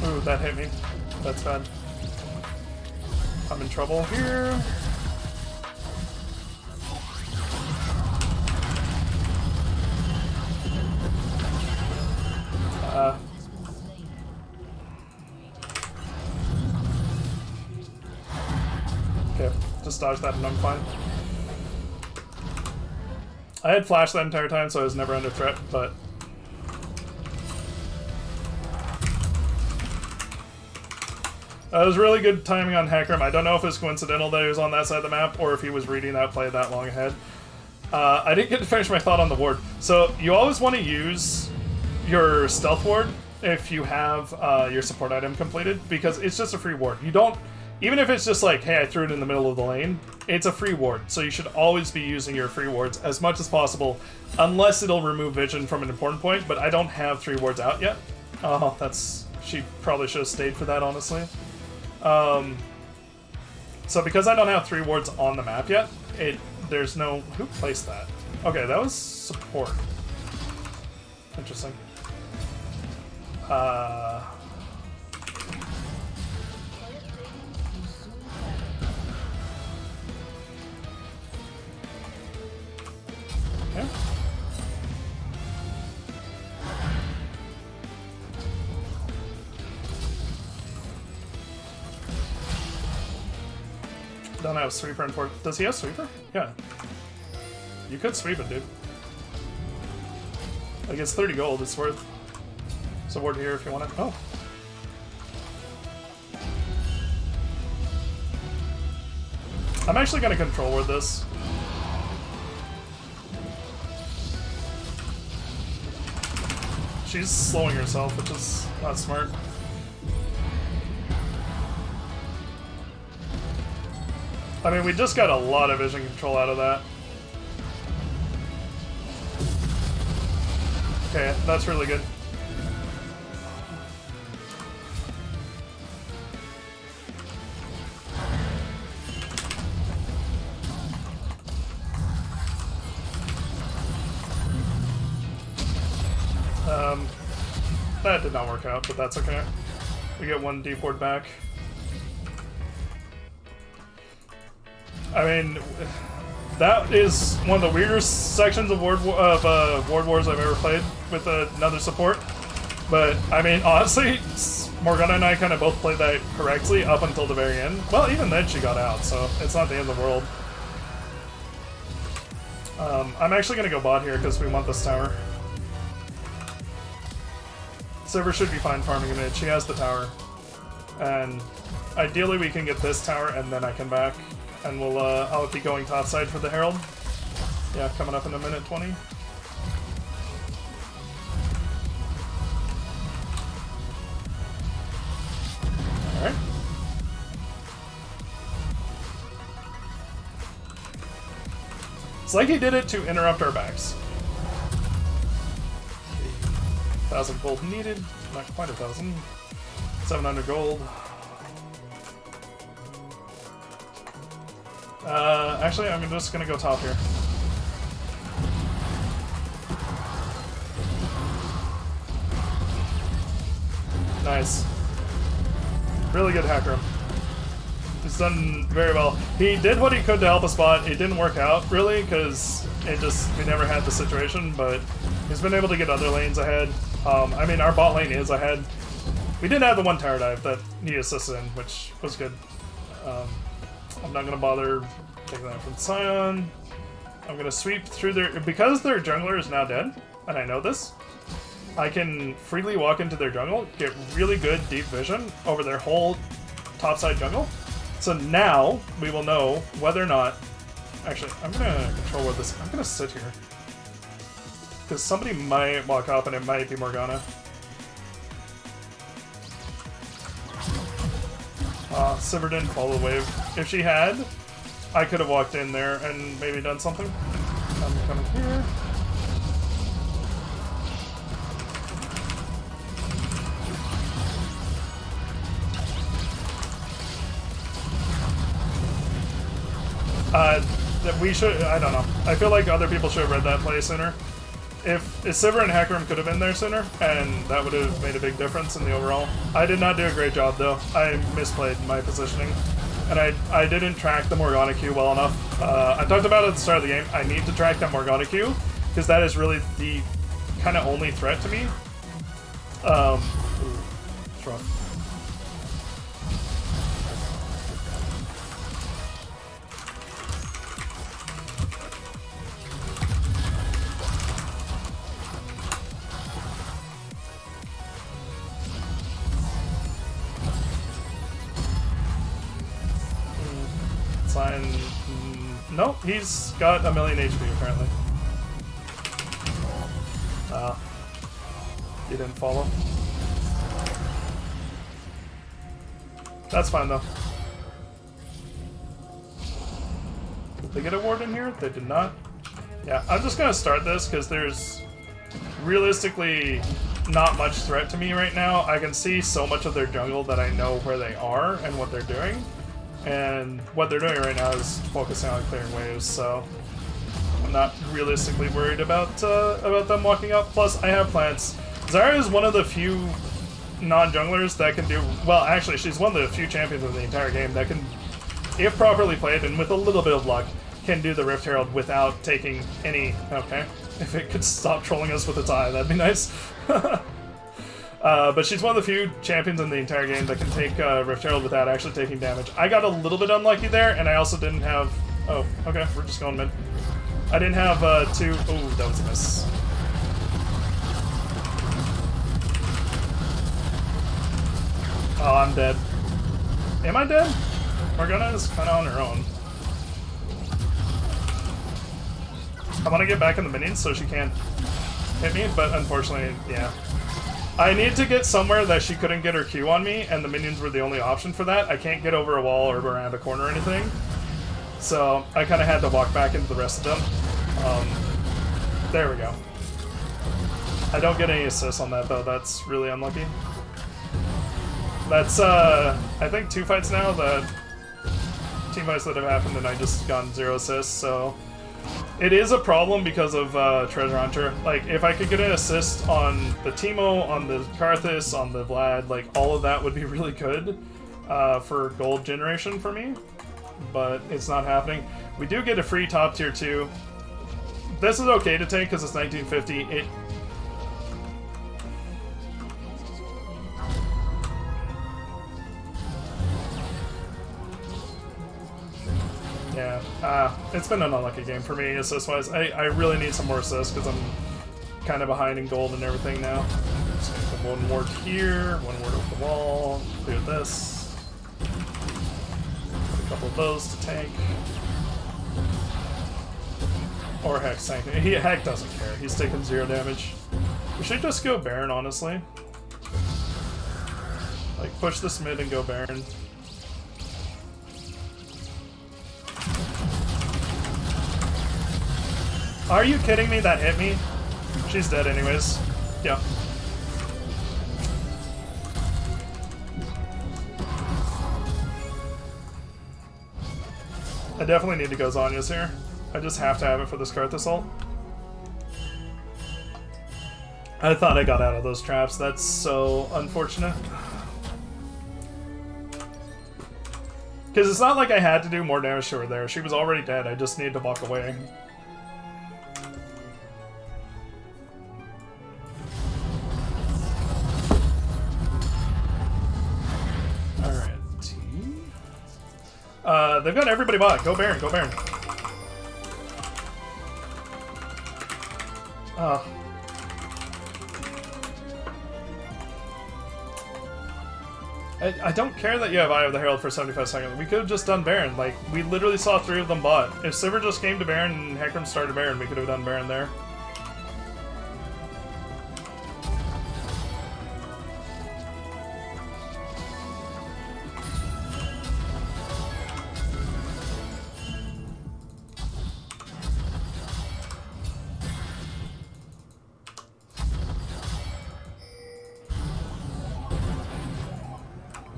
Ooh, that hit me. That's bad. I'm in trouble here. Okay, just dodge that and I'm fine. I had flash that entire time, so I was never under threat, but... It was really good timing on Hecarim. I don't know if it was coincidental that he was on that side of the map or if he was reading that play that long ahead. I didn't get to finish my thought on the ward. So you always want to use your stealth ward if you have your support item completed, because it's just a free ward. You don't, even if it's just like, hey, I threw it in the middle of the lane, it's a free ward. So you should always be using your free wards as much as possible, unless it'll remove vision from an important point, but I don't have 3 wards out yet. Oh, that's, she probably should have stayed for that, honestly. So because I don't have 3 wards on the map yet, there's no... Who placed that? Okay, that was support. Interesting. Okay. Don't have sweeper and fork. Does he have sweeper? Yeah. You could sweep it, dude. Like, it's 30 gold. It's worth support here if you want it. Oh. I'm actually going to control word this. She's slowing herself, which is not smart. I mean, we just got a lot of vision control out of that. Okay, that's really good. That did not work out, but that's okay. We get one deep ward back. I mean, that is one of the weirdest sections of Ward Wars I've ever played with another support. But, I mean, honestly, Morgana and I kind of both played that correctly up until the very end. Well, even then she got out, so it's not the end of the world. I'm actually going to go bot here because we want this tower. Silver should be fine farming a mid. She has the tower. And ideally we can get this tower and then I can back. And we'll, I'll be going topside for the Herald. Yeah, coming up in a minute 20. Alright. It's like he did it to interrupt our backs. 1,000 gold needed. Not quite 1,000. 700 gold. Actually, I'm just gonna go top here. Nice. Really good hacker. He's done very well. He did what he could to help us bot. It didn't work out, really, because we never had the situation, but he's been able to get other lanes ahead. I mean, our bot lane is ahead. We did have the one tower dive that he assisted in, which was good. I'm not going to bother taking that from Scion. I'm going to sweep through their... Because their jungler is now dead, and I know this, I can freely walk into their jungle, get really good deep vision over their whole topside jungle. So now we will know whether or not... Actually, I'm going to control where this... I'm going to sit here. Because somebody might walk up and it might be Morgana. Sivir didn't follow the wave. If she had, I could have walked in there and maybe done something. I'm coming here. That we should, I don't know. I feel like other people should have read that play sooner. If Sivir and Hecarim could have been there sooner, and that would have made a big difference in the overall. I did not do a great job, though. I misplayed my positioning, and I didn't track the Morgana Q well enough. I talked about it at the start of the game. I need to track that Morgana Q, because that is really the kind of only threat to me. What's wrong? Nope, he's got 1 million HP apparently. He didn't follow. That's fine though. Did they get a ward in here? They did not. Yeah, I'm just gonna start this because there's realistically not much threat to me right now. I can see so much of their jungle that I know where they are and what they're doing. And what they're doing right now is focusing on clearing waves, so I'm not realistically worried about them walking up. Plus, I have plants. Zarya is one of the few non-junglers that can do... Well, actually, she's one of the few champions of the entire game that can, if properly played and with a little bit of luck, can do the Rift Herald without taking any... Okay. If it could stop trolling us with its eye, that'd be nice. But she's one of the few champions in the entire game that can take Rift Herald without actually taking damage. I got a little bit unlucky there, and I also didn't have... Oh, okay, we're just going mid. I didn't have two... Oh, that was a miss. Oh, I'm dead. Am I dead? Morgana is kind of on her own. I want to get back in the minions so she can't hit me, but unfortunately, yeah. I need to get somewhere that she couldn't get her Q on me, and the minions were the only option for that. I can't get over a wall or around a corner or anything. So I kind of had to walk back into the rest of them. There we go. I don't get any assists on that, though. That's really unlucky. That's, I think 2 fights now, the team fights that have happened, and I just gotten 0 assists, so... It is a problem because of Treasure Hunter. Like, if I could get an assist on the Teemo, on the Karthus, on the Vlad, like, all of that would be really good for gold generation for me. But it's not happening. We do get a free top tier 2. This is okay to take because it's 1950. Yeah, it's been an unlucky game for me assist-wise. I really need some more assists because I'm kind of behind in gold and everything now. Just gonna put one ward here, one ward over the wall, clear this. Put a couple of those to tank. Or Heck's tanking. Heck doesn't care. He's taking 0 damage. We should just go Baron, honestly. Like, push this mid and go Baron. Are you kidding me? That hit me? She's dead anyways. Yeah. I definitely need to go Zonya's here. I just have to have it for this Karthus ult. I thought I got out of those traps. That's so unfortunate. Because it's not like I had to do more damage to her there. She was already dead. I just needed to walk away. They've got everybody bought. Go Baron, go Baron. I don't care that you have Eye of the Herald for 75 seconds. We could have just done Baron. Like, we literally saw 3 of them bought. If Sivir just came to Baron and Hecarim started Baron, we could have done Baron there.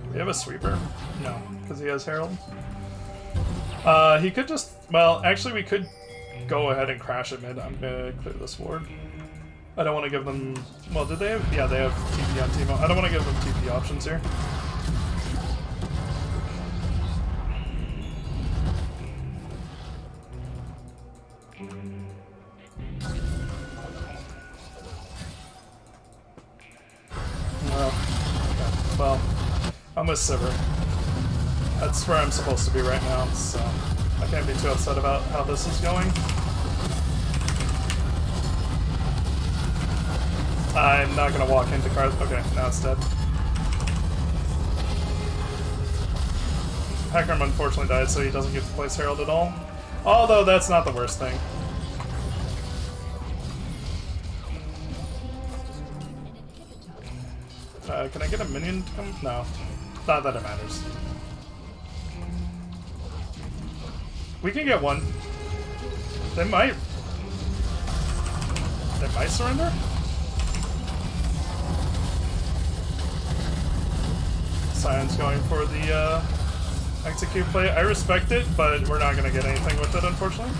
Do you have a sweeper? No, because he has Herald. He could just... Well, actually we could go ahead and crash it mid. I'm gonna clear this ward. I don't want to give them... Well, did they have... Yeah, they have TP on Teemo. I don't want to give them TP options here. Well, I'm with Sivir. That's where I'm supposed to be right now, so I can't be too upset about how this is going. I'm not gonna walk into Karth. Okay, now it's dead. Hecarim unfortunately died, so he doesn't get to place Herald at all. Although that's not the worst thing. Can I get a minion to come? No. Not that it matters. We can get one. They might surrender? Sion's going for the execute play. I respect it, but we're not going to get anything with it, unfortunately.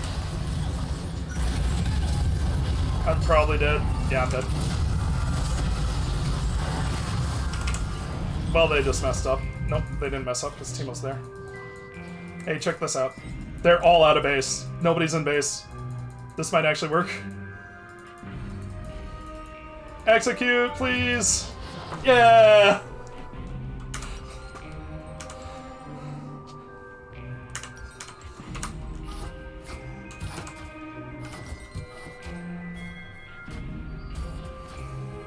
I'm probably dead. Yeah, I'm dead. Well, they just messed up. Nope, they didn't mess up because Teemo's there. Hey, check this out. They're all out of base. Nobody's in base. This might actually work. Execute, please! Yeah!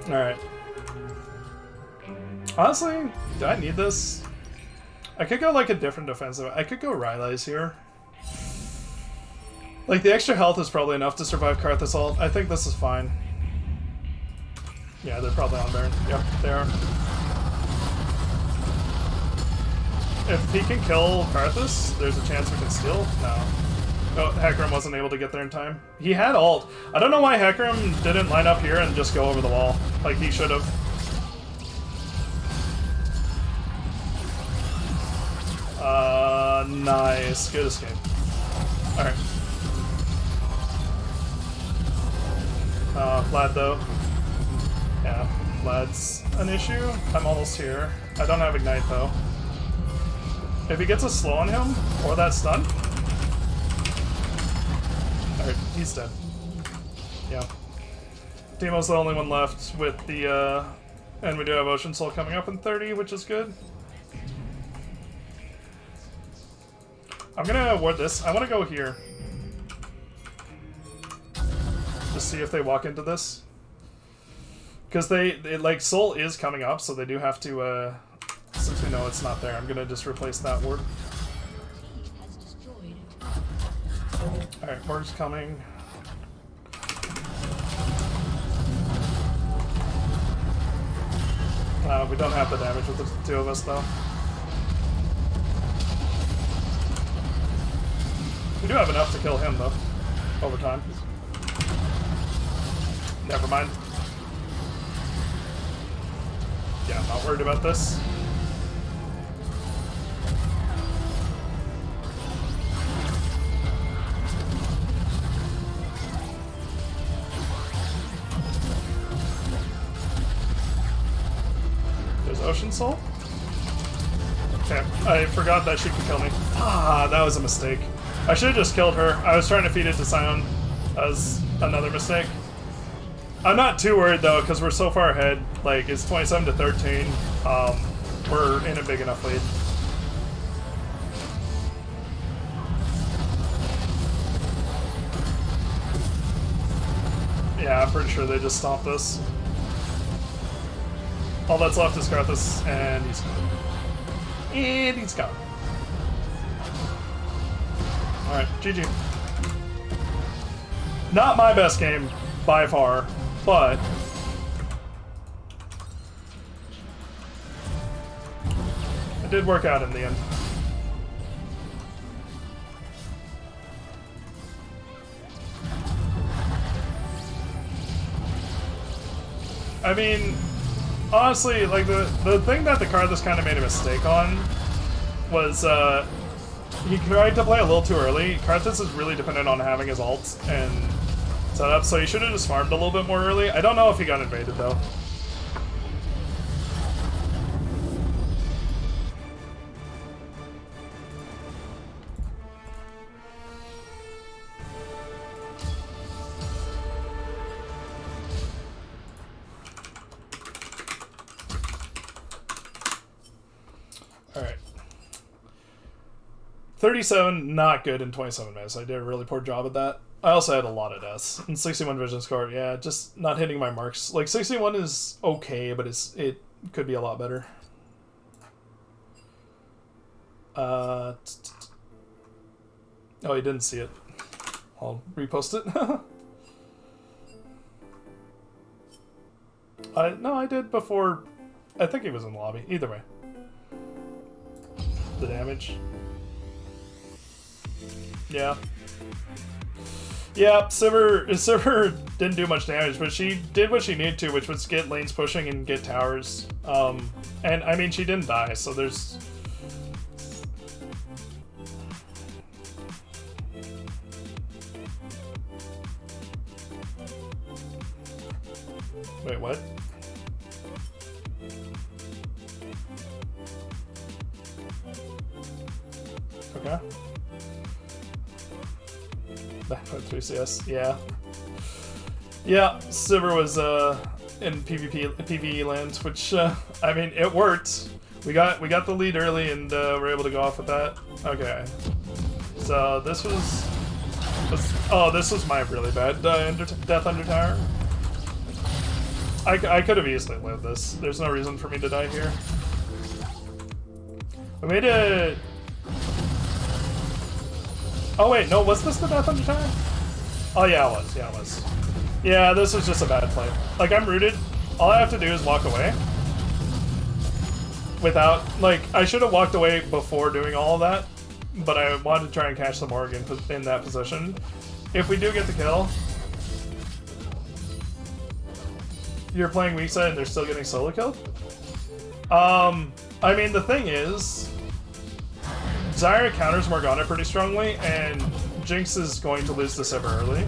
Alright. Honestly, do I need this? I could go like a different defensive. I could go Rylai's here. Like, the extra health is probably enough to survive Karthus ult. I think this is fine. Yeah, they're probably on Baron. Yep, they are. If he can kill Karthus, there's a chance we can steal? No. Oh, Hecarim wasn't able to get there in time. He had ult. I don't know why Hecarim didn't line up here and just go over the wall. Like he should have. Nice. Good escape. Alright. Vlad though. Yeah, Vlad's an issue. I'm almost here. I don't have Ignite though. If he gets a slow on him, or that stun. Alright, he's dead. Yeah. Teemo's the only one left with the, and we do have Ocean Soul coming up in 30, which is good. I'm gonna ward this. I wanna go here. Just see if they walk into this. Because they like, Soul is coming up, so they do have to, since we know it's not there, I'm gonna just replace that ward. Alright, ward's coming. We don't have the damage with the two of us, though. We do have enough to kill him, though, over time. Never mind. Yeah, I'm not worried about this. There's Ocean Soul. Okay, I forgot that she could kill me. Ah, that was a mistake. I should have just killed her. I was trying to feed it to Sion. That was another mistake. I'm not too worried though, because we're so far ahead. Like, it's 27 to 13. We're in a big enough lead. Yeah, I'm pretty sure they just stomped us. All that's left is Karthus, and he's gone. And he's gone. Alright, GG. Not my best game, by far, but it did work out in the end. I mean, honestly, like, the thing that the Karthus kind of made a mistake on was, he tried to play a little too early. Karthus is really dependent on having his ult and setup, so he should have just farmed a little bit more early. I don't know if he got invaded, though. Alright. 37, not good in 27 minutes. I did a really poor job at that. I also had a lot of deaths. And 61 vision score, yeah, just not hitting my marks. Like, 61 is okay, but it could be a lot better. Oh, he didn't see it. I'll repost it. No, I did before. I think he was in the lobby. Either way. The damage. Yeah. Yeah, Sivir didn't do much damage, but she did what she needed to, which was get lanes pushing and get towers. And I mean, she didn't die, so there's... Wait, what? Okay. 9.3 CS, yeah. Yeah, Sivir was in PvE land, which I mean it worked. We got the lead early and we're able to go off with that. Okay. So this was oh, this was my really bad death under tower. I could have easily lived this. There's no reason for me to die here. I made it. Oh wait, no, was this the death under tower? Oh yeah, it was. Yeah, it was. Yeah, this was just a bad play. Like, I'm rooted. All I have to do is walk away. Without, like, I should have walked away before doing all of that, but I wanted to try and catch the Morgan in that position. If we do get the kill, you're playing weak side and they're still getting solo killed? I mean, the thing is, Zyra counters Morgana pretty strongly, and Jinx is going to lose this ever early.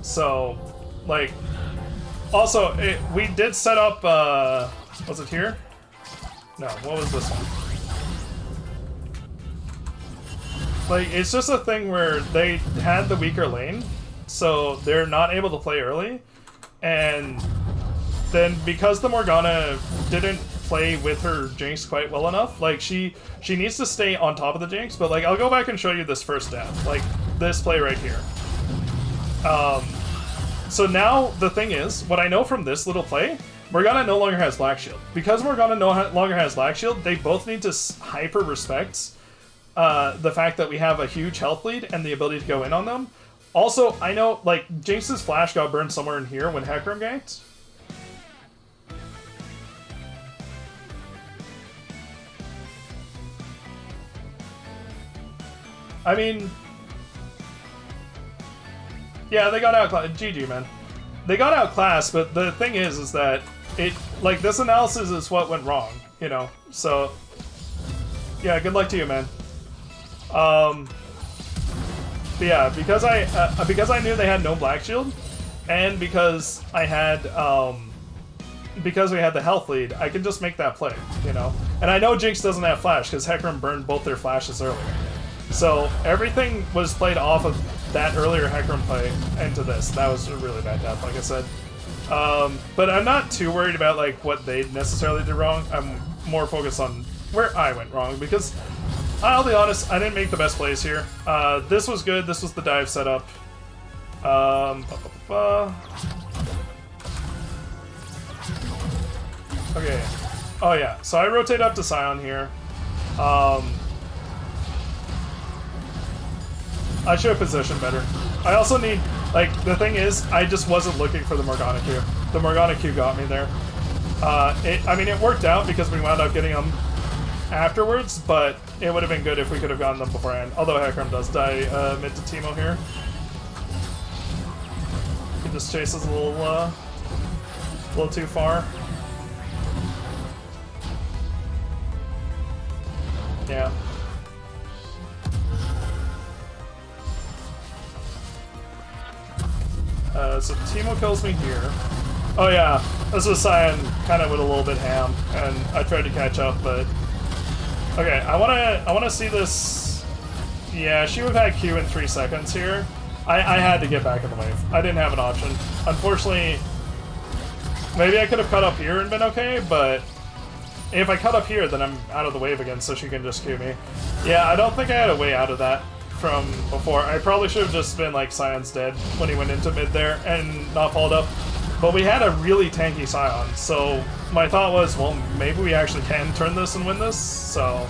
So, like, also, we did set up, was it here? No, what was this one? Like, it's just a thing where they had the weaker lane, so they're not able to play early, and then because the Morgana didn't play with her Jinx quite well enough, like, she needs to stay on top of the Jinx, but, like, I'll go back and show you this first death, like, this play right here. So now, the thing is, what I know from this little play, Morgana no longer has Black Shield. Because Morgana no longer has Black Shield, they both need to hyper-respect the fact that we have a huge health lead and the ability to go in on them. Also, I know, like, Jinx's flash got burned somewhere in here when Hecarim ganked. I mean... Yeah, they got outclassed. GG, man. They got outclassed, but the thing is that it, like, this analysis is what went wrong, you know? So, yeah, good luck to you, man. But yeah, because I knew they had no Black Shield, and because I had, because we had the health lead, I could just make that play, you know? And I know Jinx doesn't have Flash, because Hecarim burned both their flashes earlier. So, everything was played off of that earlier Hecarim play into this. That was a really bad death, like I said. But I'm not too worried about, like, what they necessarily did wrong. I'm more focused on where I went wrong, because I'll be honest, I didn't make the best plays here. This was good. This was the dive setup. Okay. Oh, yeah. So I rotate up to Sion here. I should have positioned better. I also need, like, the thing is, I just wasn't looking for the Morgana Q. The Morgana Q got me there. I mean, it worked out because we wound up getting them afterwards, but it would have been good if we could have gotten them beforehand. Although Hecarim does die mid to Teemo here. He just chases a little too far. Yeah. So Teemo kills me here. Oh yeah, this was Sion kind of went a little bit ham, and I tried to catch up, but okay. I wanna see this. Yeah, she would have had Q in 3 seconds here. I had to get back in the wave. I didn't have an option. Unfortunately, maybe I could have cut up here and been okay, but if I cut up here, then I'm out of the wave again, so she can just Q me. Yeah, I don't think I had a way out of that from before. I probably should have just been like Sion's dead when he went into mid there and not followed up. But we had a really tanky Sion, so my thought was, well, maybe we actually can turn this and win this. So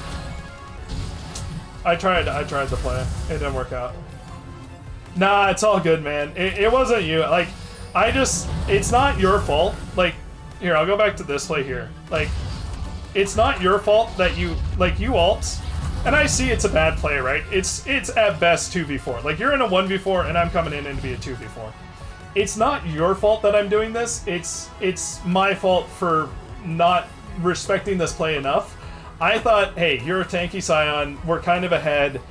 I tried the play. It didn't work out. Nah, it's all good, man. It wasn't you. Like, it's not your fault. Like, here, I'll go back to this play here. Like, it's not your fault that you ult. And I see it's a bad play, right? It's at best 2v4. Like, you're in a 1v4 and I'm coming in to be a 2v4. It's not your fault that I'm doing this. It's my fault for not respecting this play enough. I thought, hey, you're a tanky Sion. We're kind of ahead.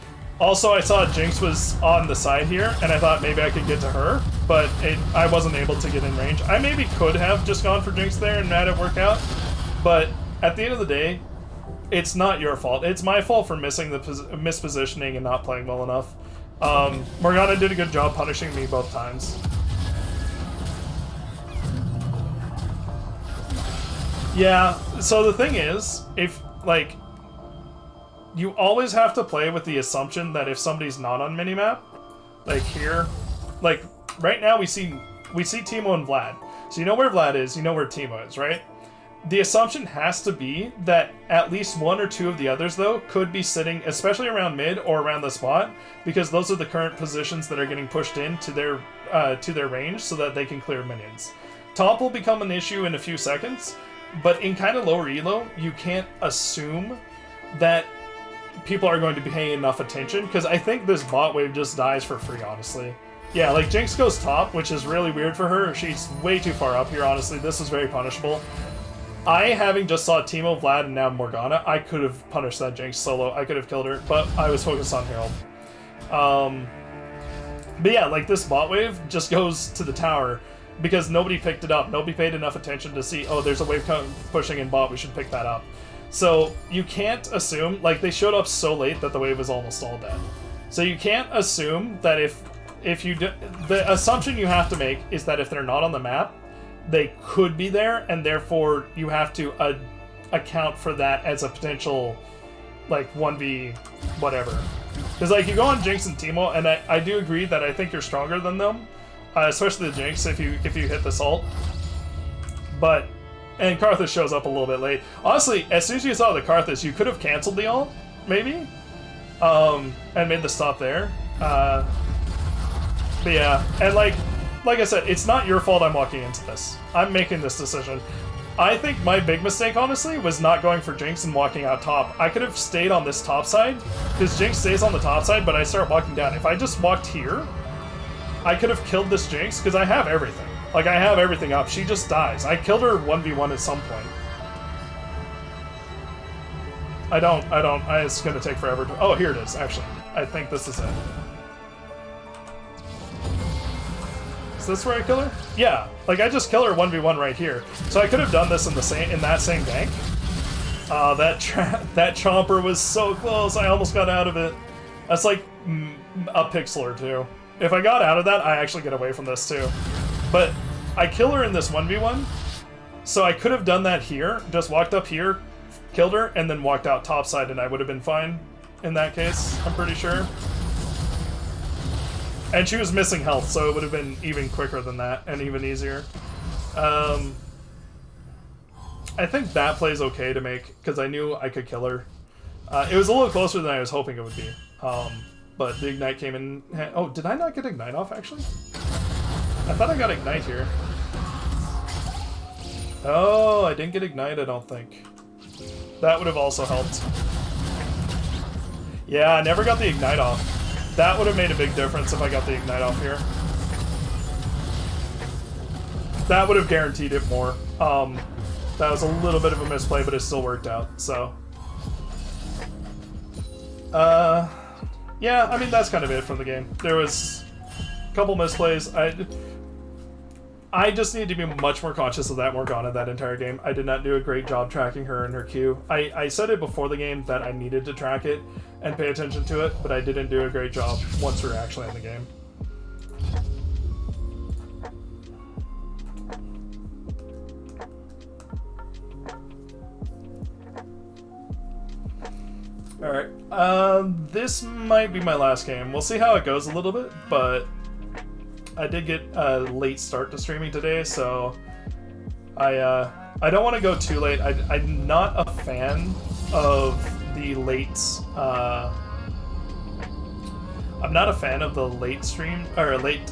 Also, I saw Jinx was on the side here, and I thought maybe I could get to her, but I wasn't able to get in range. I maybe could have just gone for Jinx there and had it work out, but at the end of the day, it's not your fault. It's my fault for missing the mispositioning and not playing well enough. Morgana did a good job punishing me both times. Yeah, so the thing is, if, like, you always have to play with the assumption that if somebody's not on minimap, like here, like, right now we see Teemo and Vlad. So you know where Vlad is, you know where Teemo is, right? The assumption has to be that at least one or two of the others, though, could be sitting, especially around mid or around the spot, because those are the current positions that are getting pushed into their range so that they can clear minions. Top will become an issue in a few seconds, but in kind of lower elo, you can't assume that people are going to be paying enough attention, because I think this bot wave just dies for free, honestly. Yeah, like, Jinx goes top, which is really weird for her. She's way too far up here, honestly. This is very punishable. I, having just saw Teemo, Vlad, and now Morgana, I could have punished that Jinx solo. I could have killed her, but I was focused on Herald. But yeah, like, this bot wave just goes to the tower because nobody picked it up. Nobody paid enough attention to see, oh, there's a wave pushing in bot, we should pick that up. So you can't assume, like, they showed up so late that the wave was almost all dead. So you can't assume that if you do, the assumption you have to make is that if they're not on the map, they could be there, and therefore you have to account for that as a potential, like, 1v whatever. Because, like, you go on Jinx and Teemo, and I do agree that I think you're stronger than them, especially the Jinx if you hit this ult. But, and Karthus shows up a little bit late. Honestly, as soon as you saw the Karthus, you could have canceled the ult, maybe, and made the stop there. But yeah, and like I said, it's not your fault I'm walking into this. I'm making this decision. I think my big mistake, honestly, was not going for Jinx and walking out top. I could have stayed on this top side, because Jinx stays on the top side, but I start walking down. If I just walked here, I could have killed this Jinx, because I have everything. Like, I have everything up. She just dies. I killed her 1v1 at some point. I don't. It's gonna take forever to... Oh, here it is, actually. I think this is it. Is this where I kill her? Yeah. Like, I just kill her 1v1 right here. So I could have done this in that same bank. That chomper was so close. I almost got out of it. That's like a pixel or two. If I got out of that, I actually get away from this too. But I kill her in this 1v1, so I could have done that here, just walked up here, killed her, and then walked out topside, and I would have been fine in that case, I'm pretty sure. And she was missing health, so it would have been even quicker than that, and even easier. I think that play's okay to make, because I knew I could kill her. It was a little closer than I was hoping it would be. But the Ignite came in... Oh, did I not get Ignite off, actually? I thought I got Ignite here. Oh, I didn't get Ignite, I don't think. That would have also helped. Yeah, I never got the Ignite off. That would have made a big difference if I got the Ignite off here. That would have guaranteed it more. That was a little bit of a misplay, but it still worked out, so... Yeah, I mean, that's kind of it from the game. There was a couple misplays. I just need to be much more conscious of that Morgana that entire game. I did not do a great job tracking her and her Q. I said it before the game that I needed to track it and pay attention to it, but I didn't do a great job once we were actually in the game. Alright, this might be my last game. We'll see how it goes a little bit, but I did get a late start to streaming today, so I don't want to go too late. I'm not a fan of the late, I'm not a fan of the late stream, or late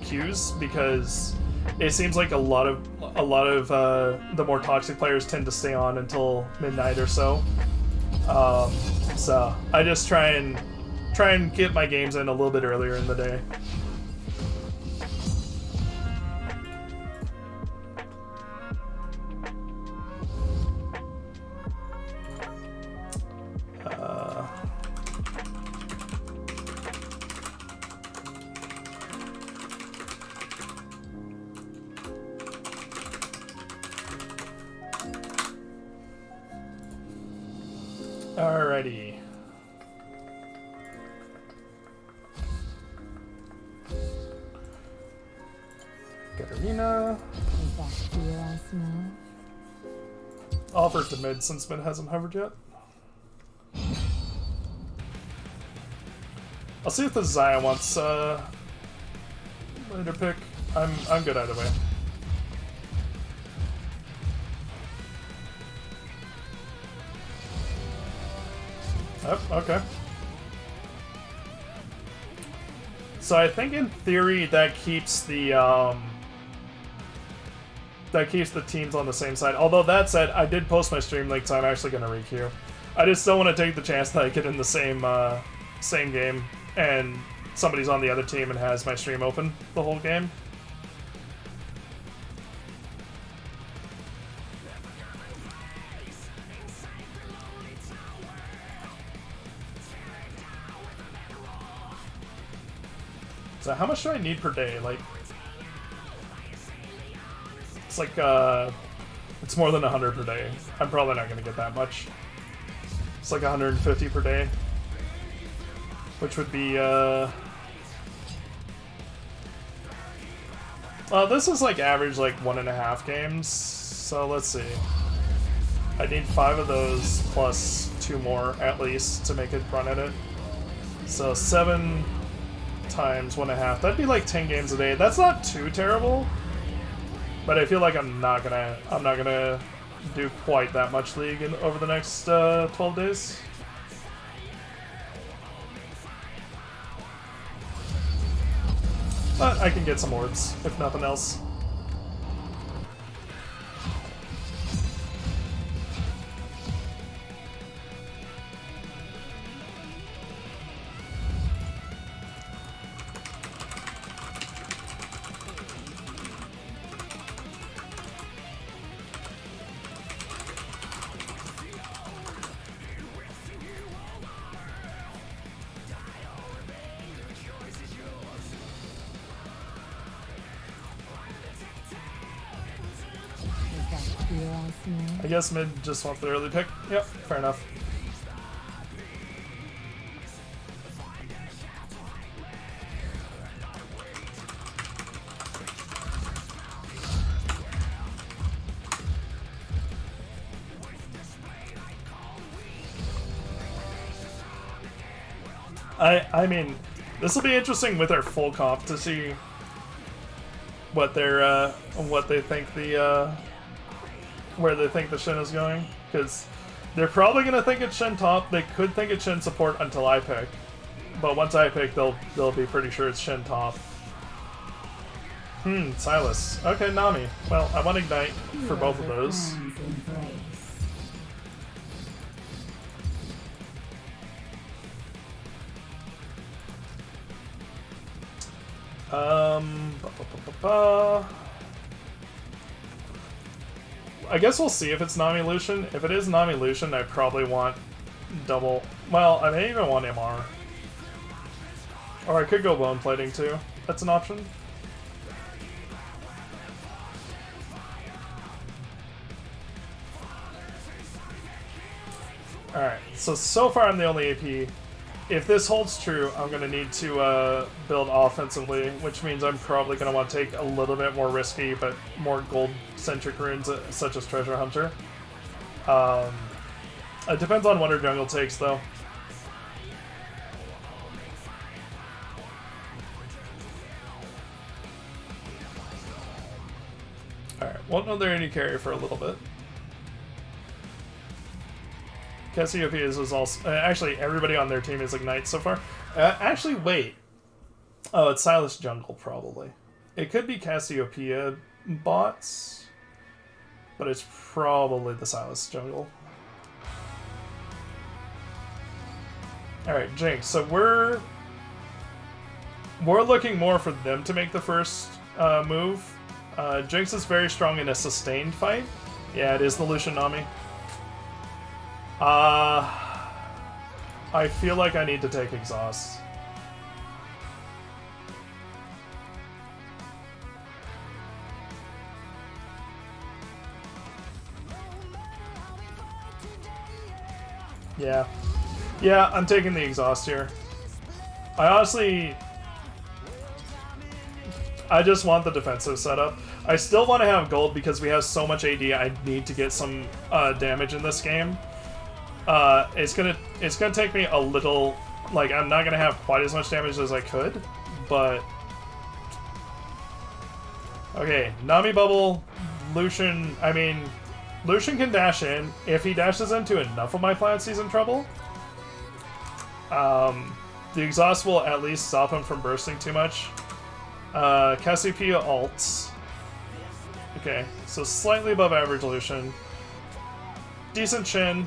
queues, because it seems like a lot of the more toxic players tend to stay on until midnight or so. So I just try and get my games in a little bit earlier in the day. Alrighty. Katarina. Is that fear I smell? Offer to mid since mid hasn't hovered yet. I'll see if the Zaya wants later pick. I'm good either way. Oh, okay. So I think in theory that keeps the teams on the same side. Although that said, I did post my stream link, so I'm actually gonna re-queue. I just don't want to take the chance that I get in the same game and somebody's on the other team and has my stream open the whole game. So how much do I need per day? Like, it's like, it's more than 100 per day. I'm probably not gonna get that much. It's like 150 per day. Which would be, this is like average like 1.5 games. So let's see. I need 5 of those plus 2 more at least to make it run at it. So 7 times 1.5. That'd be like 10 games a day. That's not too terrible. But I feel like I'm not gonna do quite that much League over the next 12 days. But I can get some orbs, if nothing else. I guess mid just wants the early pick. Yep, fair enough. I mean, this will be interesting with our full comp to see what they think the where they think the Shin is going, because they're probably gonna think it's Shin top. They could think it's Shin support until I pick, but once I pick, they'll be pretty sure it's Shin top. Silas. Okay, Nami. Well, I want Ignite for both of those. I guess we'll see if it's Nami Lucian. If it is Nami Lucian, I probably want double. Well, I may even want MR. Or I could go bone plating too. That's an option. Alright, so far I'm the only AP. If this holds true, I'm going to need to build offensively, which means I'm probably going to want to take a little bit more risky, but more gold-centric runes, such as Treasure Hunter. It depends on what her jungle takes, though. Alright, won't know their AD carry for a little bit. Cassiopeia is also... actually, everybody on their team is Ignite so far. Actually, wait. Oh, it's Silas Jungle, probably. It could be Cassiopeia bots, but it's probably the Silas Jungle. Alright, Jinx. So we're looking more for them to make the first move. Jinx is very strong in a sustained fight. Yeah, it is the Lucian Nami. I feel like I need to take Exhaust. Yeah. Yeah, I'm taking the exhaust here. I honestly... I just want the defensive setup. I still want to have gold because we have so much AD. I need to get some damage in this game. It's gonna take me a little... Like, I'm not gonna have quite as much damage as I could, but... Okay, Nami Bubble, Lucian... I mean, Lucian can dash in. If he dashes into enough of my plants, he's in trouble. The exhaust will at least stop him from bursting too much. Cassiopeia ults. Okay, so slightly above average Lucian. Decent Shin.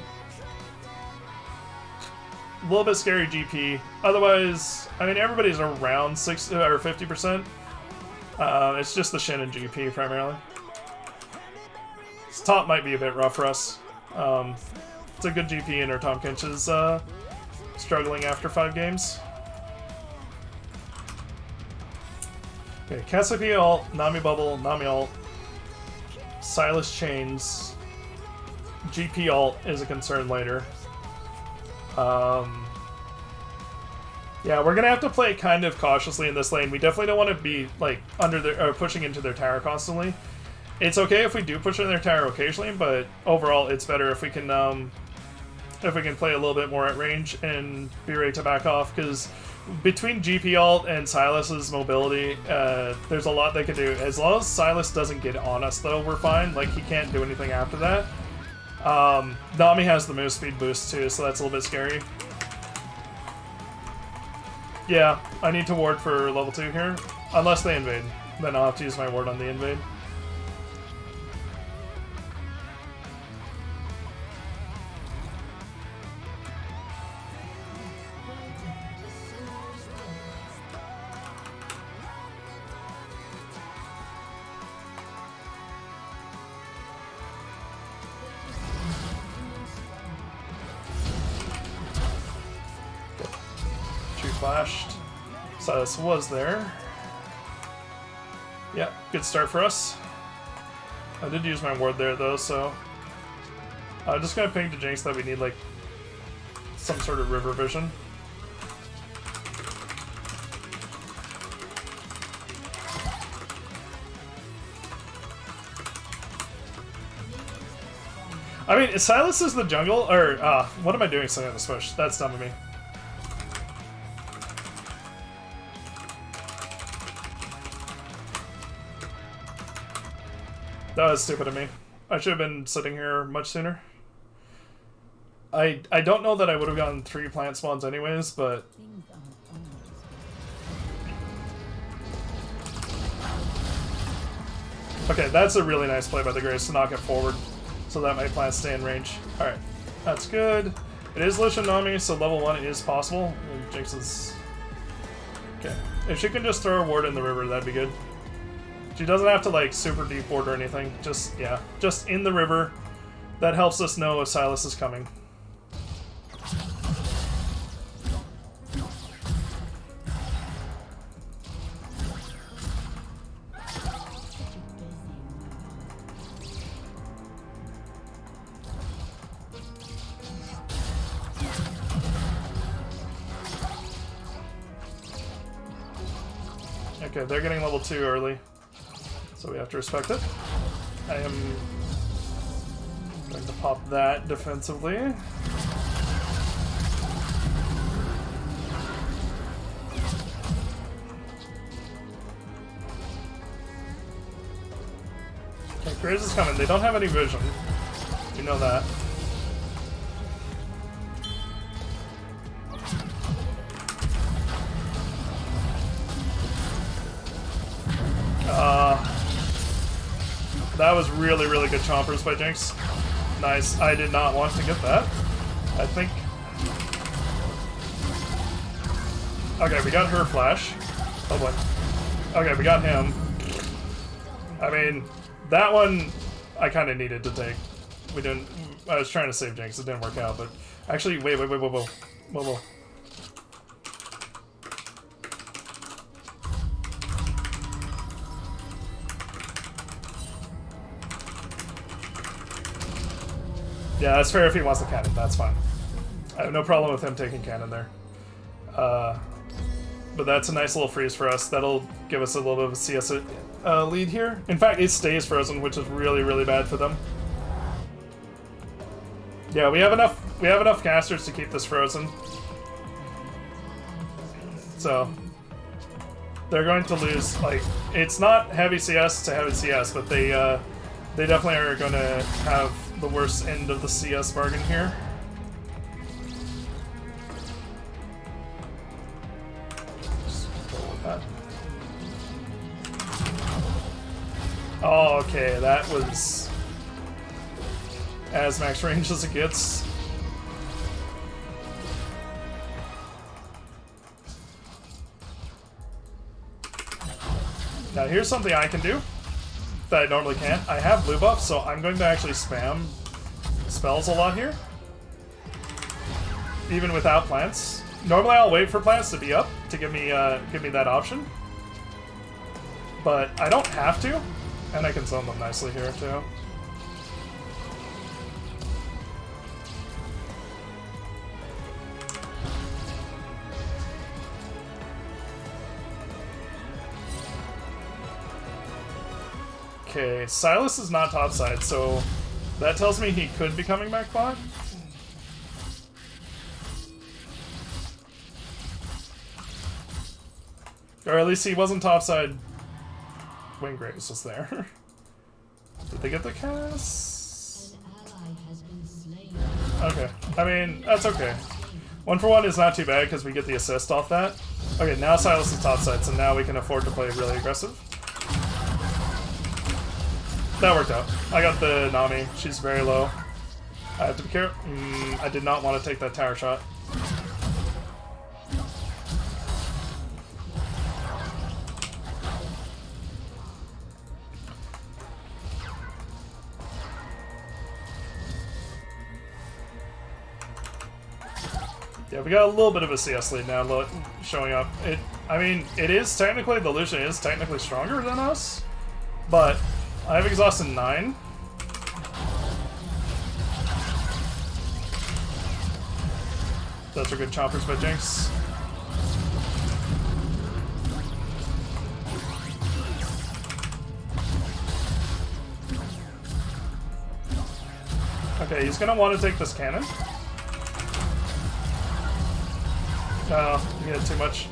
A little bit scary GP. Otherwise, I mean, everybody's around 60 or 50%. It's just the Shin and GP primarily. This top might be a bit rough for us. It's a good GP, and our Tom Kinch is struggling after 5 games. Okay, Cassiopeia ult, Nami Bubble, Nami ult, Silas Chains, GP ult is a concern later. Yeah, we're gonna have to play kind of cautiously in this lane. We definitely don't want to be like under their or pushing into their tower constantly. It's okay if we do push in their tower occasionally, but overall it's better if we can play a little bit more at range and be ready to back off, because between GP ult and Silas's mobility, there's a lot they can do. As long as Silas doesn't get on us, though, we're fine. Like, he can't do anything after that. Nami has the move speed boost, too, so that's a little bit scary. Yeah, I need to ward for level 2 here. Unless they invade. Then I'll have to use my ward on the invade. Flashed. Silas was there. Yeah, good start for us. I did use my ward there though, so I'm just gonna ping to Jinx that we need like some sort of river vision. I mean, Silas is the jungle, or what am I doing setting up this push? That's dumb of me. That was stupid of me. I should have been sitting here much sooner. I don't know that I would have gotten 3 plant spawns anyways, but... Okay, that's a really nice play by the Grace to knock it forward, so that my plants stay in range. Alright, that's good. It is Lucian Nami, so level 1 is possible. Jinx is... Okay. If she can just throw a ward in the river, that'd be good. She doesn't have to, like, super deep ward or anything. Just, yeah, just in the river. That helps us know if Silas is coming. Okay, they're getting level 2 early. So we have to respect it. I am going to pop that defensively. Okay, Grizz is coming. They don't have any vision. You know that. That was really, really good chompers by Jinx. Nice. I did not want to get that. I think... Okay, we got her flash. Oh boy. Okay, we got him. I mean, that one I kind of needed to take. We didn't... I was trying to save Jinx. It didn't work out, but... Actually, wait. Whoa. Yeah, that's fair if he wants to cannon. That's fine. I have no problem with him taking cannon there. But that's a nice little freeze for us. That'll give us a little bit of a CS lead here. In fact, it stays frozen, which is really, really bad for them. Yeah, we have enough casters to keep this frozen. So they're going to lose. Like, it's not heavy CS to heavy CS, but they definitely are going to have the worst end of the CS bargain here. Oh, okay, that was as max range as it gets. Now here's something I can do that I normally can't. I have blue buff, so I'm going to actually spam spells a lot here, even without plants. Normally I'll wait for plants to be up to give me that option, but I don't have to. And I can zone them nicely here, too. Okay, Silas is not topside, so that tells me he could be coming back bot. Or at least he wasn't topside when Graves was there. Did they get the cast? Okay. I mean, that's okay. 1-for-1 is not too bad because we get the assist off that. Okay, now Silas is topside, so now we can afford to play really aggressive. That worked out. I got the Nami. She's very low. I have to be careful. I did not want to take that tower shot. Yeah, we got a little bit of a CS lead now showing up. I mean, it is technically, the Lucian is technically stronger than us, but I have exhausted 9. Those are good choppers by Jinx. Okay, he's gonna want to take this cannon. Oh, he had too much.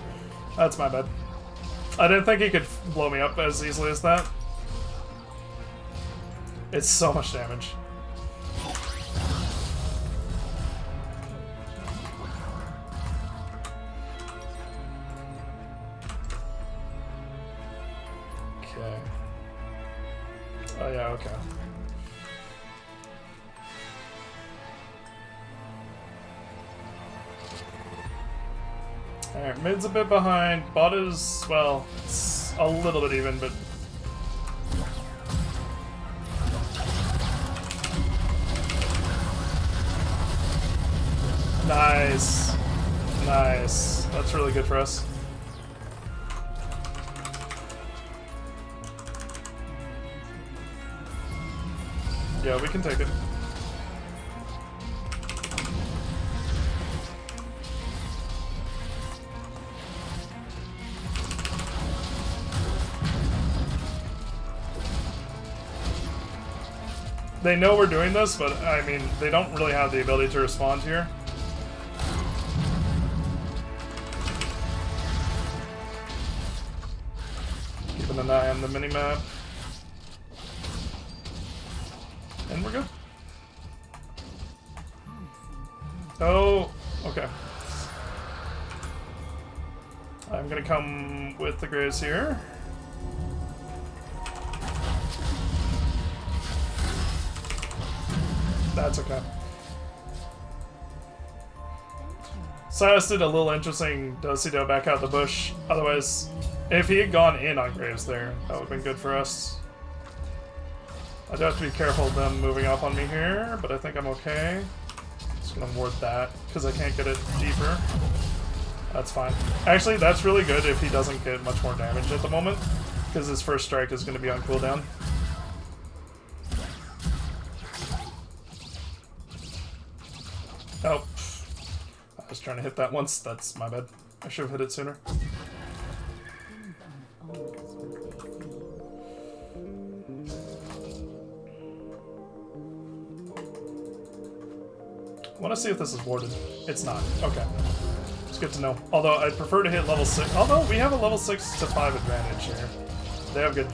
That's my bad. I didn't think he could blow me up as easily as that. It's so much damage. Okay. Oh yeah, okay. Alright, mid's a bit behind. Bot is, well, it's a little bit even, but... Nice. Nice. That's really good for us. Yeah, we can take it. They know we're doing this, but I mean, they don't really have the ability to respond here. Keeping an eye on the minimap. And we're good. Oh, okay. I'm gonna come with the Graves here. That's okay. Silas did a little interesting do-si-do back out the bush. Otherwise, if he had gone in on Graves there, that would have been good for us. I do have to be careful of them moving up on me here, but I think I'm okay. Just gonna ward that, because I can't get it deeper. That's fine. Actually, that's really good if he doesn't get much more damage at the moment, because his first strike is going to be on cooldown. Oh. Just trying to hit that once. That's my bad. I should have hit it sooner. I want to see if this is warded. It's not. Okay. It's good to know. Although I'd prefer to hit level 6. Although we have a level 6 to 5 advantage here. They have good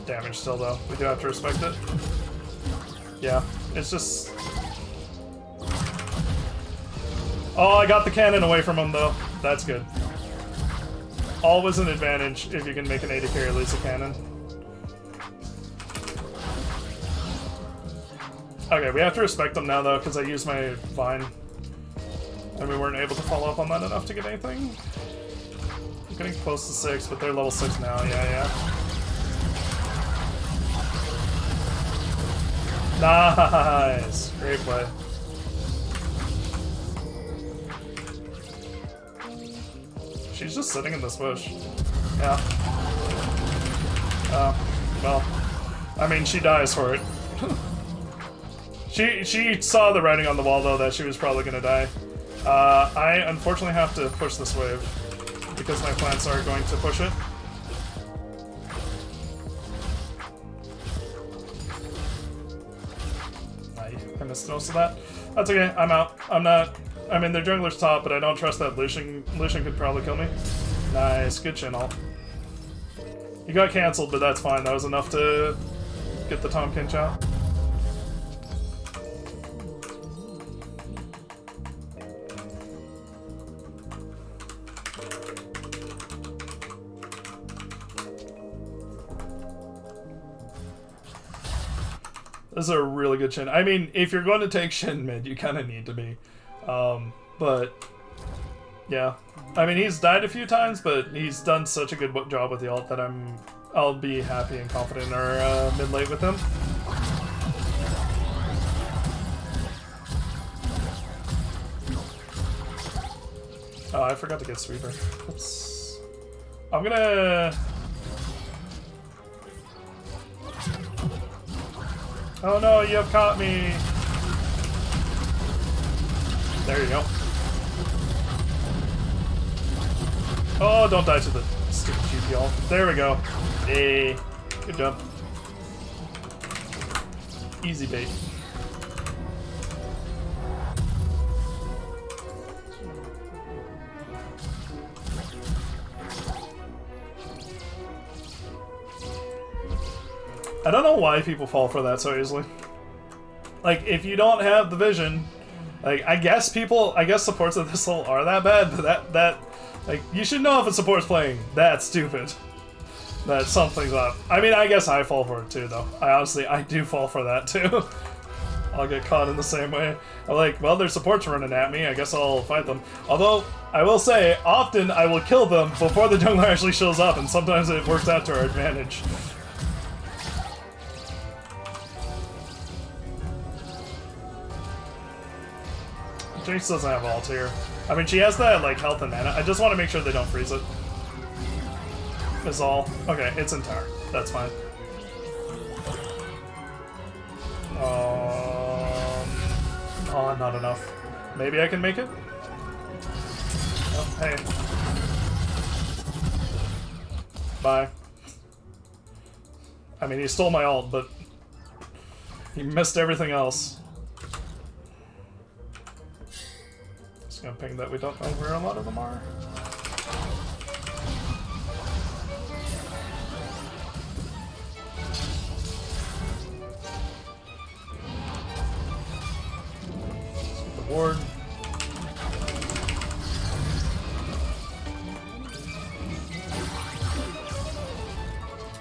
damage still, though. We do have to respect it. Yeah. It's just... Oh, I got the cannon away from him, though. That's good. Always an advantage if you can make an AD carry release a cannon. Okay, we have to respect them now, though, because I used my Vine. And we weren't able to follow up on that enough to get anything. I'm getting close to 6, but they're level 6 now. Yeah. Nice! Great play. She's just sitting in this bush. Yeah. Well, I mean, she dies for it. She saw the writing on the wall, though, that she was probably gonna die. I unfortunately have to push this wave because my plants are going to push it. I missed most of that. That's okay. I'm out. I'm not. I mean, their jungler's top, but I don't trust that Lucian. Lucian could probably kill me. Nice, good chin ult. You got canceled, but that's fine. That was enough to get the Tom Kinch out. This is a really good Shin. I mean, if you're going to take Shin mid, you kind of need to be. But, yeah. I mean, he's died a few times, but he's done such a good job with the ult that I'll be happy and confident in our mid-late with him. Oh, I forgot to get Sweeper. Oops. I'm gonna... Oh no, you have caught me! There you go. Oh, don't die to the stupid GP ult. There we go. Hey, good job. Easy bait. I don't know why people fall for that so easily. Like, if you don't have the vision, like, I guess supports of this level are that bad, but like, you should know if a support's playing that stupid. That something's up. I mean, I guess I fall for it too, though. I do fall for that too. I'll get caught in the same way. I'm like, well, their support's running at me, I guess I'll fight them. Although, I will say, often I will kill them before the jungler actually shows up, and sometimes it works out to our advantage. Jinx doesn't have ult here. I mean, she has that, like, health and mana. I just want to make sure they don't freeze it. Is all. Okay, it's in tower. That's fine. Oh, not enough. Maybe I can make it? Oh, hey. Bye. I mean, he stole my ult, but he missed everything else. Just gonna ping that we don't know where a lot of them are. Let's get the ward.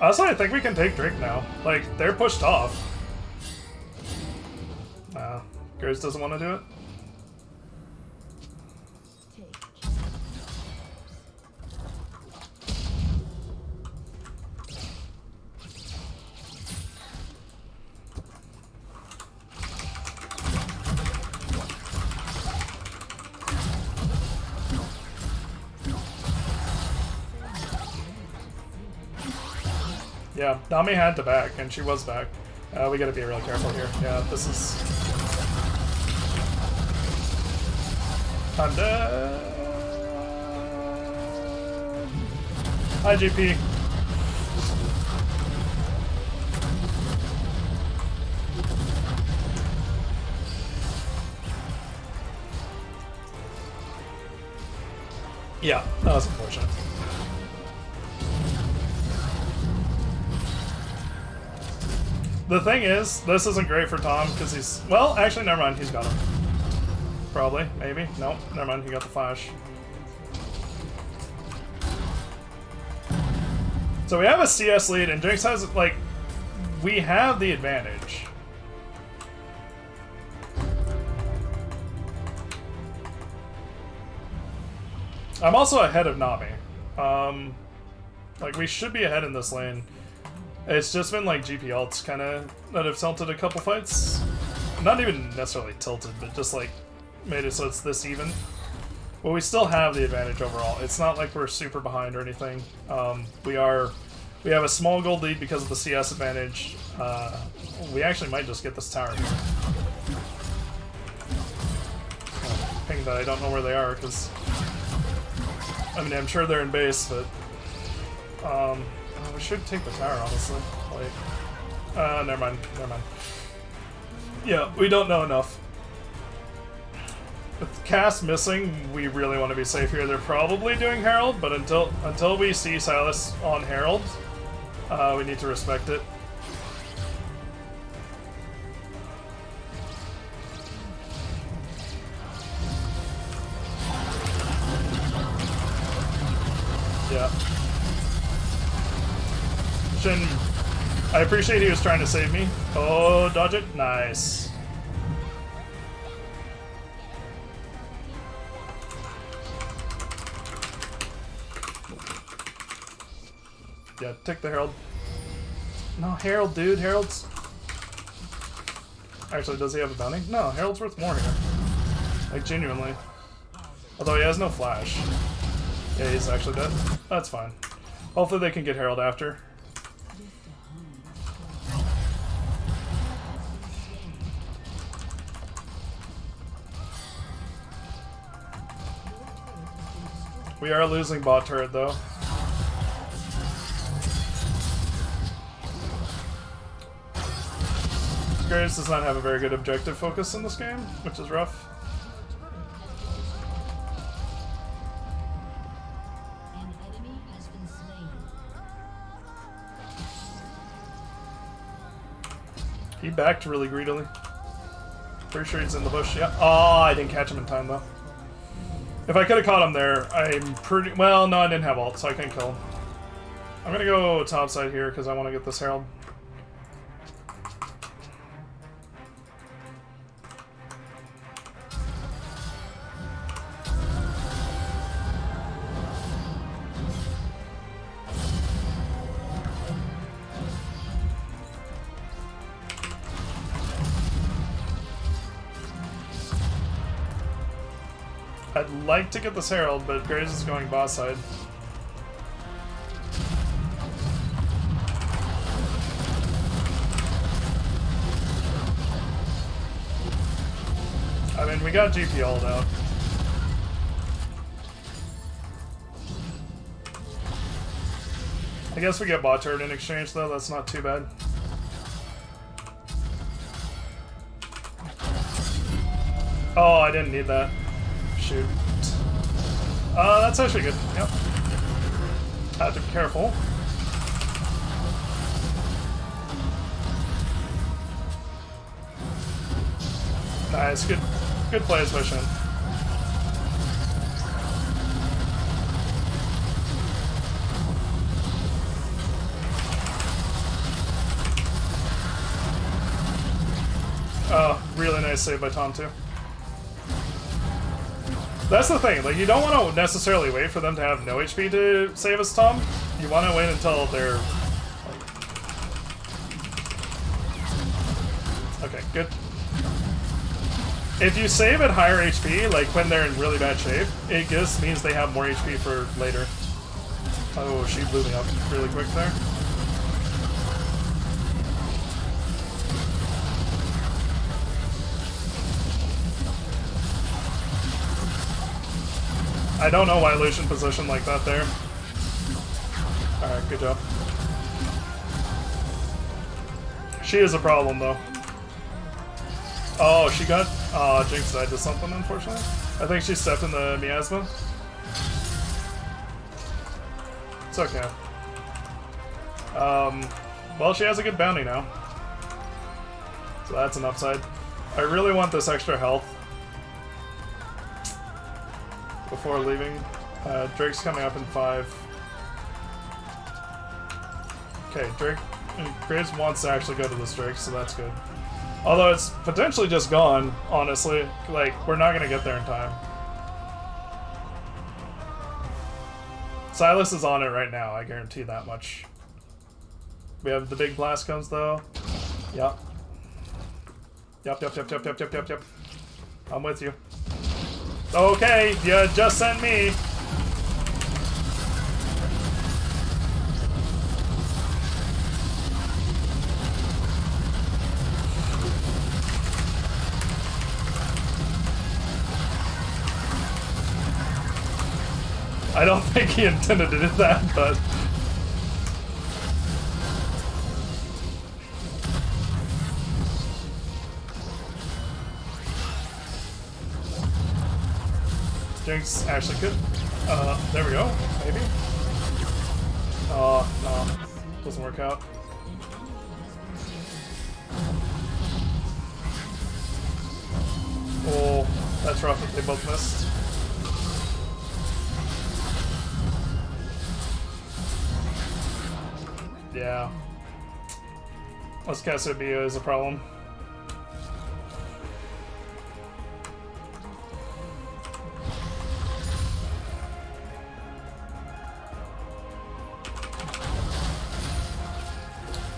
Honestly, I think we can take Drake now. Like, they're pushed off. Grizz doesn't want to do it. Yeah, Nami had to back, and she was back. We gotta be real careful here. Yeah, this is... I'm dead. Hi, GP. Yeah, that was unfortunate. The thing is, this isn't great for Tom because he's... Well, actually, never mind. He's got him. Probably. Maybe. Nope. Never mind. He got the flash. So we have a CS lead, and Jinx has, like... We have the advantage. I'm also ahead of Navi. Like, we should be ahead in this lane. It's just been, like, GP ults kind of that have tilted a couple fights. Not even necessarily tilted, but just, like, made it so it's this even. But we still have the advantage overall. It's not like we're super behind or anything. We have a small gold lead because of the CS advantage. We actually might just get this tower here. Ping that I don't know where they are, because... I mean, I'm sure they're in base, but... we should take the tower, honestly. Like, never mind. Yeah, we don't know enough. With Cass missing, we really want to be safe here. They're probably doing Herald, but until we see Silas on Herald, we need to respect it. Yeah. Shin, I appreciate he was trying to save me. Oh, dodge it. Nice. Yeah, take the Herald. No, Herald, dude. Herald's... Actually, does he have a bounty? No, Herald's worth more here. Like, genuinely. Although he has no flash. Yeah, he's actually dead. That's fine. Hopefully they can get Herald after. We are losing bot turret, though. Graves does not have a very good objective focus in this game, which is rough. He backed really greedily. Pretty sure he's in the bush. Yeah. Oh, I didn't catch him in time, though. If I could have caught him there, I'm pretty... Well, no, I didn't have ult, so I can't kill him. I'm gonna go topside here, because I want to get this Herald. I'd like to get this Herald, but Graves is going boss side. I mean, we got GP ult out. I guess we get bot turret in exchange, though. That's not too bad. Oh, I didn't need that. Shoot. That's actually good. Yep. I have to be careful. Nice. Good plays by Shin. Oh, really nice save by Tom, too. That's the thing, like, you don't want to necessarily wait for them to have no HP to save us, Tom. You want to wait until they're... Okay, good. If you save at higher HP, like when they're in really bad shape, it just means they have more HP for later. Oh, she blew me up really quick there. I don't know why Lucian positioned like that there. Alright, good job. She is a problem, though. Oh, she got... Jinx died to something, unfortunately. I think she stepped in the miasma. It's okay. Well, she has a good bounty now. So that's an upside. I really want this extra health before leaving. Drake's coming up in 5. Okay, Graves wants to actually go to this Drake, so that's good. Although it's potentially just gone, honestly. Like, we're not going to get there in time. Silas is on it right now, I guarantee that much. We have the big blast comes, though. Yep. Yep. I'm with you. Okay, you just sent me. I don't think he intended to do that, but... Jinx actually could. There we go. Maybe. Oh, no. Doesn't work out. Oh, that's rough that they both missed. Yeah. Let's Cassiopeia is a problem.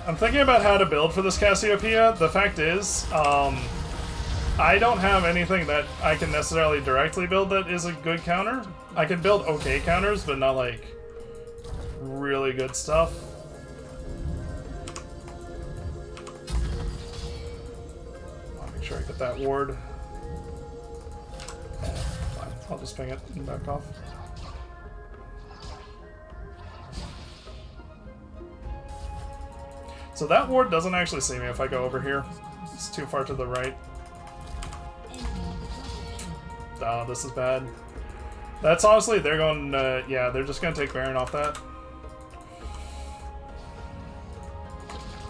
I'm thinking about how to build for this Cassiopeia. The fact is, I don't have anything that I can necessarily directly build that is a good counter. I can build okay counters, but not like really good stuff. I'll make sure I get that ward. Fine. I'll just ping it and back off. So that ward doesn't actually see me if I go over here. It's too far to the right. Oh, this is bad. That's honestly, they're going, yeah, they're just going to take Baron off that.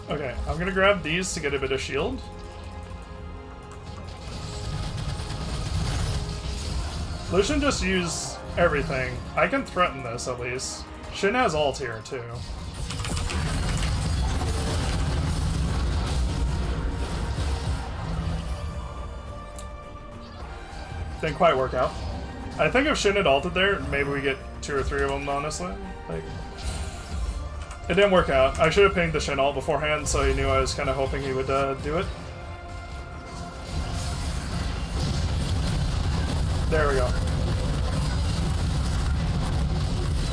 Okay, I'm going to grab these to get a bit of shield. Lucian just used everything. I can threaten this at least. Shin has ult here too. Didn't quite work out. I think if Shin had ulted there, maybe we get 2 or 3 of them, honestly. Like, it didn't work out. I should have pinged the Shin ult beforehand, so he knew I was kind of hoping he would do it. There we go.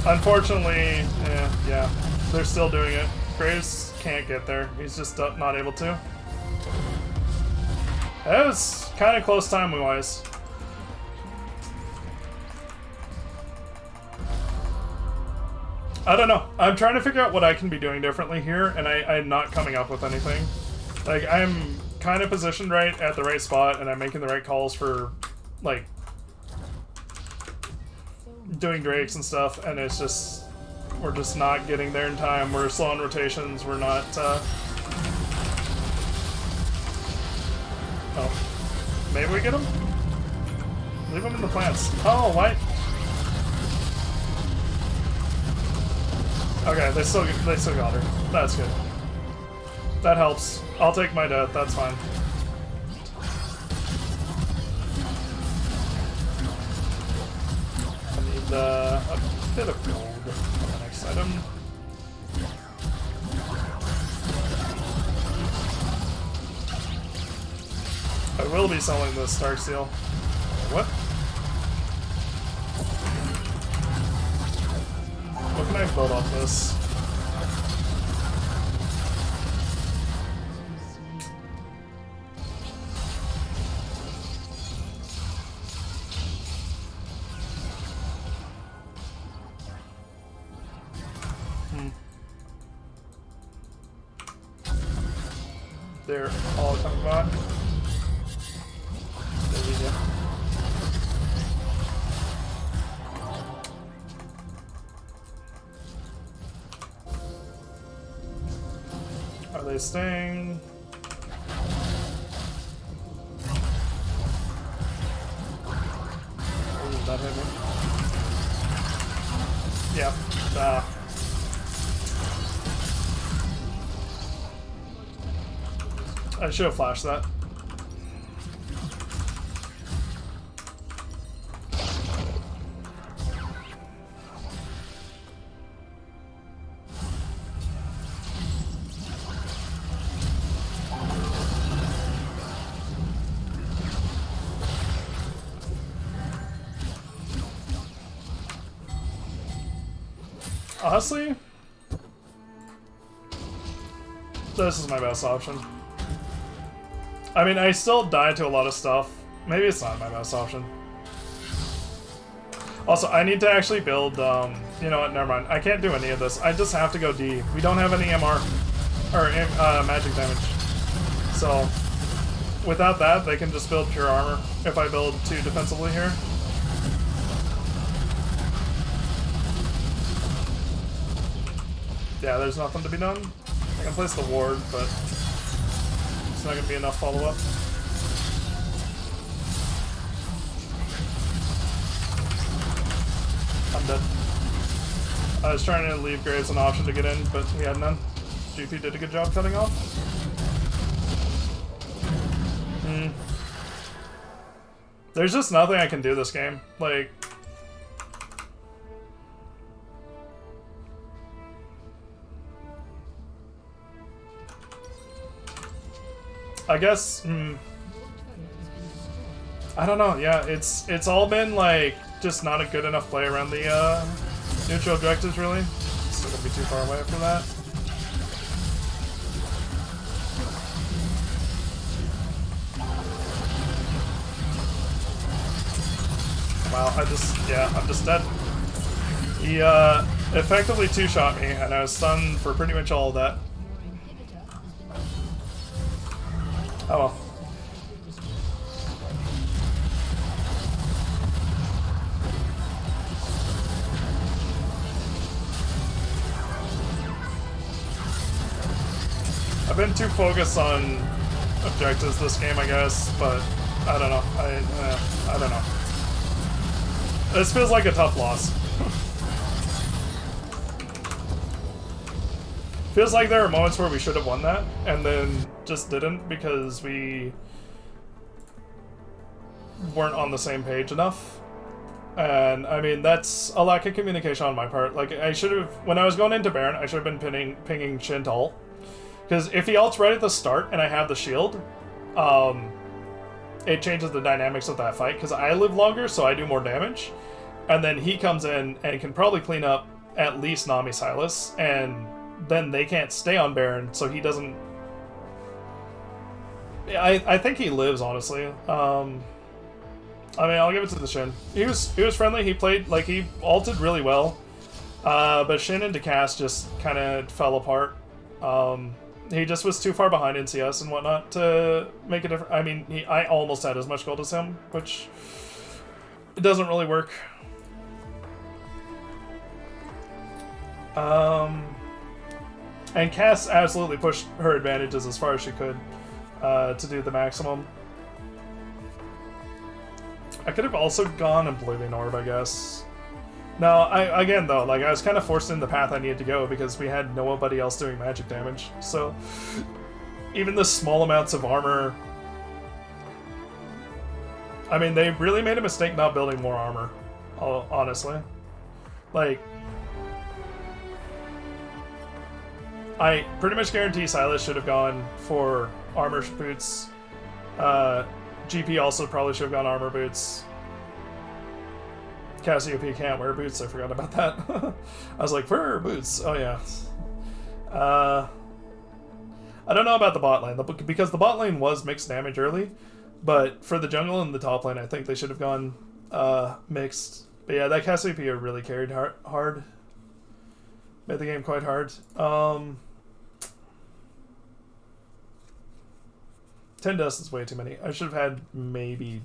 Unfortunately, yeah, they're still doing it. Graves can't get there. He's just not able to. That was kind of close timing-wise. I don't know. I'm trying to figure out what I can be doing differently here, and I'm not coming up with anything. Like, I'm kind of positioned right at the right spot, and I'm making the right calls for, like, doing drakes and stuff, and it's just, we're just not getting there in time. We're slow on rotations. We're not, Oh. Maybe we get them? Leave them in the plants. Oh, why? Okay, they still got her. That's good. That helps. I'll take my death. That's fine. I need a bit of gold for the next item. I will be selling this Stark Seal. What? What can I build off this? they're all coming back. There we go. Are they staying? Oh, that hit me. Yeah. I should have flashed that. Honestly, this is my best option. I mean, I still die to a lot of stuff. Maybe it's not my best option. Also, I need to actually build, you know what, never mind. I can't do any of this. I just have to go D. We don't have any MR, or magic damage. So, without that, they can just build pure armor if I build 2 defensively here. Yeah, there's nothing to be done. I can place the ward, but it's not going to be enough follow-up. I'm dead. I was trying to leave Graves an option to get in, but he had none. GP did a good job cutting off. There's just nothing I can do this game. Like... I guess, I don't know, yeah, it's all been, like, just not a good enough play around the, neutral objectives, really. Still gonna be too far away after that. Wow, I'm just dead. He, effectively two-shot me, and I was stunned for pretty much all of that. Oh well. I've been too focused on objectives this game, I guess, but I don't know. I don't know. This feels like a tough loss. Feels like there are moments where we should have won that, and then just didn't because we weren't on the same page enough. And, I mean, that's a lack of communication on my part. Like, I should have... When I was going into Baron, I should have been pinging Shin to ult. Because if he ults right at the start and I have the shield, it changes the dynamics of that fight. Because I live longer, so I do more damage. And then he comes in and can probably clean up at least Nami Silas, and then they can't stay on Baron, so he doesn't... I think he lives, honestly. I mean, I'll give it to the Shin. He was friendly, he played, like, he ulted really well. But Shin into cast just kind of fell apart. He just was too far behind in CS and whatnot to make a difference. I mean, I almost had as much gold as him, which... It doesn't really work. And Cass absolutely pushed her advantages as far as she could to do the maximum. I could have also gone Oblivion Orb, I guess. No, again though, like I was kind of forced in the path I needed to go because we had nobody else doing magic damage. So even the small amounts of armor, I mean, they really made a mistake not building more armor, honestly. Like, I pretty much guarantee Silas should have gone for armor boots. GP also probably should have gone armor boots. Cassiopeia can't wear boots, I forgot about that. I was like, fur boots, oh yeah. I don't know about the bot lane, because the bot lane was mixed damage early, but for the jungle and the top lane, I think they should have gone mixed. But yeah, that Cassiopeia really carried hard. Made the game quite hard. 10 deaths is way too many. I should have had maybe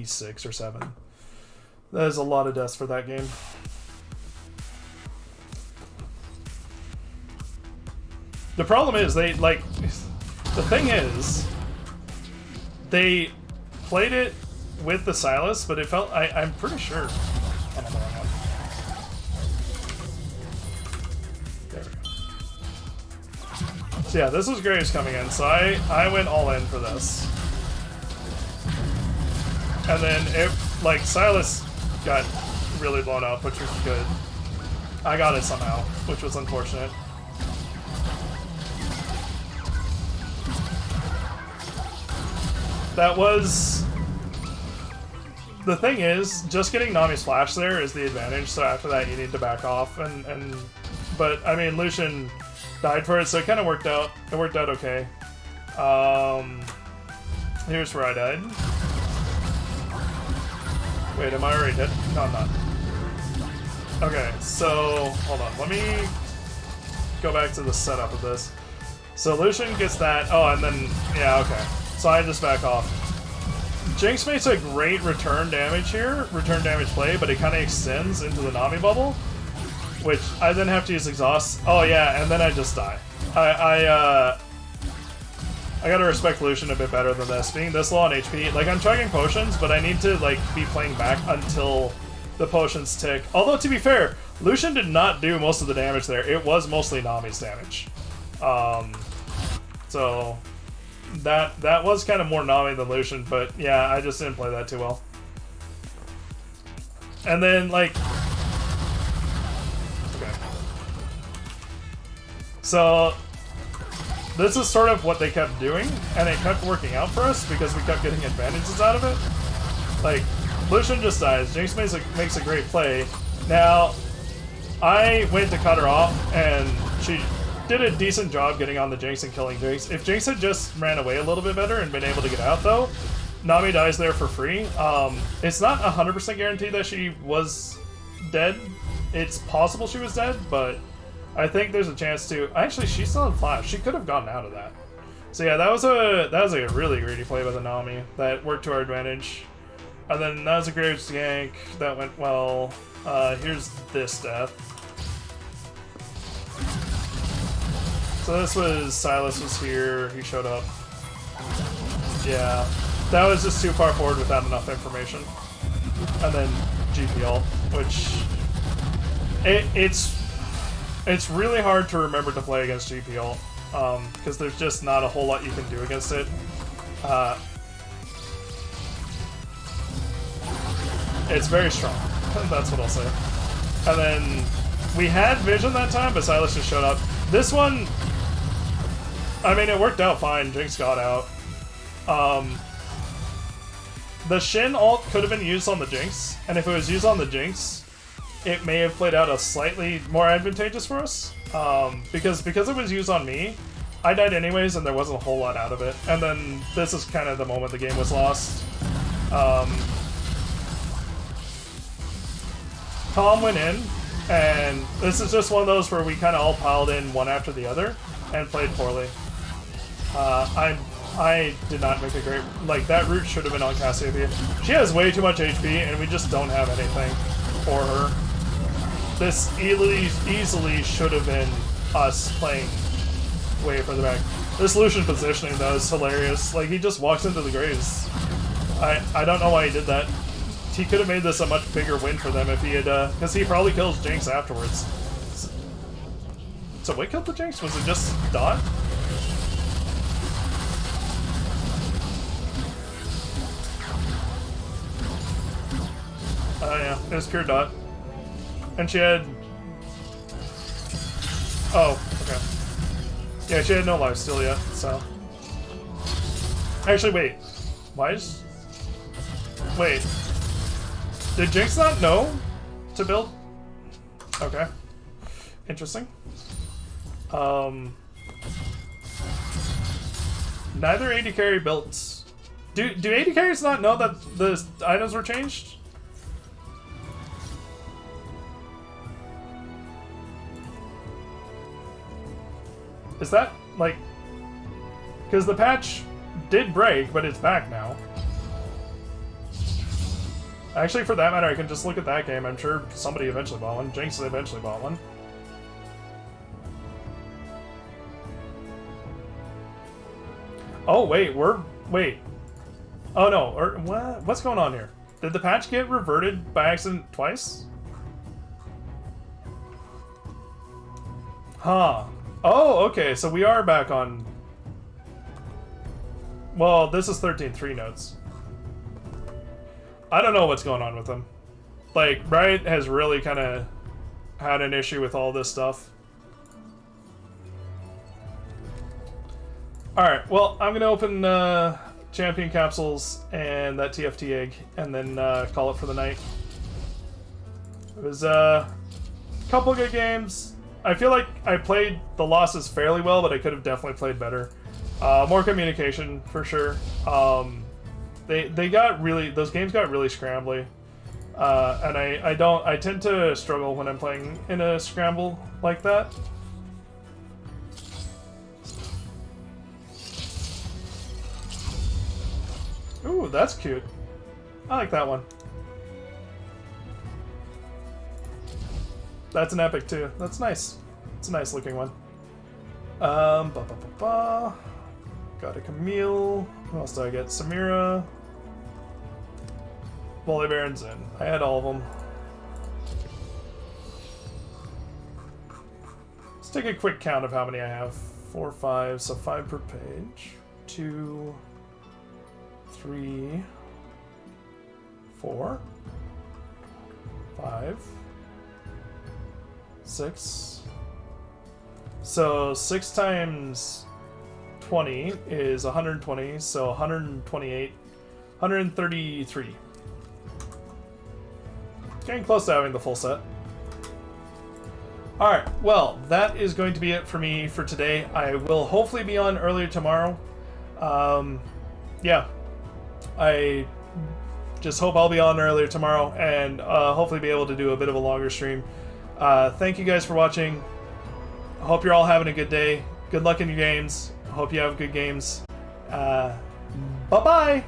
6 or 7. That is a lot of deaths for that game. The problem is they the thing is they played it with the Silas, but it felt I'm pretty sure I'm on the wrong one. There we go. So yeah, this was Graves coming in, so I went all in for this. And then it Silas got really blown up, which was good. I got it somehow, which was unfortunate. That was... The thing is, just getting Nami's flash there is the advantage, so after that you need to back off, but, I mean, Lucian died for it, so it kind of worked out. It worked out okay. Here's where I died. Wait, am I already dead? No, I'm not. Okay, so, hold on. Let me go back to the setup of this. So Lucian gets that. Oh, and then, yeah, okay. So I just back off. Jinx makes a great return damage here, return damage play, but it kind of extends into the Nami bubble, which I then have to use exhaust. Oh yeah, and then I just die. I gotta respect Lucian a bit better than this. Being this low on HP, like I'm chugging potions, but I need to be playing back until the potions tick. Although to be fair, Lucian did not do most of the damage there. It was mostly Nami's damage. So that was kind of more Nami than Lucian, but yeah, I just didn't play that too well. And then okay. So this is sort of what they kept doing, and it kept working out for us because we kept getting advantages out of it. Like, Lucian just dies, Jinx makes a great play. Now, I went to cut her off, and she did a decent job getting on the Jinx and killing Jinx. If Jinx had just ran away a little bit better and been able to get out, though, Nami dies there for free. It's not 100% guaranteed that she was dead. It's possible she was dead, but I think there's a chance to... Actually, she's still in flash. She could have gotten out of that. So yeah, that was a really greedy play by the Nami that worked to our advantage. And then that was a Graves gank. That went well. Here's this death. So this was... Silas was here. He showed up. Yeah. That was just too far forward without enough information. And then GPL, which... It's really hard to remember to play against GPL, because there's just not a whole lot you can do against it. It's very strong, that's what I'll say. And then we had vision that time, but Silas just showed up. This one, I mean, it worked out fine. Jinx got out. The Shin ult could have been used on the Jinx, and if it was used on the Jinx, it may have played out a slightly more advantageous for us, because it was used on me, I died anyways, and there wasn't a whole lot out of it. And then this is kind of the moment the game was lost. Tom went in, and this is just one of those where we kind of all piled in one after the other and played poorly. I did not make a great... Like, that root should have been on Cassiopeia. She has way too much HP, and we just don't have anything for her. This easily should have been us playing way further back. This Lucian positioning, though, is hilarious. Like, he just walks into the Graves. I don't know why he did that. He could have made this a much bigger win for them if he had, because he probably kills Jinx afterwards. So what killed the Jinx? Was it just Dot? Yeah, it was pure Dot. And she had... Oh, okay. Yeah, she had no lifesteal yet, so... Actually, wait. Why is... Wait. Did Jinx not know to build? Okay. Interesting. Neither AD carry built... Do AD carries not know that the items were changed? Is that, like... Because the patch did break, but it's back now. Actually, for that matter, I can just look at that game. I'm sure somebody eventually bought one. Jinx eventually bought one. Oh, wait, wait. Oh, no, or, what's going on here? Did the patch get reverted by accident twice? Huh. Oh, okay, so we are back on... Well, this is 13.3 notes. I don't know what's going on with them. Like, Riot has really kind of had an issue with all this stuff. Alright, well, I'm going to open champion capsules and that TFT egg, and then call it for the night. It was a couple good games. I feel like I played the losses fairly well, but I could have definitely played better. More communication, for sure. They got really... Those games got really scrambly. And I tend to struggle when I'm playing in a scramble like that. Ooh, that's cute. I like that one. That's an epic too. That's nice. It's a nice looking one. Got a Camille. Who else do I get? Samira. Volibear's in. I had all of them. Let's take a quick count of how many I have. 4, 5, so 5 per page. 2, 3, 4, 5, 6. So 6 times 20 is 120, so 128, 133. Getting close to having the full set. Alright, well, that is going to be it for me for today. I will hopefully be on earlier tomorrow. Yeah. I just hope I'll be on earlier tomorrow and hopefully be able to do a bit of a longer stream. Thank you guys for watching. I hope you're all having a good day. Good luck in your games. I hope you have good games. Bye-bye!